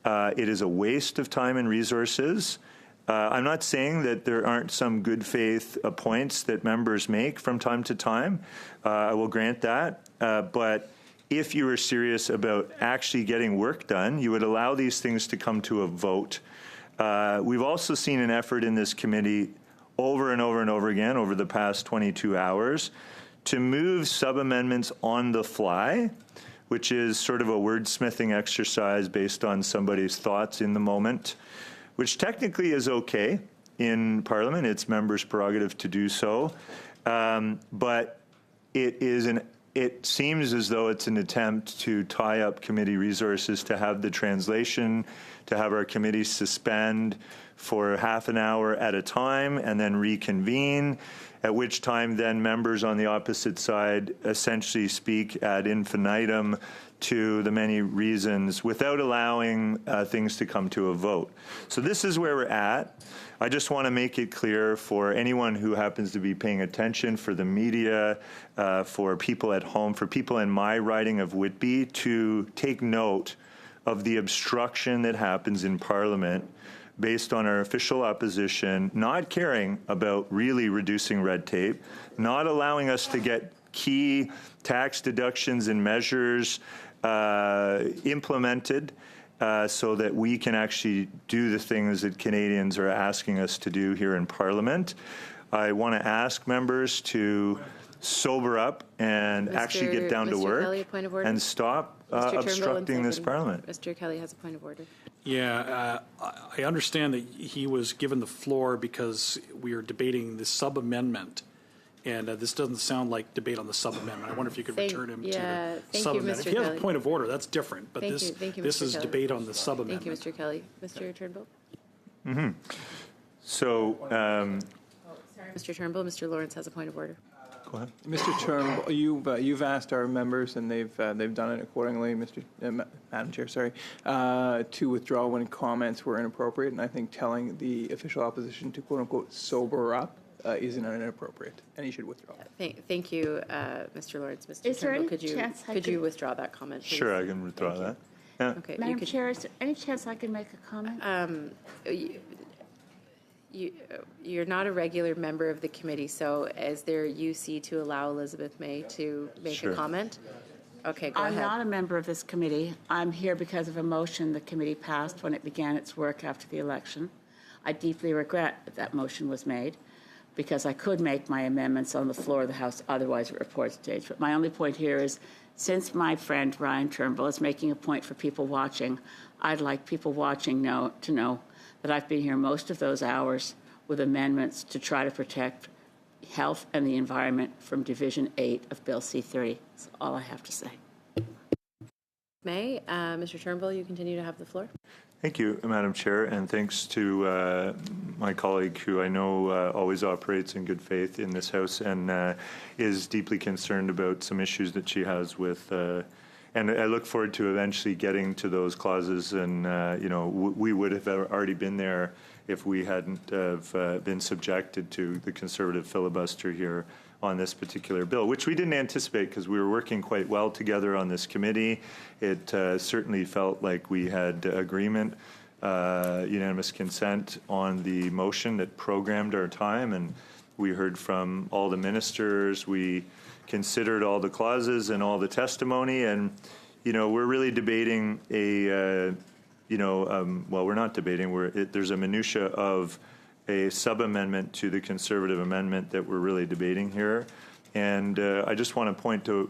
It is a waste of time and resources. I'm not saying that there aren't some good faith points that members make from time to time. I will grant that. But if you were serious about actually getting work done, you would allow these things to come to a vote. We've also seen an effort in this committee over and over and over again over the past 22 hours to move sub-amendments on the fly, which is sort of a wordsmithing exercise based on somebody's thoughts in the moment, which technically is okay in Parliament. It's members' prerogative to do so. But it seems as though it's an attempt to tie up committee resources, to have the translation, to have our committee suspend for half an hour at a time and then reconvene, at which time then members on the opposite side essentially speak ad infinitum to the many reasons without allowing things to come to a vote. So this is where we're at. I just want to make it clear for anyone who happens to be paying attention, for the media, for people at home, for people in my riding of Whitby, to take note of the obstruction that happens in Parliament based on our official opposition not caring about really reducing red tape, not allowing us to get key tax deductions and measures implemented so that we can actually do the things that Canadians are asking us to do here in Parliament. I want to ask members to sober up and actually get down to work
Kelly, point of order.
And stop obstructing this Parliament.
Mr. Kelly has a point of order.
Yeah, I understand that he was given the floor because we are debating the sub-amendment, and this doesn't sound like debate on the sub-amendment. I wonder if you could return him to the sub-amendment. If he has a point of order, that's different, but this is
Kelly.
debate on the sub-amendment.
Thank you, Mr. Kelly. Mr. Turnbull?
Mm-hmm. So,
Mr. Turnbull, Mr. Lawrence has a point of order.
Go ahead.
Mr. Turnbull, you've asked our members, and they've done it accordingly, Madam Chair, sorry, to withdraw when comments were inappropriate, and I think telling the official opposition to quote unquote sober up isn't inappropriate, and he should withdraw.
Thank you, Mr. Lawrence. Mr.
Is there
Turnbull,
any
could you withdraw that comment, please?
Sure, I can withdraw that. Yeah.
Okay,
Madam Chair, is there any chance I can make a comment?
You're not a regular member of the committee, so is there UC to allow Elizabeth May to make a comment? Okay, go ahead.
I'm not a member of this committee. I'm here because of a motion the committee passed when it began its work after the election. I deeply regret that motion was made because I could make my amendments on the floor of the House otherwise at report stage. But my only point here is, since my friend Ryan Turnbull is making a point for people watching, I'd like people watching to know that I've been here most of those hours with amendments to try to protect health and the environment from Division 8 of Bill C-30. That's all I have to say.
May, Mr. Turnbull, you continue to have the floor.
Thank you, Madam Chair, and thanks to my colleague who I know always operates in good faith in this House and is deeply concerned about some issues that she has with, and I look forward to eventually getting to those clauses, and we would have already been there if we hadn't have been subjected to the Conservative filibuster here on this particular bill, which we didn't anticipate because we were working quite well together on this committee. It certainly felt like we had agreement, unanimous consent on the motion that programmed our time, and we heard from all the ministers. We considered all the clauses and all the testimony, and we're really debating a, well, we're not debating. There's a minutia of a sub-amendment to the Conservative amendment that we're really debating here. And I just want to point to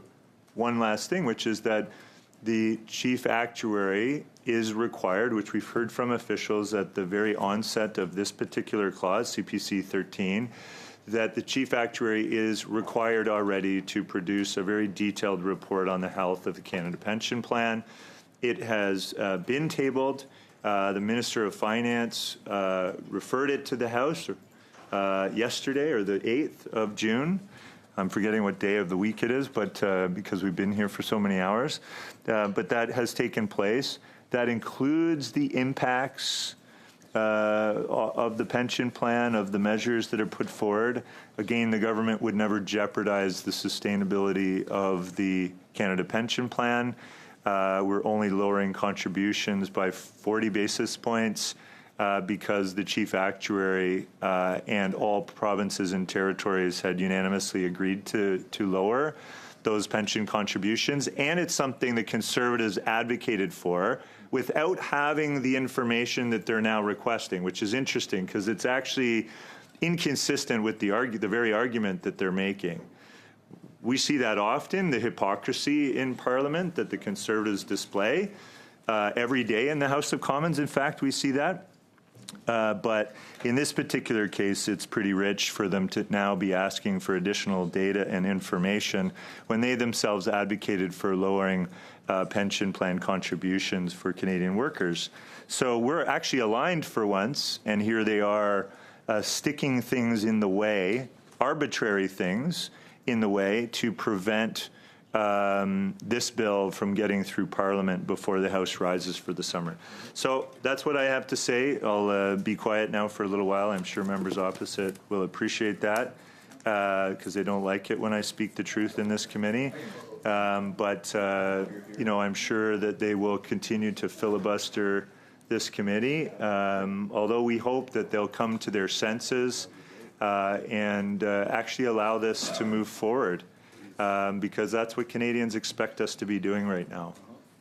one last thing, which is that the chief actuary is required, which we've heard from officials at the very onset of this particular clause, CPC 13, that the chief actuary is required already to produce a very detailed report on the health of the Canada Pension Plan. It has been tabled. The Minister of Finance referred it to the House yesterday, or the 8th of June. I'm forgetting what day of the week it is, but because we've been here for so many hours. But that has taken place. That includes the impacts of the pension plan, of the measures that are put forward. Again, the government would never jeopardize the sustainability of the Canada Pension Plan. We're only lowering contributions by 40 basis points because the chief actuary and all provinces and territories had unanimously agreed to lower those pension contributions. And it's something the Conservatives advocated for without having the information that they're now requesting, which is interesting because it's actually inconsistent with the very argument that they're making. We see that often, the hypocrisy in Parliament that the Conservatives display every day in the House of Commons. In fact, we see that. But in this particular case, it's pretty rich for them to now be asking for additional data and information when they themselves advocated for lowering pension plan contributions for Canadian workers. So we're actually aligned for once, and here they are sticking things in the way, arbitrary things in the way to prevent this bill from getting through Parliament before the House rises for the summer. So that's what I have to say. I'll be quiet now for a little while. I'm sure members opposite will appreciate that because they don't like it when I speak the truth in this committee. But I'm sure that they will continue to filibuster this committee, although we hope that they'll come to their senses and actually allow this to move forward. Because that's what Canadians expect us to be doing right now,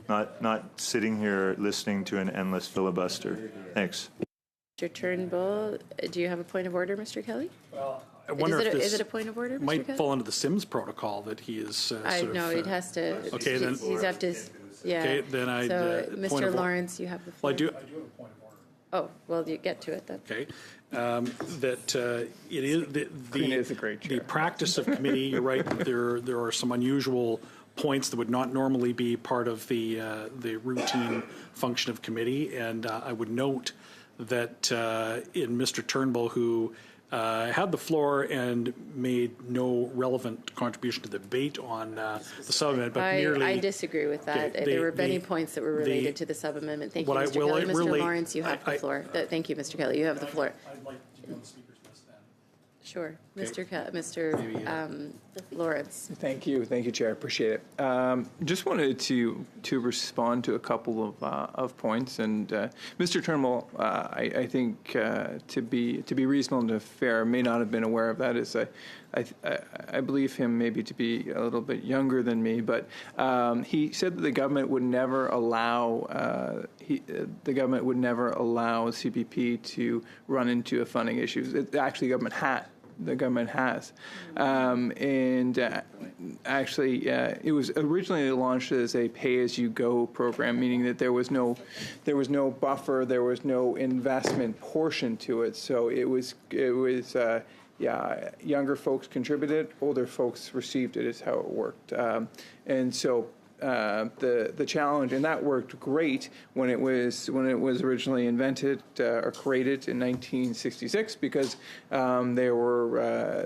not sitting here listening to an endless filibuster. Thanks.
Mr. Turnbull, do you have a point of order, Mr. Kelly?
Well, I wonder if this
is it a point of order, Mr.
might
Kelly?
fall under the Sims protocol that he is
No, it has to.
Okay, then.
He's have to. Yeah.
Okay, then I.
So, Mr. Lawrence, you have the floor.
Well, I do have a point of order.
Oh, well, you get to it then.
Okay. That it is
Queen is a great chair.
The practice of committee. You're right. There are some unusual points that would not normally be part of the routine function of committee, and I would note that in Mr. Turnbull, who had the floor and made no relevant contribution to the debate on the sub-amendment, but merely...
I disagree with that.
Okay,
there were many points that were related to the sub-amendment. Thank you, Mr. Kelly. Mr. Lawrence, you have the floor. Thank you, Mr. Kelly. You have the floor.
I'd like to be on the speaker's list then.
Sure.
Okay.
Mr. Lawrence.
Thank you, Chair. Appreciate it. Just wanted to respond to a couple of points, and Mr. Turnbull, I think to be reasonable and fair, may not have been aware of that. Is I believe him maybe to be a little bit younger than me, but he said that the government would never allow CPP to run into a funding issues. Actually, the government has. Actually, it was originally launched as a pay-as-you-go program, meaning that there was no buffer, there was no investment portion to it. So it was younger folks contributed, older folks received it, is how it worked. And so the challenge, and that worked great when it was originally invented or created in 1966, because there were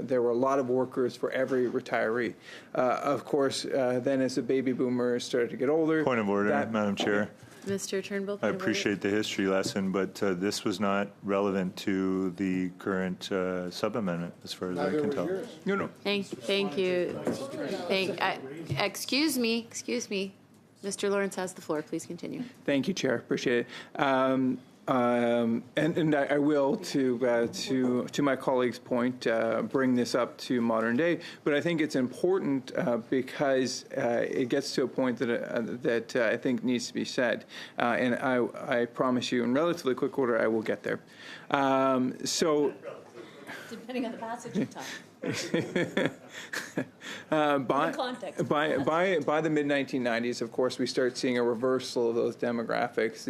a lot of workers for every retiree. Of course, then as the baby boomers started to get older.
Point of order, Madam Chair.
Mr. Turnbull.
I appreciate the history lesson, but this was not relevant to the current sub-amendment, as far as I can tell.
No.
Thank you. Excuse me. Mr. Lawrence has the floor. Please continue.
Thank you, Chair. Appreciate it. And I will, to my colleague's point, bring this up to modern day. But I think it's important because it gets to a point that I think needs to be said. And I promise you, in relatively quick order, I will get there.
Depending on the passage of time.
By the mid-1990s, of course, we start seeing a reversal of those demographics.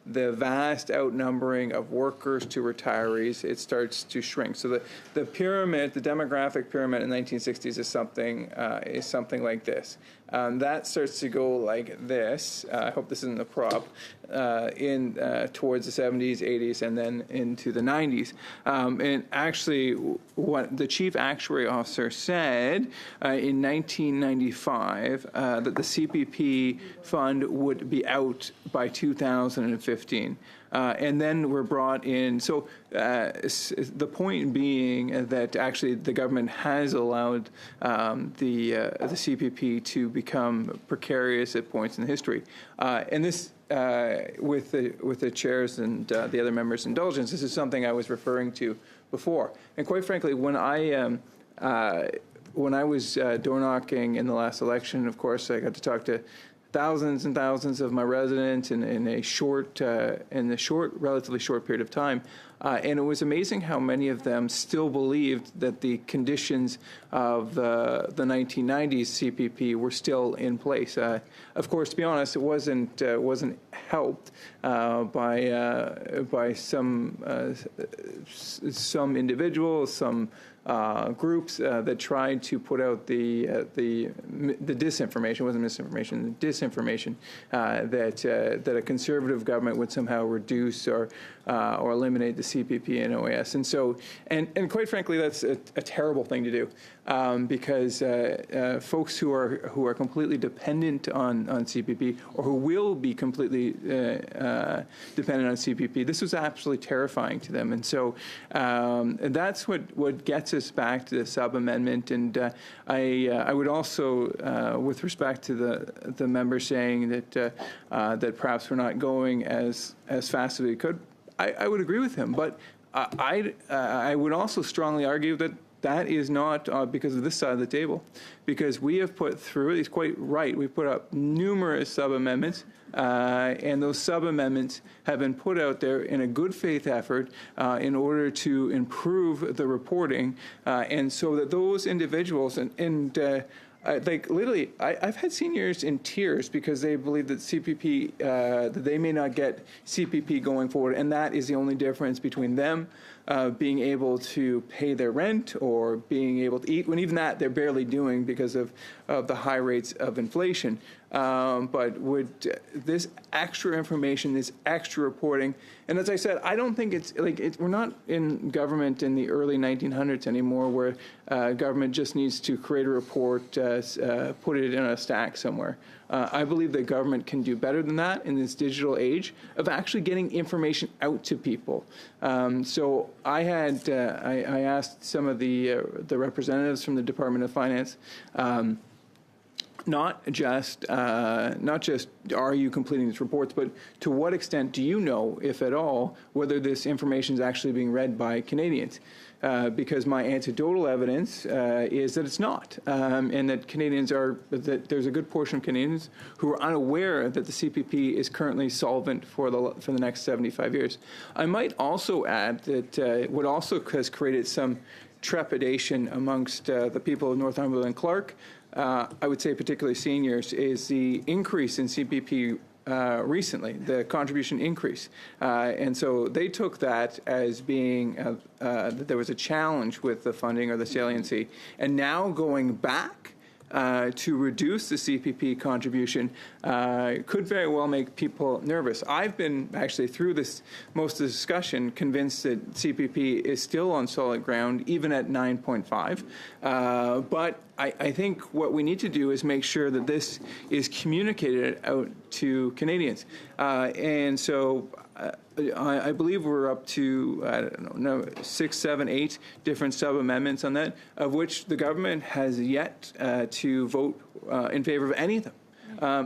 The vast outnumbering of workers to retirees, it starts to shrink. So the pyramid, the demographic pyramid in the 1960s is something like this. That starts to go like this. I hope this isn't a prop. Towards the 70s, 80s, and then into the 90s. And actually, what the chief actuary officer said in 1995 that the CPP fund would be out by 2015. And then we're brought in. So the point being that actually the government has allowed the CPP to become precarious at points in history. And this, with the chairs and the other members' indulgence, this is something I was referring to before. And quite frankly, when I was door knocking in the last election, of course, I got to talk to thousands and thousands of my residents in a relatively short period of time. And it was amazing how many of them still believed that the conditions of the 1990s CPP were still in place. Of course, to be honest, it wasn't helped by some individuals, some groups that tried to put out the disinformation. It wasn't misinformation, the disinformation that a conservative government would somehow reduce or eliminate the CPP and OAS. And so, and quite frankly, that's a terrible thing to do, because folks who are completely dependent on CPP, or who will be completely dependent on CPP, this was absolutely terrifying to them. And so that's what gets us back to the sub-amendment. And I would also, with respect to the member saying that perhaps we're not going as fast as we could, I would agree with him. But I would also strongly argue that is not because of this side of the table, because we have put through, he's quite right, we've put up numerous sub-amendments, and those sub-amendments have been put out there in a good faith effort in order to improve the reporting, and so that those individuals, like literally, I've had seniors in tears because they believe that CPP, that they may not get CPP going forward, and that is the only difference between them being able to pay their rent or being able to eat, when even that they're barely doing because of the high rates of inflation. But would this extra information, this extra reporting, and as I said, I don't think it's like we're not in government in the early 1900s anymore, where government just needs to create a report, put it in a stack somewhere. I believe that government can do better than that in this digital age of actually getting information out to people. So I asked some of the representatives from the Department of Finance. Not just are you completing these reports, but to what extent do you know, if at all, whether this information is actually being read by Canadians? Because my anecdotal evidence is that it's not, and that that there's a good portion of Canadians who are unaware that the CPP is currently solvent for the next 75 years. I might also add that what also has created some trepidation amongst the people of Northumberland and Clark, I would say particularly seniors, is the increase in CPP recently, the contribution increase. And so they took that as being that there was a challenge with the funding or the saliency. And now going back to reduce the CPP contribution could very well make people nervous. I've been actually through most of the discussion convinced that CPP is still on solid ground, even at 9.5. But I think what we need to do is make sure that this is communicated out to Canadians. And so I believe we're up to, I don't know, 6, 7, 8 different sub-amendments on that, of which the government has yet to vote in favor of any of them.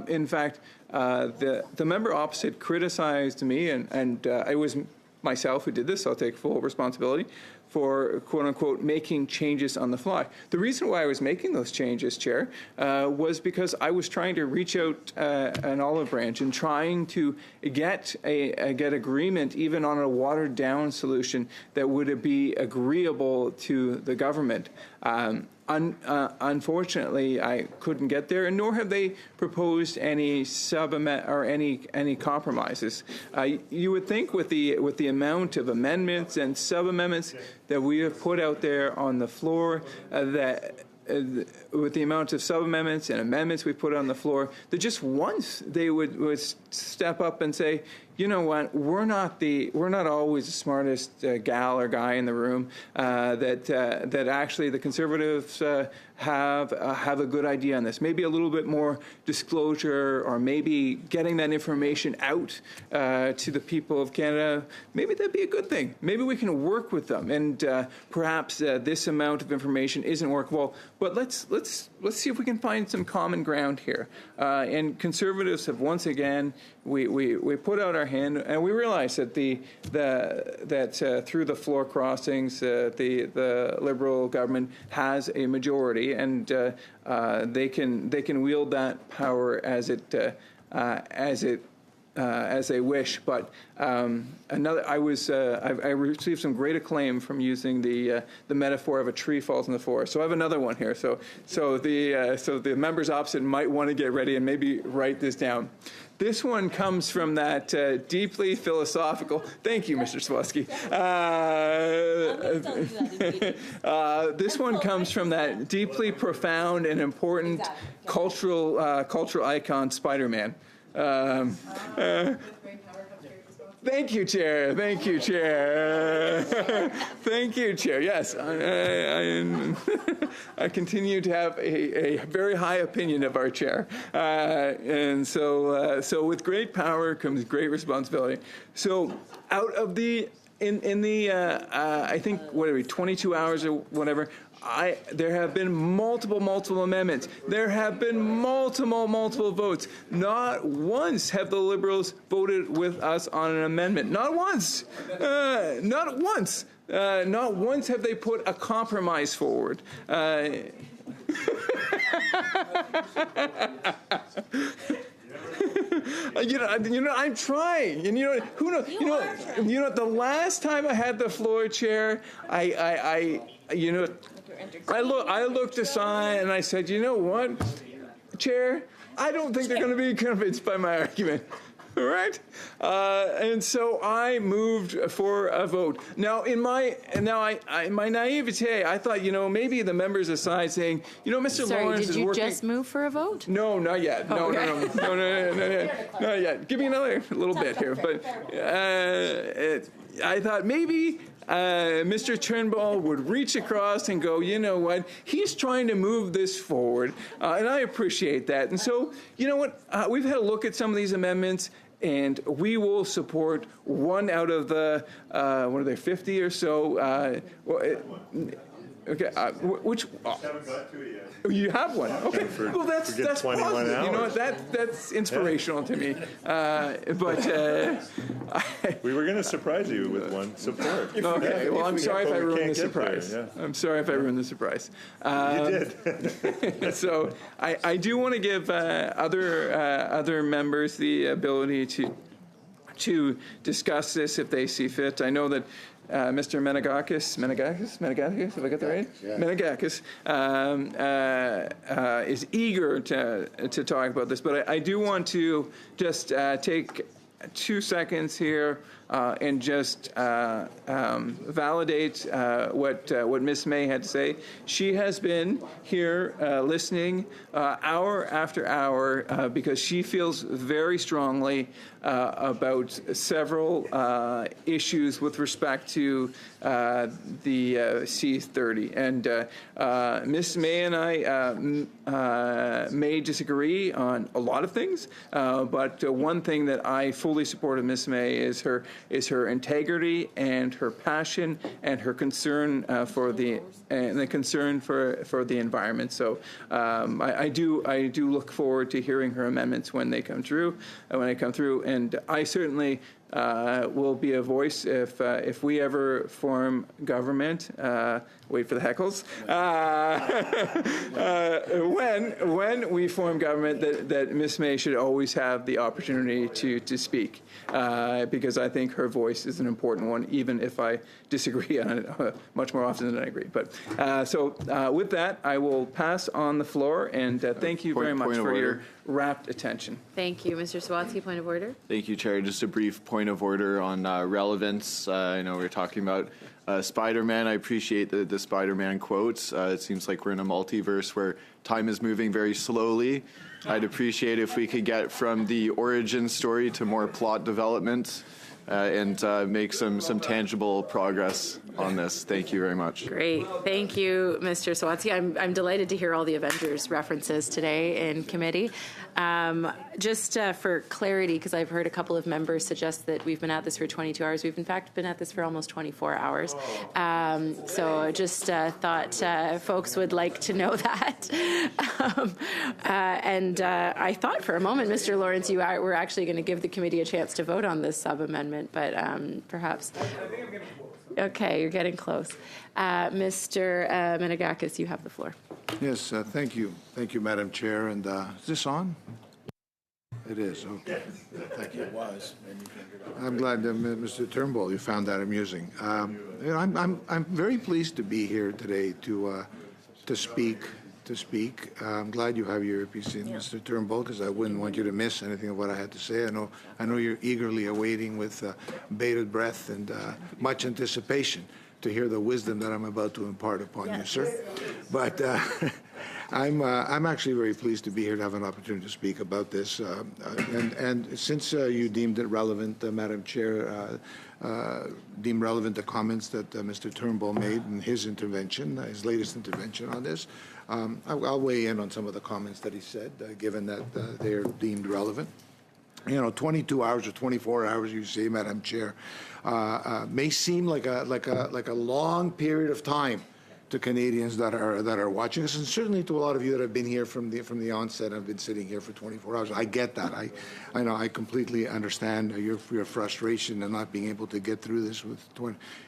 In fact, the member opposite criticized me, and it was myself who did this, so I'll take full responsibility, for, quote-unquote, making changes on the fly. The reason why I was making those changes, Chair, was because I was trying to reach out an olive branch and trying to get agreement even on a watered-down solution that would be agreeable to the government. Unfortunately, I couldn't get there, and nor have they proposed any any compromises. You would think with the amount of amendments and sub-amendments that we have put out there on the floor, with the amount of sub-amendments and amendments we put on the floor, that just once they would step up and say, you know what, we're not always the smartest gal or guy in the room, that actually the Conservatives have a good idea on this. Maybe a little bit more disclosure, or maybe getting that information out to the people of Canada. Maybe that'd be a good thing. Maybe we can work with them, and perhaps this amount of information isn't workable. But let's see if we can find some common ground here. And Conservatives have once again we put out our hand, and we realize that that through the floor crossings, the Liberal government has a majority, and they can wield that power as they wish. But I received some great acclaim from using the metaphor of a tree falls in the forest. So I have another one here. So the members opposite might want to get ready and maybe write this down. This one comes from that deeply philosophical. Thank you, Mr. Swasky. This one comes from that deeply profound and important cultural icon, Spider-Man. Thank you, Chair. Thank you, Chair. Thank you, Chair. Yes, I continue to have a very high opinion of our Chair, and so with great power comes great responsibility. So out of the I think 22 hours or whatever. There have been multiple amendments. There have been multiple votes. Not once have the Liberals voted with us on an amendment. Not once. Not once. Not once have they put a compromise forward. I'm trying, and who knows? You know, the last time I had the floor, Chair, I looked aside and I said, you know what, Chair, I don't think they're going to be convinced by my argument. All right? And so I moved for a vote. Now, in my naivete, I thought, maybe the members aside saying, Mr. Lawrence is working.
Did you just move for a vote?
No, not yet. No, not yet. Give me another little bit here. But I thought maybe Mr. Turnbull would reach across and go, you know what, he's trying to move this forward, and I appreciate that. And so, you know what, we've had a look at some of these amendments, and we will support one out of the, 50 or so. Okay, which?
Haven't got to it yet.
You have one. Okay. Well, that's positive.
Hours.
You know what? That's inspirational to me.
We were going to surprise you with one support.
Okay. Well, I'm sorry if I ruined the surprise. I'm sorry if I ruined the surprise.
You did.
So I do want to give other members the ability to discuss this if they see fit. I know that Mr. Menegakis, have I got that right? Yeah. Menegakis is eager to talk about this, but I do want to just take 2 seconds here and just validate what Ms. May had to say. She has been here listening hour after hour because she feels very strongly about several issues with respect to the C30. And Ms. May and I may disagree on a lot of things, but one thing that I fully support of Ms. May is her integrity and her passion and her concern for the concern for the environment. So I do look forward to hearing her amendments when they come through. And I certainly will be a voice if we ever form government. Wait for the heckles. When we form government, that Ms. May should always have the opportunity to speak, because I think her voice is an important one, even if I disagree on it much more often than I agree. But so with that, I will pass on the floor, and thank you very much for your rapt attention.
Thank you. Mr. Sawatsky, point of order.
Thank you, Chair. Just a brief point of order on relevance. I know we were talking about Spider-Man. I appreciate the Spider-Man quotes. It seems like we're in a multiverse where time is moving very slowly. I'd appreciate if we could get from the origin story to more plot development and make some tangible progress on this. Thank you very much.
Great. Thank you, Mr. Sawatsky. I'm delighted to hear all the Avengers references today in committee. Just for clarity, because I've heard a couple of members suggest that we've been at this for 22 hours. We've, in fact, been at this for almost 24 hours. So just thought folks would like to know that. And I thought for a moment, Mr. Lawrence, you were actually going to give the committee a chance to vote on this sub-amendment, but perhaps... Okay, you're getting close. Mr. Menegakis, you have the floor.
Yes, thank you. Thank you, Madam Chair. And is this on? It is. Okay. Thank you. It was. I'm glad, Mr. Turnbull, you found that amusing. You know, I'm very pleased to be here today to speak. I'm glad you have your earpiece in, Mr. Turnbull, because I wouldn't want you to miss anything of what I had to say. I know you're eagerly awaiting with bated breath and much anticipation to hear the wisdom that I'm about to impart upon you, sir. But I'm actually very pleased to be here to have an opportunity to speak about this. And since you deemed it relevant, Madam Chair, deemed relevant the comments that Mr. Turnbull made in his intervention, his latest intervention on this, I'll weigh in on some of the comments that he said, given that they're deemed relevant. You know, 22 hours or 24 hours, you say, Madam Chair, may seem like a long period of time to Canadians that are watching us, and certainly to a lot of you that have been here from the onset. I've been sitting here for 24 hours. I get that. I know. I completely understand your frustration in not being able to get through this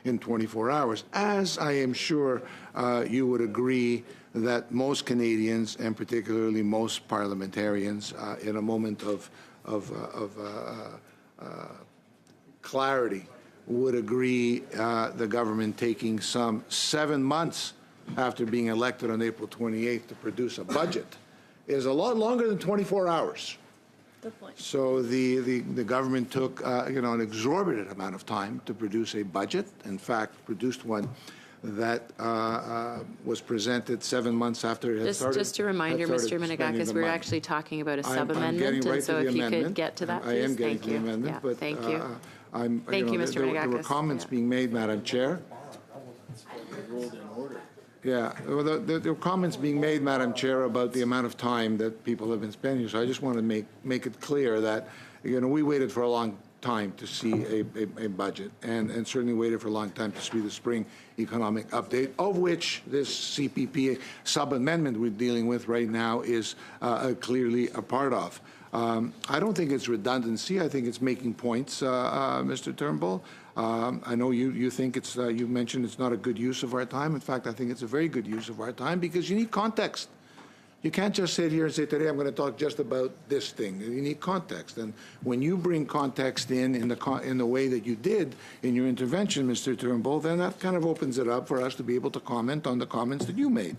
in 24 hours. As I am sure you would agree that most Canadians, and particularly most parliamentarians, in a moment of clarity, would agree the government taking some 7 months after being elected on April 28th to produce a budget is a lot longer than 24 hours.
Good point.
So the government took an exorbitant amount of time to produce a budget. In fact, produced one that was presented 7 months after it had started.
Just a reminder, Mr. Menegakis, we're actually talking about a sub-amendment, and so if you could get to that, please.
I am getting to the amendment, but
thank you.
Thank you, Mr. Menegakis. There were comments being made, Madam Chair. Yeah, well, there were comments being made, Madam Chair, about the amount of time that people have been spending. So I just want to make it clear that, we waited for a long time to see a budget, and certainly waited for a long time to see the spring economic update, of which this CPP sub-amendment we're dealing with right now is clearly a part of. I don't think it's redundancy. I think it's making points, Mr. Turnbull. I know you think it's, you mentioned it's not a good use of our time. In fact, I think it's a very good use of our time because you need context. You can't just sit here and say, today I'm going to talk just about this thing. You need context. And when you bring context in the way that you did in your intervention, Mr. Turnbull, then that kind of opens it up for us to be able to comment on the comments that you made.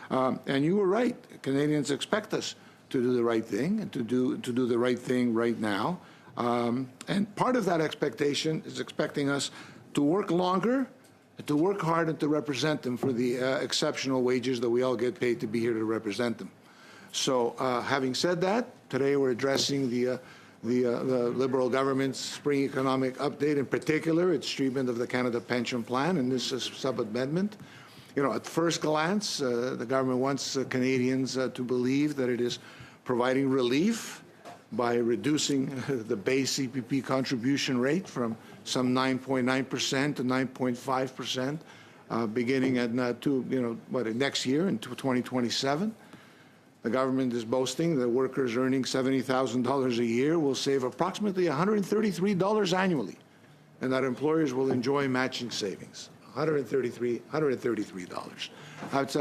And you were right. Canadians expect us to do the right thing and to do the right thing right now. And part of that expectation is expecting us to work longer, to work hard, and to represent them for the exceptional wages that we all get paid to be here to represent them. So having said that, today we're addressing the Liberal government's spring economic update, in particular its treatment of the Canada Pension Plan, and this is sub-amendment. You know, at first glance, the government wants Canadians to believe that it is providing relief by reducing the base CPP contribution rate from some 9.9% to 9.5%, beginning at next year in 2027. The government is boasting that workers earning $70,000 a year will save approximately $133 annually, and that employers will enjoy matching savings. $133. That's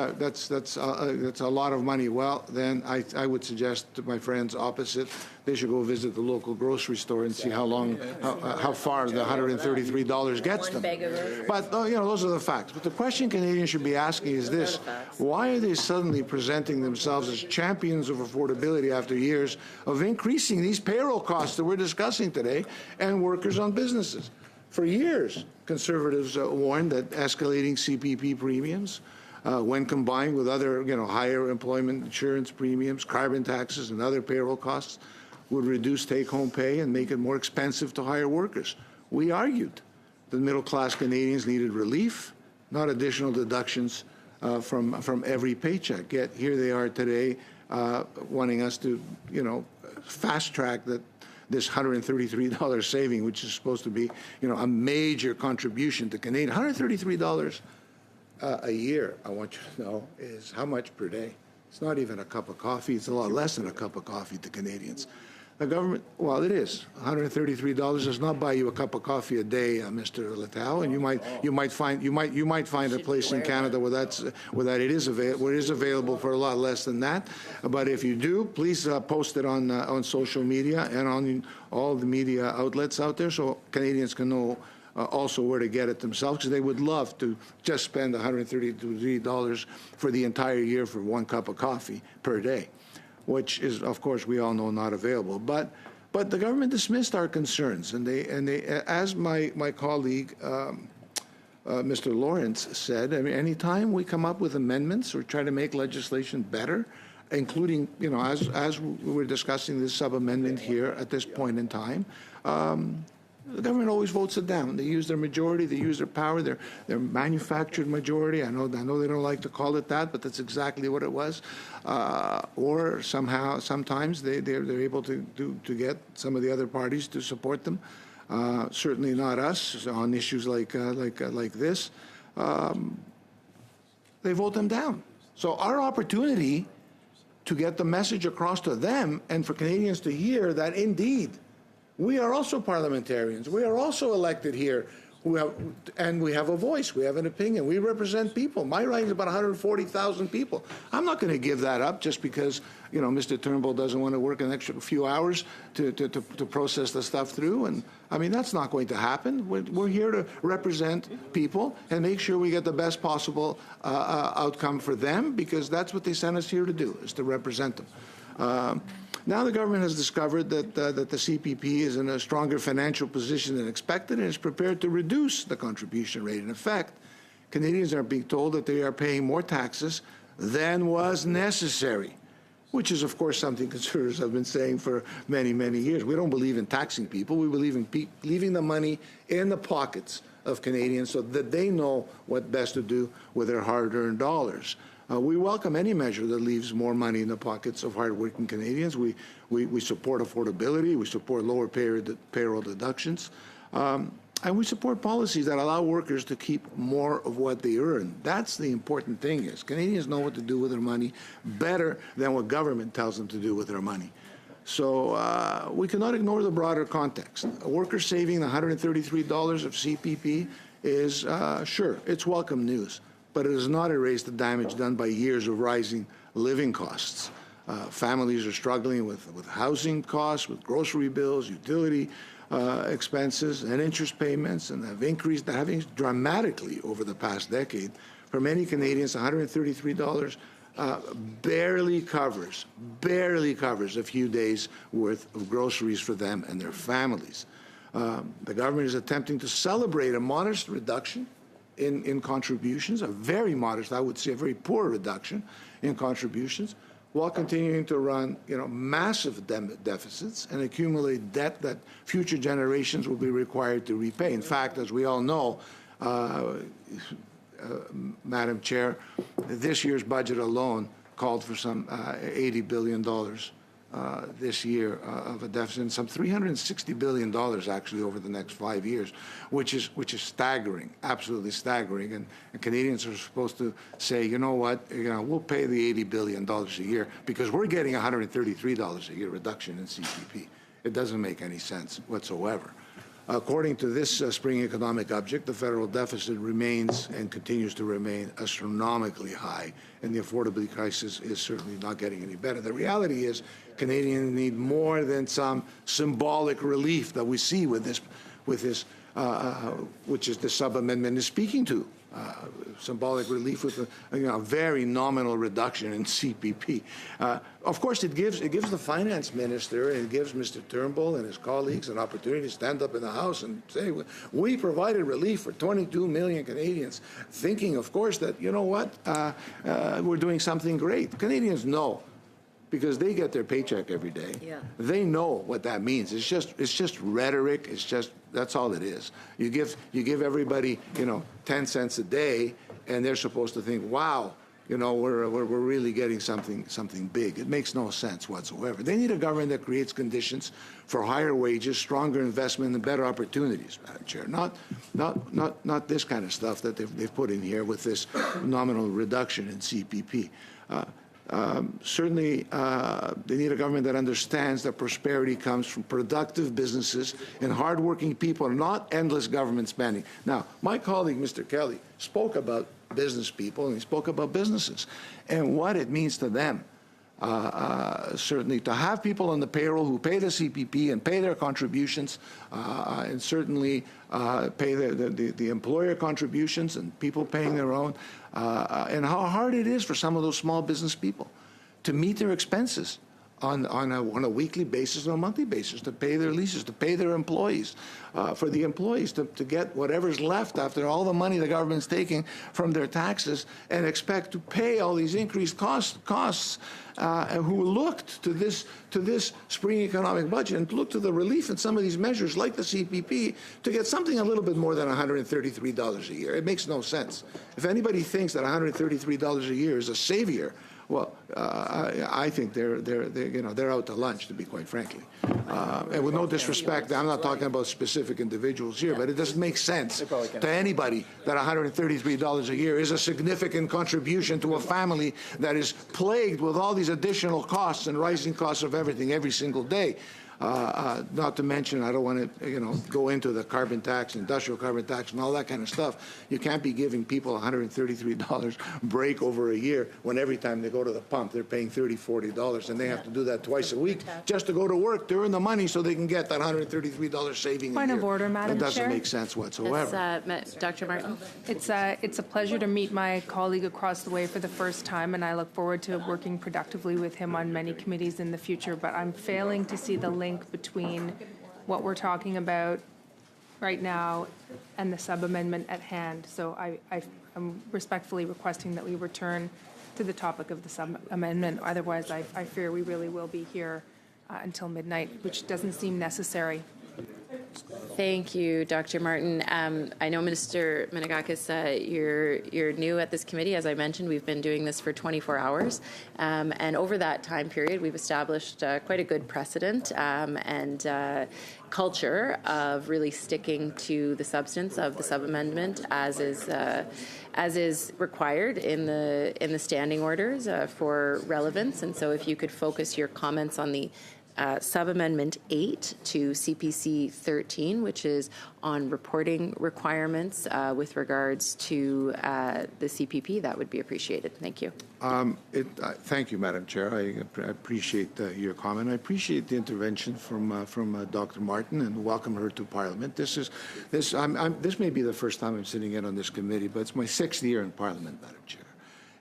a lot of money. Well, then I would suggest to my friends opposite, they should go visit the local grocery store and see how far the $133 gets them. But those are the facts. But the question Canadians should be asking is this: why are they suddenly presenting themselves as champions of affordability after years of increasing these payroll costs that we're discussing today and workers on businesses? For years, Conservatives warned that escalating CPP premiums, when combined with other, higher employment insurance premiums, carbon taxes, and other payroll costs, would reduce take-home pay and make it more expensive to hire workers. We argued that middle-class Canadians needed relief, not additional deductions from every paycheck. Yet here they are today, wanting us to, fast-track this $133 saving, which is supposed to be, a major contribution to Canadians. $133 a year, I want you to know, is how much per day? It's not even a cup of coffee. It's a lot less than a cup of coffee to Canadians. The government, well, it is. $133 does not buy you a cup of coffee a day, Mr. Letao, and you might find a place in Canada where it is available for a lot less than that. But if you do, please post it on social media and on all the media outlets out there, so Canadians can know also where to get it themselves, because they would love to just spend $133 for the entire year for one cup of coffee per day, which is, of course, we all know not available. But the government dismissed our concerns, and they as my colleague Mr. Lawrence said, I mean, anytime we come up with amendments or try to make legislation better, including, as we're discussing this sub-amendment here at this point in time, the government always votes it down. They use their majority, they use their power, their manufactured majority. I know they don't like to call it that, but that's exactly what it was. Or sometimes they're able to get some of the other parties to support them. Certainly not us on issues like this. They vote them down. So our opportunity to get the message across to them and for Canadians to hear that indeed we are also parliamentarians. We are also elected here, and we have a voice. We have an opinion. We represent people. My riding is about 140,000 people. I'm not going to give that up just because Mr. Turnbull doesn't want to work an extra few hours to process the stuff through. And I mean, that's not going to happen. We're here to represent people and make sure we get the best possible outcome for them, because that's what they sent us here to do, is to represent them. Now the government has discovered that the CPP is in a stronger financial position than expected and is prepared to reduce the contribution rate. In effect, Canadians are being told that they are paying more taxes than was necessary, which is, of course, something Conservatives have been saying for many, many years. We don't believe in taxing people. We believe in leaving the money in the pockets of Canadians so that they know what best to do with their hard-earned dollars. We welcome any measure that leaves more money in the pockets of hardworking Canadians. We support affordability. We support lower payroll deductions. And we support policies that allow workers to keep more of what they earn. That's the important thing, is Canadians know what to do with their money better than what government tells them to do with their money. So we cannot ignore the broader context. A worker saving $133 of CPP is, sure, it's welcome news, but it does not erase the damage done by years of rising living costs. Families are struggling with housing costs, with grocery bills, utility expenses, and interest payments, and have increased dramatically over the past decade. For many Canadians, $133 barely covers a few days' worth of groceries for them and their families. The government is attempting to celebrate a modest reduction in contributions, a very modest, I would say a very poor reduction in contributions, while continuing to run, massive deficits and accumulate debt that future generations will be required to repay. In fact, as we all know, Madam Chair, this year's budget alone called for some $80 billion this year of a deficit, and some $360 billion actually over the next 5 years, which is staggering, absolutely staggering. And Canadians are supposed to say, you know what, we'll pay the $80 billion a year because we're getting $133 a year reduction in CPP. It doesn't make any sense whatsoever. According to this spring economic object, the federal deficit remains and continues to remain astronomically high, and the affordability crisis is certainly not getting any better. The reality is Canadians need more than some symbolic relief that we see with this, which is the sub-amendment is speaking to. Symbolic relief with a very nominal reduction in CPP. Of course, it gives the finance minister and it gives Mr. Turnbull and his colleagues an opportunity to stand up in the House and say, we provided relief for 22 million Canadians, thinking, of course, that, you know what, we're doing something great. Canadians know, because they get their paycheck every day. Yeah. They know what that means. It's just rhetoric. That's all it is. You give everybody 10 cents a day, and they're supposed to think, wow, we're really getting something big. It makes no sense whatsoever. They need a government that creates conditions for higher wages, stronger investment, and better opportunities, Madam Chair. Not this kind of stuff that they've put in here with this nominal reduction in CPP. Certainly, they need a government that understands that prosperity comes from productive businesses and hardworking people, not endless government spending. Now, my colleague, Mr. Kelly, spoke about business people and he spoke about businesses and what it means to them. Certainly, to have people on the payroll who pay the CPP and pay their contributions, and certainly pay the employer contributions and people paying their own, and how hard it is for some of those small business people to meet their expenses on a weekly basis, on a monthly basis, to pay their leases, to pay their employees, for the employees to get whatever's left after all the money the government's taking from their taxes, and expect to pay all these increased costs. Who looked to this spring economic budget and looked to the relief in some of these measures, like the CPP, to get something a little bit more than $133 a year. It makes no sense. If anybody thinks that $133 a year is a savior, well, I think they're out to lunch, to be quite frankly. And with no disrespect, I'm not talking about specific individuals here, but it doesn't make sense to anybody that $133 a year is a significant contribution to a family that is plagued with all these additional costs and rising costs of everything every single day. Not to mention, I don't want to, go into the carbon tax, industrial carbon tax, and all that kind of stuff. You can't be giving people $133 break over a year when every time they go to the pump, they're paying $30, $40, and they have to do that twice a week just to go to work to earn the money so they can get that $133 saving a year.
Point of order, Madam Chair.
That doesn't make sense whatsoever.
Dr. Martin.
It's a pleasure to meet my colleague across the way for the first time, and I look forward to working productively with him on many committees in the future, but I'm failing to see the link between what we're talking about right now and the sub-amendment at hand. So I'm respectfully requesting that we return to the topic of the sub-amendment. Otherwise, I fear we really will be here until midnight, which doesn't seem necessary.
Thank you, Dr. Martin. I know, Minister Menegakis, you're new at this committee. As I mentioned, we've been doing this for 24 hours. And over that time period, we've established quite a good precedent and culture of really sticking to the substance of the sub-amendment as is required in the standing orders for relevance. And so if you could focus your comments on the Sub-Amendment 8 to CPC 13, which is on reporting requirements with regards to the CPP, that would be appreciated. Thank you.
Thank you, Madam Chair. I appreciate your comment. I appreciate the intervention from Dr. Martin and welcome her to Parliament. This may be the first time I'm sitting in on this committee, but it's my 6th year in Parliament, Madam Chair.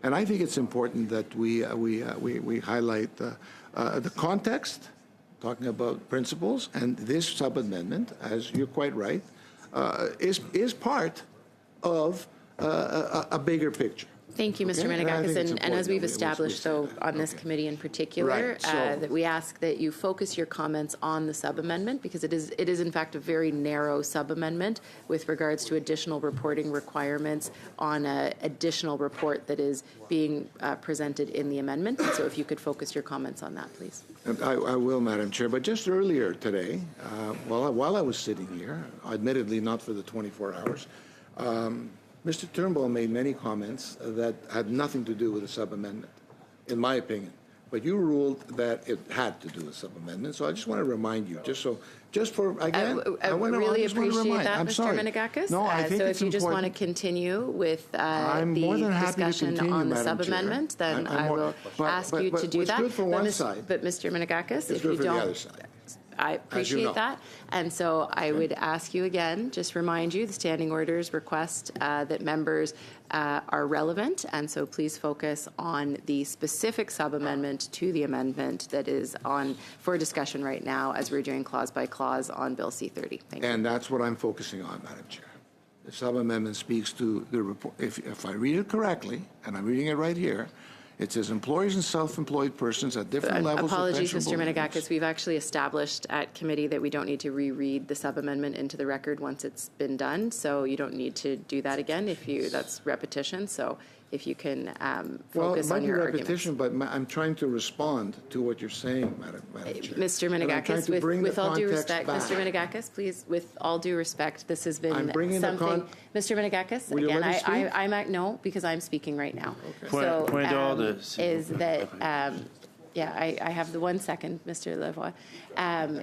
And I think it's important that we highlight the context, talking about principles, and this sub-amendment, as you're quite right, is part of a bigger picture.
Thank you, Mr.
Okay, and I think
Menegakis.
it's
And as
important
we've
that we
established,
say
though,
that.
on this committee in particular,
Right, so-
that we ask that you focus your comments on the sub-amendment, because it is in fact a very narrow sub-amendment with regards to additional reporting requirements on an additional report that is being presented in the amendment. And so if you could focus your comments on that, please.
And I will, Madam Chair, but just earlier today, while I was sitting here, admittedly not for the 24 hours, Mr. Turnbull made many comments that had nothing to do with the sub-amendment, in my opinion. But you ruled that it had to do with sub-amendment, so I just want to remind you, just for, again,
I
I
really
just want to
appreciate
remind.
that,
I'm
Mr.
sorry.
Menegakis.
No, I think
so
it's
if you just want to
important.
continue with
I'm more
the
than happy to
discussion
continue,
on the
Madam Chair.
sub-amendment, then
I'm
I
more-
will
but-
ask
but-
you
but
to do
what's
that.
good for one side
But Mr. Menegakis,
is
if
good
you
for the
don't,
other side.
I
As you
appreciate
know.
that. And so I would ask you again, just remind you, the standing orders request that members are relevant. And so please focus on the specific sub-amendment to the amendment that is on for discussion right now as we're doing clause by clause on Bill C-30. Thank you.
And that's what I'm focusing on, Madam Chair. The sub-amendment speaks to the report. If I read it correctly, and I'm reading it right here, it says employees and self-employed persons at different levels
Apologies,
of
Mr.
pensionable
Menegakis. We've actually established at committee that we don't need to reread the sub-amendment into the record once it's been done. So you don't need to do that again that's repetition. So if you can
Well, it
focus
might
on
be
your arguments.
repetition, but I'm trying to respond to what you're saying, Madam Chair.
Mr.
And I'm trying
Menegakis,
to bring
with
the
all due
context
respect,
back.
Mr. Menegakis, please, with all due respect, this has been
I'm bringing the
something. Mr. Menegakis,
Will you
again,
let me speak?
I'm at no, because I'm speaking right now.
Point- point d'ordre,
is that I have the 1 second, Mr. Lavoie,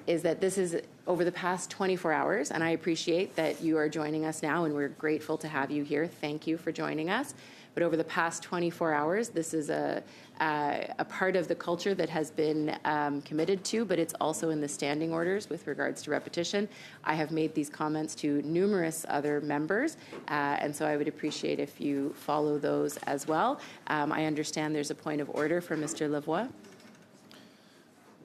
is that this is over the past 24 hours, and I appreciate that you are joining us now, and we're grateful to have you here. Thank you for joining us. But over the past 24 hours, this is a part of the culture that has been committed to, but it's also in the standing orders with regards to repetition. I have made these comments to numerous other members, and so I would appreciate if you follow those as well. I understand there's a point of order from Mr. Lavoie.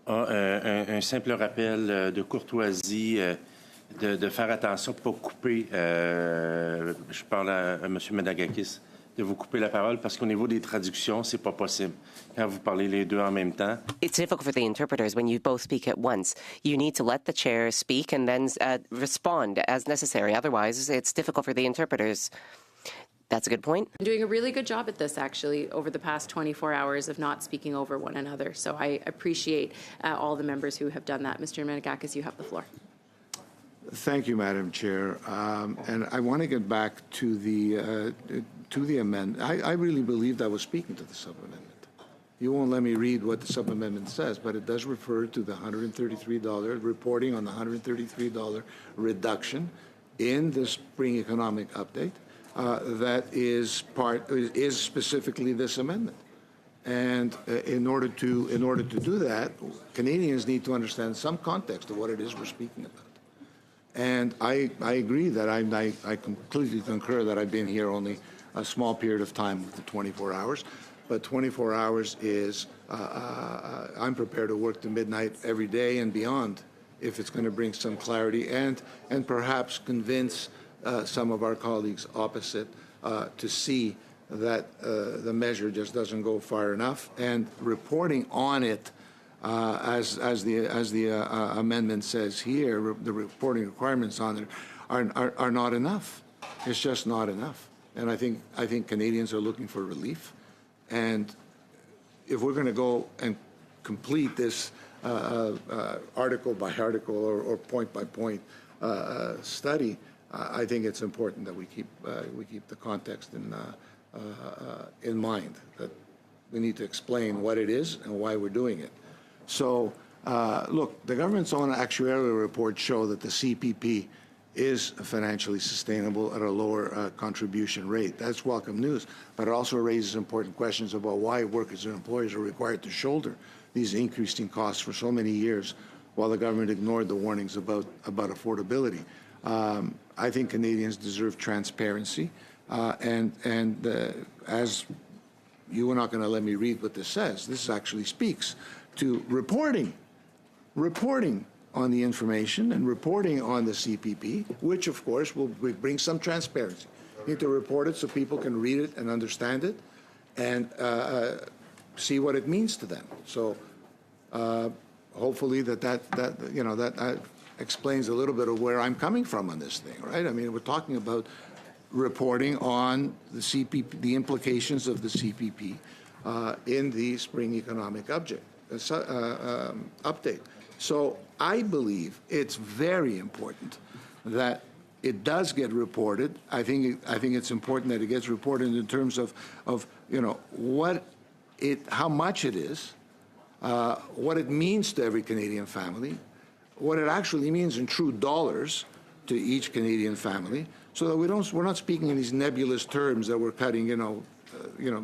Un simple rappel de courtoisie, de faire attention pour ne pas couper, je parle à M. Menegakis, de vous couper la parole parce qu'au niveau des traductions, c'est pas possible. Quand vous parlez les deux en même temps.
It's difficult for the interpreters when you both speak at once. You need to let the chair speak and then respond as necessary. Otherwise, it's difficult for the interpreters. That's a good point.
I'm doing a really good job at this, actually, over the past 24 hours of not speaking over one another. So I appreciate all the members who have done that. Mr. Menegakis, you have the floor.
Thank you, Madam Chair. And I want to get back to the amendment. I really believed I was speaking to the sub-amendment. You won't let me read what the sub-amendment says, but it does refer to the $133, reporting on the $133 reduction in the spring economic update. That is specifically this amendment. And in order to do that, Canadians need to understand some context of what it is we're speaking about. And I agree that I completely concur that I've been here only a small period of time with the 24 hours, but 24 hours is I'm prepared to work to midnight every day and beyond if it's going to bring some clarity and perhaps convince some of our colleagues opposite to see that the measure just doesn't go far enough, and reporting on it, as the amendment says here, the reporting requirements on it are not enough. It's just not enough, and I think Canadians are looking for relief, and if we're going to go and complete this article by article or point by point study, I think it's important that we keep the context in mind, that we need to explain what it is and why we're doing it. So, look, the government's own actuarial reports show that the CPP is financially sustainable at a lower contribution rate. That's welcome news, but it also raises important questions about why workers and employers are required to shoulder these increasing costs for so many years while the government ignored the warnings about affordability. I think Canadians deserve transparency, and as you are not going to let me read what this says. This actually speaks to reporting on the information and reporting on the CPP, which of course will bring some transparency. You need to report it so people can read it and understand it and see what it means to them. So hopefully that explains a little bit of where I'm coming from on this thing, right? I mean, we're talking about reporting on the CPP, the implications of the CPP in the spring economic update. So I believe it's very important that it does get reported. I think it's important that it gets reported in terms of how much it is, what it means to every Canadian family, what it actually means in true dollars to each Canadian family, so that we're not speaking in these nebulous terms that we're cutting,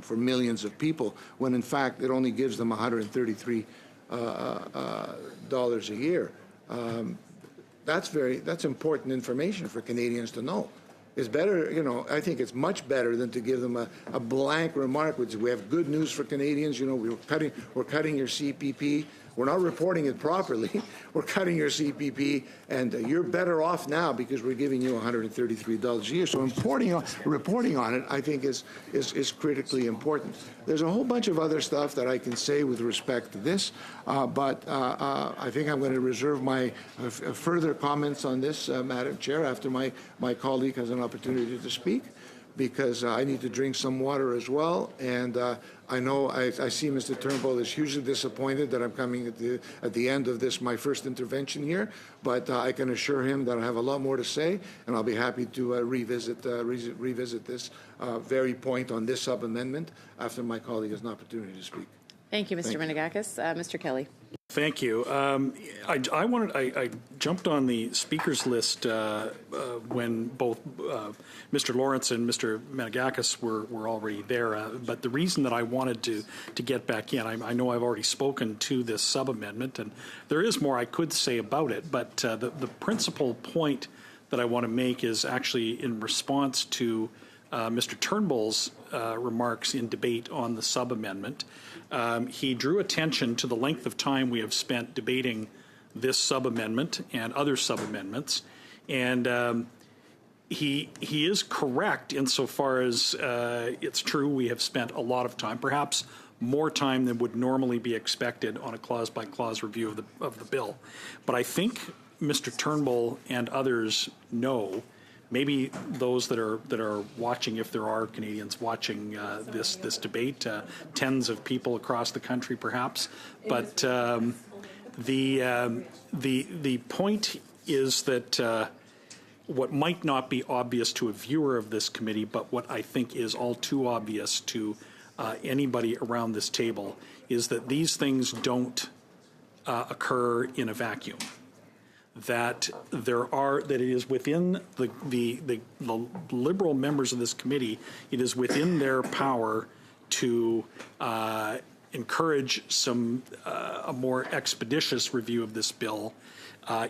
for millions of people, when in fact it only gives them $133 dollars a year. That's important information for Canadians to know. It's better, I think it's much better than to give them a blank remark, which we have good news for Canadians. We're cutting your CPP. We're not reporting it properly. We're cutting your CPP, and you're better off now because we're giving you $133 a year. So reporting on it, I think, is critically important. There's a whole bunch of other stuff that I can say with respect to this, but I think I'm going to reserve my further comments on this, Madam Chair, after my colleague has an opportunity to speak, because I need to drink some water as well. And I know I see Mr. Turnbull is hugely disappointed that I'm coming at the end of this, my first intervention here, but I can assure him that I have a lot more to say, and I'll be happy to revisit this very point on this sub-amendment after my colleague has an opportunity to speak.
Thank you, Mr. Menegakis. Mr. Kelly.
Thank you. I jumped on the speakers list when both Mr. Lawrence and Mr. Menegakis were already there. But the reason that I wanted to get back in, I know I've already spoken to this sub-amendment, and there is more I could say about it. But the principal point that I want to make is actually in response to Mr. Turnbull's remarks in debate on the sub-amendment. He drew attention to the length of time we have spent debating this sub-amendment and other sub-amendments, and he is correct insofar as it's true we have spent a lot of time, perhaps more time than would normally be expected on a clause-by-clause review of the bill. But I think Mr. Turnbull and others know, maybe those that are watching, if there are Canadians watching this debate, tens of people across the country perhaps, but the point is that what might not be obvious to a viewer of this committee, but what I think is all too obvious to anybody around this table, is that these things don't occur in a vacuum. That it is within the Liberal members of this committee, it is within their power to encourage a more expeditious review of this bill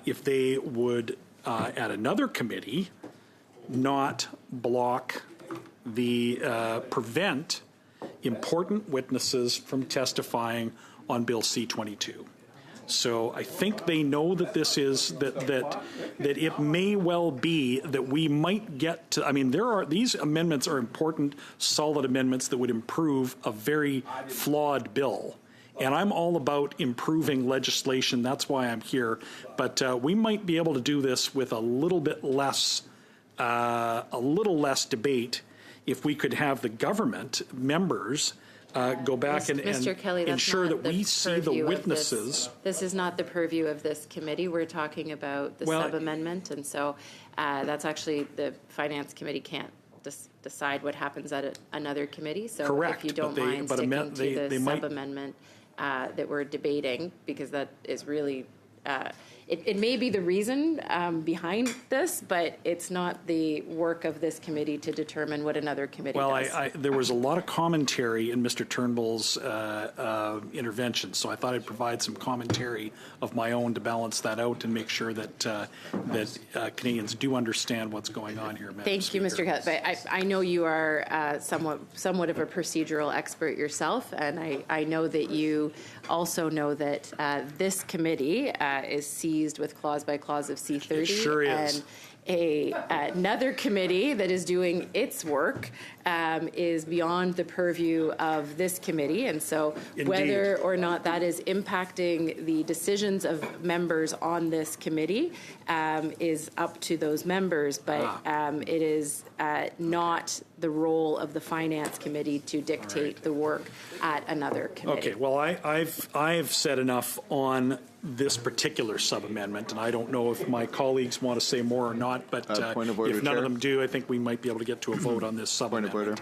if they would, at another committee, not block prevent important witnesses from testifying on Bill C-22. So I think they know that this is that it may well be that we might get to. I mean, these amendments are important, solid amendments that would improve a very flawed bill. And I'm all about improving legislation. That's why I'm here. But we might be able to do this with a little bit less debate if we could have the government members go back and
Kelly,
ensure that we see the witnesses.
This is not the purview of this committee. We're talking about the sub-amendment, and so that's actually the Finance Committee can't decide what happens at another committee. So
correct,
if you don't mind sticking to the sub-amendment that we're debating, because that is really it may be the reason behind this, but it's not the work of this committee to determine what another committee does.
There was a lot of commentary in Mr. Turnbull's intervention, so I thought I'd provide some commentary of my own to balance that out and make sure that Canadians do understand what's going on here. Madam
Thank you, Mr. Kelly. But I know you are somewhat of a procedural expert yourself, and I know that you also know that this committee is seized with clause by clause of C30.
It sure is.
And another committee that is doing its work is beyond the purview of this committee. And so whether or not that is impacting the decisions of members on this committee is up to those members. But it is not the role of the Finance Committee to dictate the work at another committee.
Okay, well, I've said enough on this particular sub-amendment, and I don't know if my colleagues want to say more or not, but
point of order,
if none
Chair.
of them do, I think we might be able to get to a vote on this sub-amendment.
Point of order.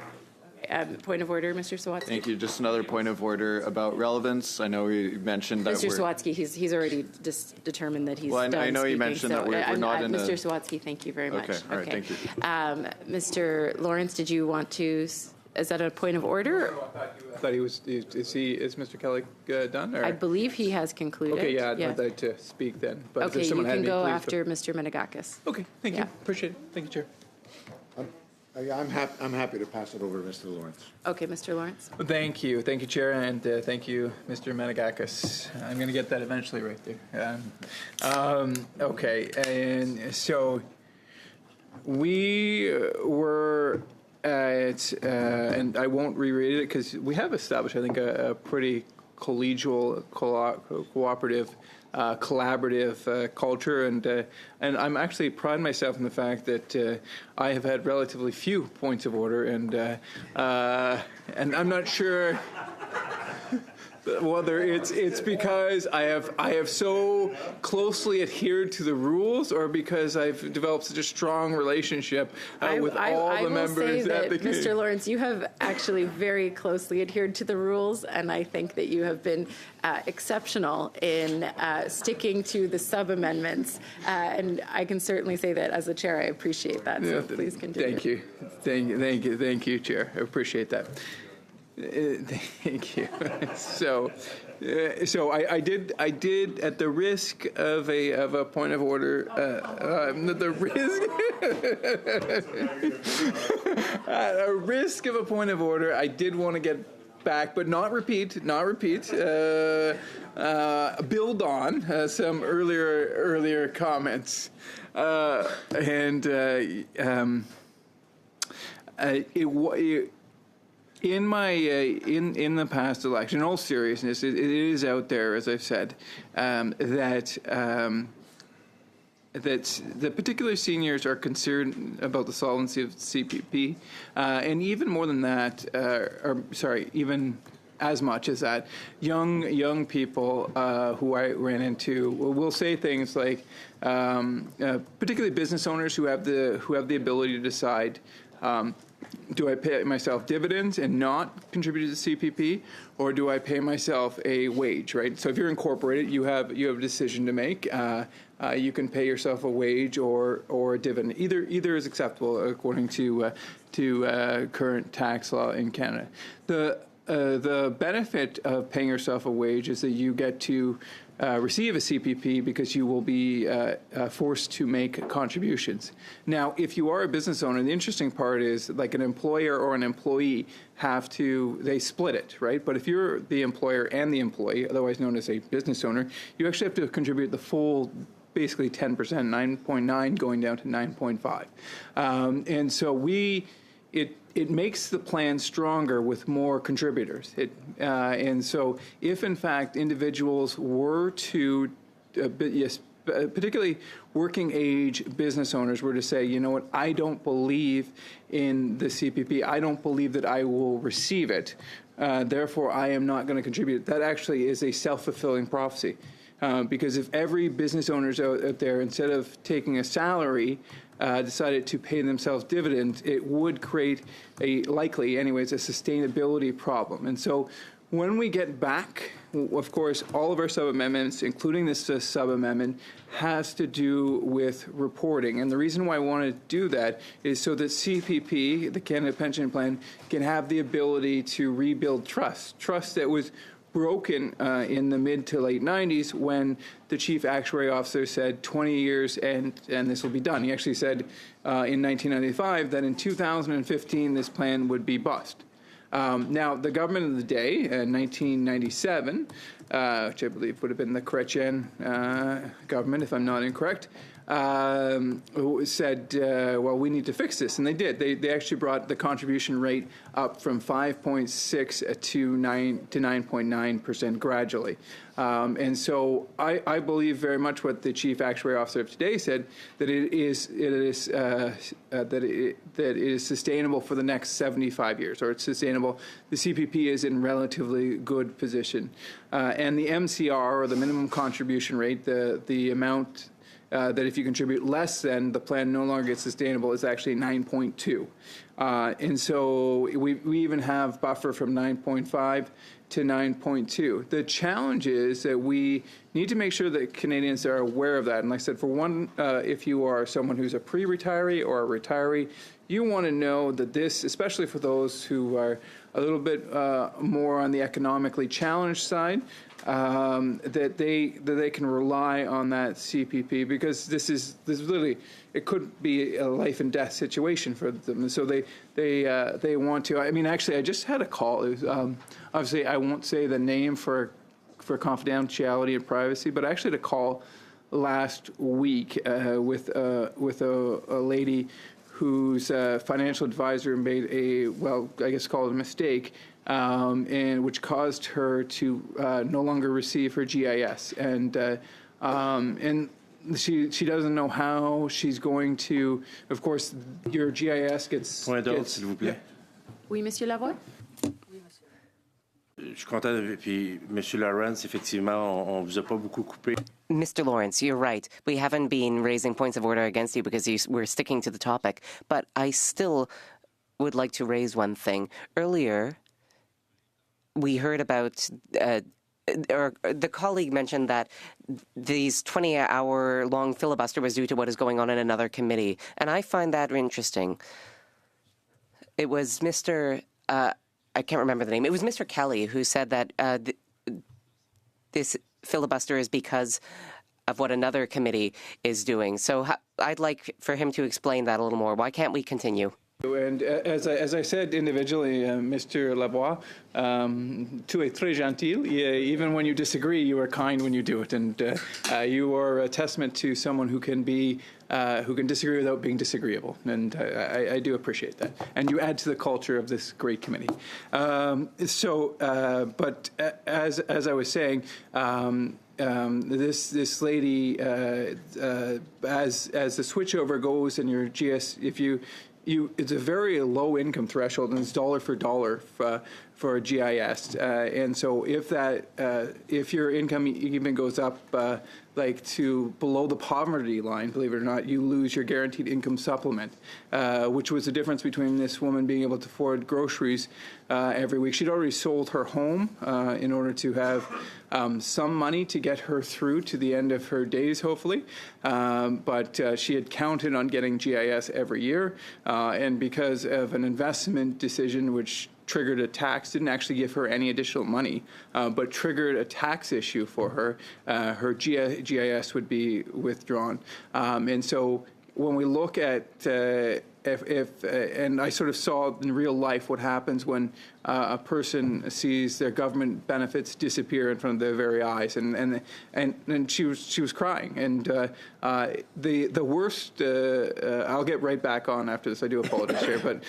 Point of order, Mr. Sawatsky.
Thank you. Just another point of order about relevance. I know you mentioned that
Mr. Sawatsky, he's already determined that he's done
I know
speaking,
you mentioned
so
that we're not in
Mr.
a...
Sawatsky, thank you very much.
Okay, all right, thank you.
Mr. Lawrence, did you want to, is that a point of order?
I thought he was, is Mr. Kelly done? Or?
I believe he has concluded.
Okay, yeah, I'd like to speak then. But if
Okay,
there's
you
someone ahead
can
of me,
go
please
after Mr. Menegakis.
Okay, thank you. Appreciate it. Thank you, Chair.
I'm happy to pass it over to Mr. Lawrence.
Okay, Mr. Lawrence.
Well, thank you, Chair, and thank you, Mr. Menegakis. I'm going to get that eventually, right there. Okay, and so we were at, and I won't reread it because we have established, I think, a pretty collegial, cooperative, collaborative culture, and I'm actually pride myself in the fact that I have had relatively few points of order, and I'm not sure whether it's because I have so closely adhered to the rules, or because I've developed such a strong relationship with all the members at the committee.
Mr. Lawrence, you have actually very closely adhered to the rules, and I think that you have been exceptional in sticking to the sub-amendments. And I can certainly say that as a chair, I appreciate that. So please continue.
Thank you, Chair. I appreciate that. Thank you. So I did at the risk of a point of order, at a risk of a point of order, I did want to get back, but not repeat, build on some earlier comments, in the past election, in all seriousness, it is out there, as I've said, that the particular seniors are concerned about the solvency of CPP, and even more than that, even as much as that, young people who I ran into will say things like, particularly business owners who have the ability to decide. Do I pay myself dividends and not contribute to the CPP, or do I pay myself a wage? Right. So if you're incorporated, you have a decision to make. You can pay yourself a wage or a dividend. Either is acceptable according to current tax law in Canada. The benefit of paying yourself a wage is that you get to receive a CPP because you will be forced to make contributions. Now, if you are a business owner, the interesting part is like an employer or an employee they split it, right? But if you're the employer and the employee, otherwise known as a business owner, you actually have to contribute the full basically 10%, 9.9 going down to 9.5. And so it makes the plan stronger with more contributors. And so if, in fact, individuals were to, particularly working age business owners were to say, you know what, I don't believe in the CPP. I don't believe that I will receive it. Therefore, I am not going to contribute. That actually is a self-fulfilling prophecy. Because if every business owner out there, instead of taking a salary, decided to pay themselves dividends, it would create likely, anyways, a sustainability problem. And so when we get back of course, all of our sub-amendments, including this sub-amendment, has to do with reporting. And the reason why I want to do that is so that CPP, the Canada Pension Plan, can have the ability to rebuild trust that was broken in the mid to late 90s when the chief actuary officer said 20 years and this will be done. He actually said in 1995 that in 2015 this plan would be bust. Now, the government of the day, 1997, which I believe would have been the Chrétien government, if I'm not incorrect, said, well, we need to fix this. And they did. They actually brought the contribution rate up from 5.6 to 9.9% gradually. And so I believe very much what the chief actuary officer of today said, that it is sustainable for the next 75 years, or it's sustainable. The CPP is in relatively good position. And the MCR, or the minimum contribution rate, the amount that if you contribute less than, the plan no longer gets sustainable, is actually 9.2. And so we even have buffer from 9.5 to 9.2. The challenge is that we need to make sure that Canadians are aware of that. And like I said, for one, if you are someone who's a pre-retiree or a retiree, you want to know that this, especially for those who are a little bit more on the economically challenged side, that they can rely on that CPP, because this is literally, it could be a life and death situation for them. So they want to. I mean, actually, I just had a call. It was, obviously, I won't say the name for confidentiality and privacy, but I actually had a call last week with a lady whose financial advisor made a, well, I guess call it a mistake, and which caused her to no longer receive her GIS, and she doesn't know how she's going to. Of course, your GIS gets.
Point d'ordre, s'il vous plaît.
Oui, Monsieur Lavoie.
Je suis content. Puis, Monsieur Lawrence, effectivement, on vous a pas beaucoup coupé.
Mr. Lawrence, you're right. We haven't been raising points of order against you because we're sticking to the topic. But I still would like to raise one thing. Earlier, we heard about, or the colleague mentioned that these 20-hour-long filibuster was due to what is going on in another committee. And I find that interesting. It was Mr. I can't remember the name. It was Mr. Kelly who said that this filibuster is because of what another committee is doing. So I'd like for him to explain that a little more. Why can't we continue?
And as I said individually, Mr. Lavoie, tu es très gentil. Even when you disagree, you are kind when you do it, and you are a testament to someone who can disagree without being disagreeable, and I do appreciate that. And you add to the culture of this great committee. But as I was saying. This lady, as the switchover goes in your GS, it's a very low income threshold, and it's dollar for dollar for a GIS. And so if your income even goes up like to below the poverty line, believe it or not, you lose your guaranteed income supplement, which was the difference between this woman being able to afford groceries every week. She'd already sold her home in order to have some money to get her through to the end of her days, hopefully. But she had counted on getting GIS every year, and because of an investment decision which triggered a tax, didn't actually give her any additional money, but triggered a tax issue for her, her GIS would be withdrawn. And so when we look at and I sort of saw in real life what happens when a person sees their government benefits disappear in front of their very eyes, and she was crying. And the worst, I'll get right back on after this. I do apologize here, but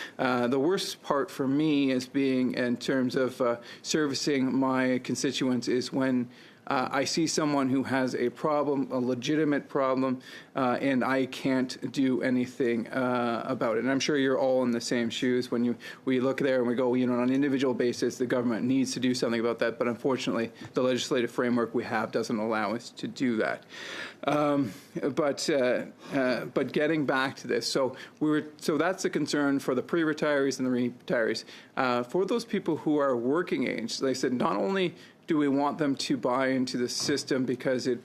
the worst part for me is being in terms of servicing my constituents is when I see someone who has a problem, a legitimate problem, and I can't do anything about it. And I'm sure you're all in the same shoes when we look there and we go, on an individual basis, the government needs to do something about that. But unfortunately, the legislative framework we have doesn't allow us to do that. But getting back to this, so that's a concern for the pre-retirees and the retirees. For those people who are working age, like I said, not only do we want them to buy into the system because it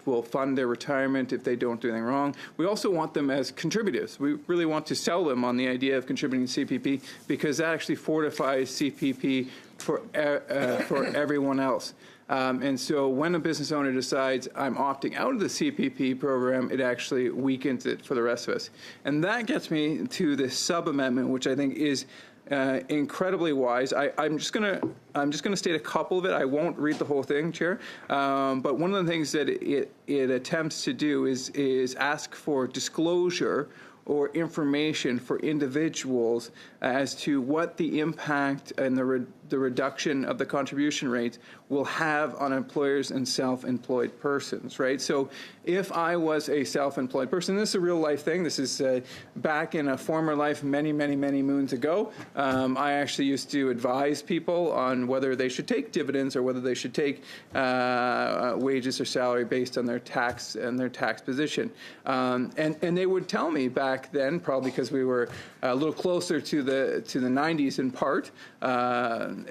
will fund their retirement if they don't do anything wrong. We also want them as contributors. We really want to sell them on the idea of contributing to CPP because that actually fortifies CPP for everyone else. And so when a business owner decides I'm opting out of the CPP program, it actually weakens it for the rest of us. And that gets me to the sub-amendment, which I think is incredibly wise. I'm just gonna state a couple of it. I won't read the whole thing, Chair. But one of the things that it attempts to do is ask for disclosure or information for individuals as to what the impact and the reduction of the contribution rates will have on employers and self-employed persons, right? So if I was a self-employed person, this is a real life thing. This is back in a former life many, many, many moons ago. I actually used to advise people on whether they should take dividends or whether they should take wages or salary based on their tax and their tax position. And they would tell me back then, probably because we were a little closer to the 90s in part, and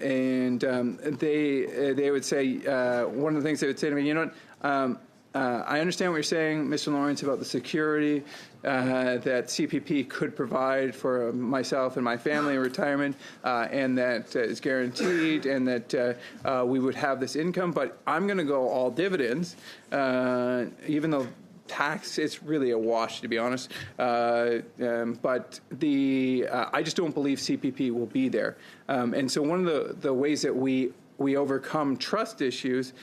they would say, one of the things they would say to me, you know what, I understand what you're saying, Mr. Lawrence, about the security that CPP could provide for myself and my family in retirement, and that is guaranteed, and that we would have this income, but I'm going to go all dividends, even though tax, it's really a wash, to be honest. But I just don't believe CPP will be there. And so one of the ways that we overcome trust issues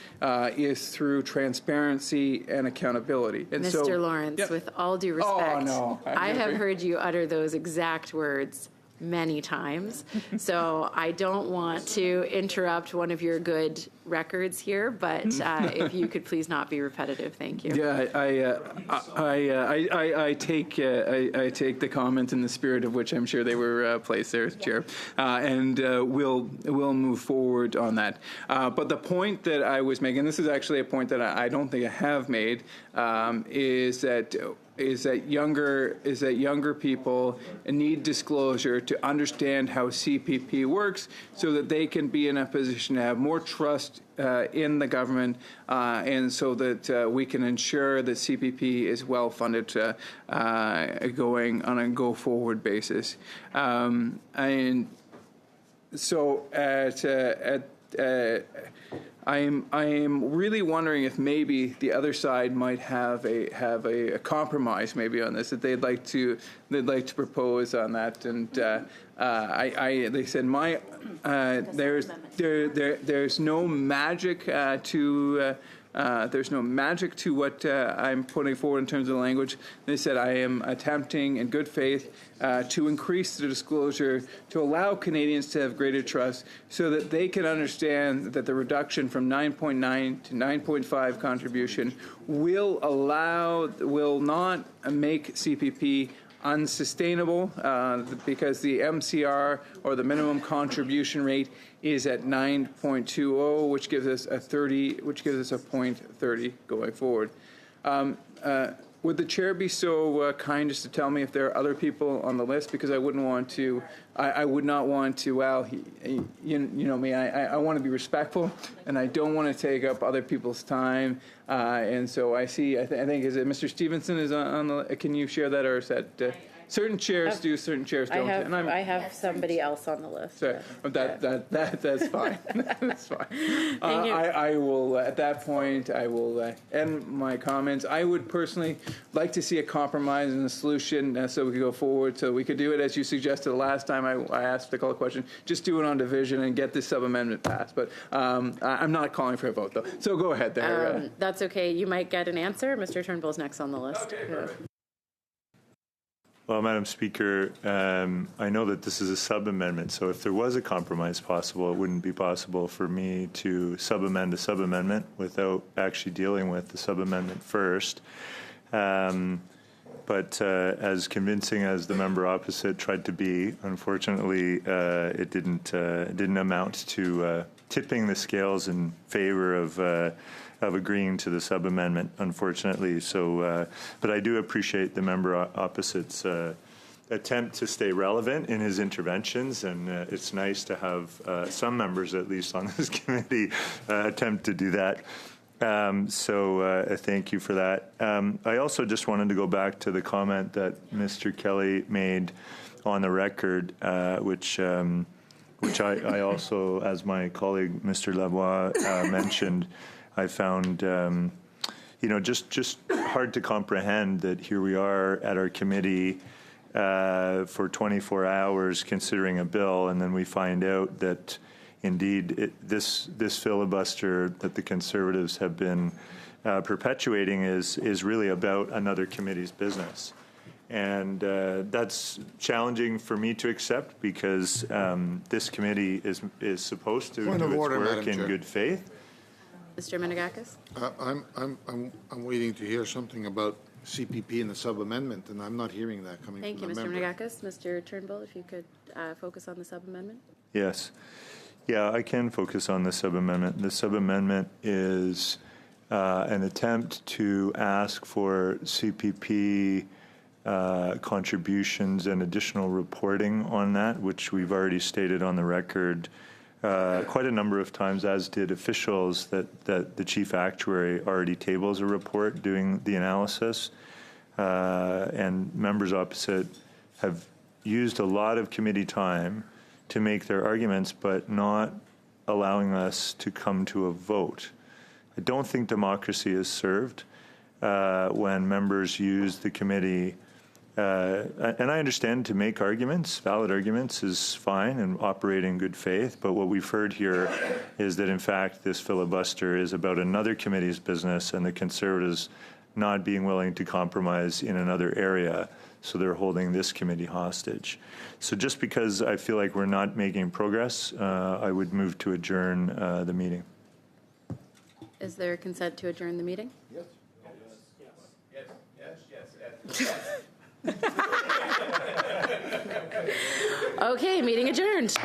is through transparency and accountability. And
Mr. Lawrence, with all due respect, I have heard you utter those exact words many times. So I don't want to interrupt one of your good records here, but if you could please not be repetitive, thank you.
Yeah, I take the comment in the spirit of which I'm sure they were placed there, Chair, and we'll move forward on that. But the point that I was making, this is actually a point that I don't think I have made, is that younger people need disclosure to understand how CPP works so that they can be in a position to have more trust in the government, and so that we can ensure that CPP is well funded going on a go-forward basis. And so I am really wondering if maybe the other side might have a compromise maybe on this that they'd like to propose on that. And they said there's no magic to. There's no magic to what I'm putting forward in terms of the language. They said I am attempting in good faith to increase the disclosure to allow Canadians to have greater trust so that they can understand that the reduction from 9.9 to 9.5 contribution will not make CPP unsustainable because the MCR, or the minimum contribution rate, is at 9.20, which gives us a 0.30 going forward. Would the chair be so kind as to tell me if there are other people on the list? Because I wouldn't want to. I would not want to. Well, you know me. I want to be respectful, and I don't want to take up other people's time. And so I see. I think is it Mr. Stevenson is on the. Can you share that, or is that? Certain chairs do, certain chairs don't.
I have somebody else on the list.
Sorry, that's fine. That's fine.
Thank you.
I will, at that point, I will end my comments. I would personally like to see a compromise and a solution so we could go forward. So we could do it as you suggested the last time I asked the call question. Just do it on division and get this sub-amendment passed. But I'm not calling for a vote, though. So go ahead there.
That's okay. You might get an answer. Mr. Turnbull's next on the list.
Okay.
Yeah.
Well, Madam Speaker, I know that this is a sub-amendment, so if there was a compromise possible, it wouldn't be possible for me to sub-amend a sub-amendment without actually dealing with the sub-amendment first. But as convincing as the member opposite tried to be, unfortunately, it didn't amount to tipping the scales in favor of agreeing to the sub-amendment, unfortunately. So, but I do appreciate the member opposite's attempt to stay relevant in his interventions, and it's nice to have some members, at least on this committee, attempt to do that. So thank you for that. I also just wanted to go back to the comment that Mr. Kelly made on the record, which I also, as my colleague Mr. Lavoie mentioned, I found just hard to comprehend that here we are at our committee for 24 hours considering a bill, and then we find out that indeed this filibuster that the Conservatives have been perpetuating is really about another committee's business. And that's challenging for me to accept because this committee is supposed to do its work in good faith.
Mr. Menegakis?
I'm waiting to hear something about CPP and the sub-amendment, and I'm not hearing that coming
Thank you,
from the
Mr.
member.
Menegakis. Mr. Turnbull, if you could focus on the sub-amendment.
Yes. Yeah, I can focus on the sub-amendment. The sub-amendment is an attempt to ask for CPP contributions and additional reporting on that, which we've already stated on the record quite a number of times, as did officials, that the chief actuary already tables a report doing the analysis. And members opposite have used a lot of committee time to make their arguments, but not allowing us to come to a vote. I don't think democracy is served when members use the committee. And I understand to make arguments, valid arguments is fine and operate in good faith, but what we've heard here is that in fact this filibuster is about another committee's business and the Conservatives not being willing to compromise in another area, so they're holding this committee hostage. So just because I feel like we're not making progress, I would move to adjourn the meeting.
Is there consent to adjourn the meeting?
Yes.
Okay, meeting adjourned.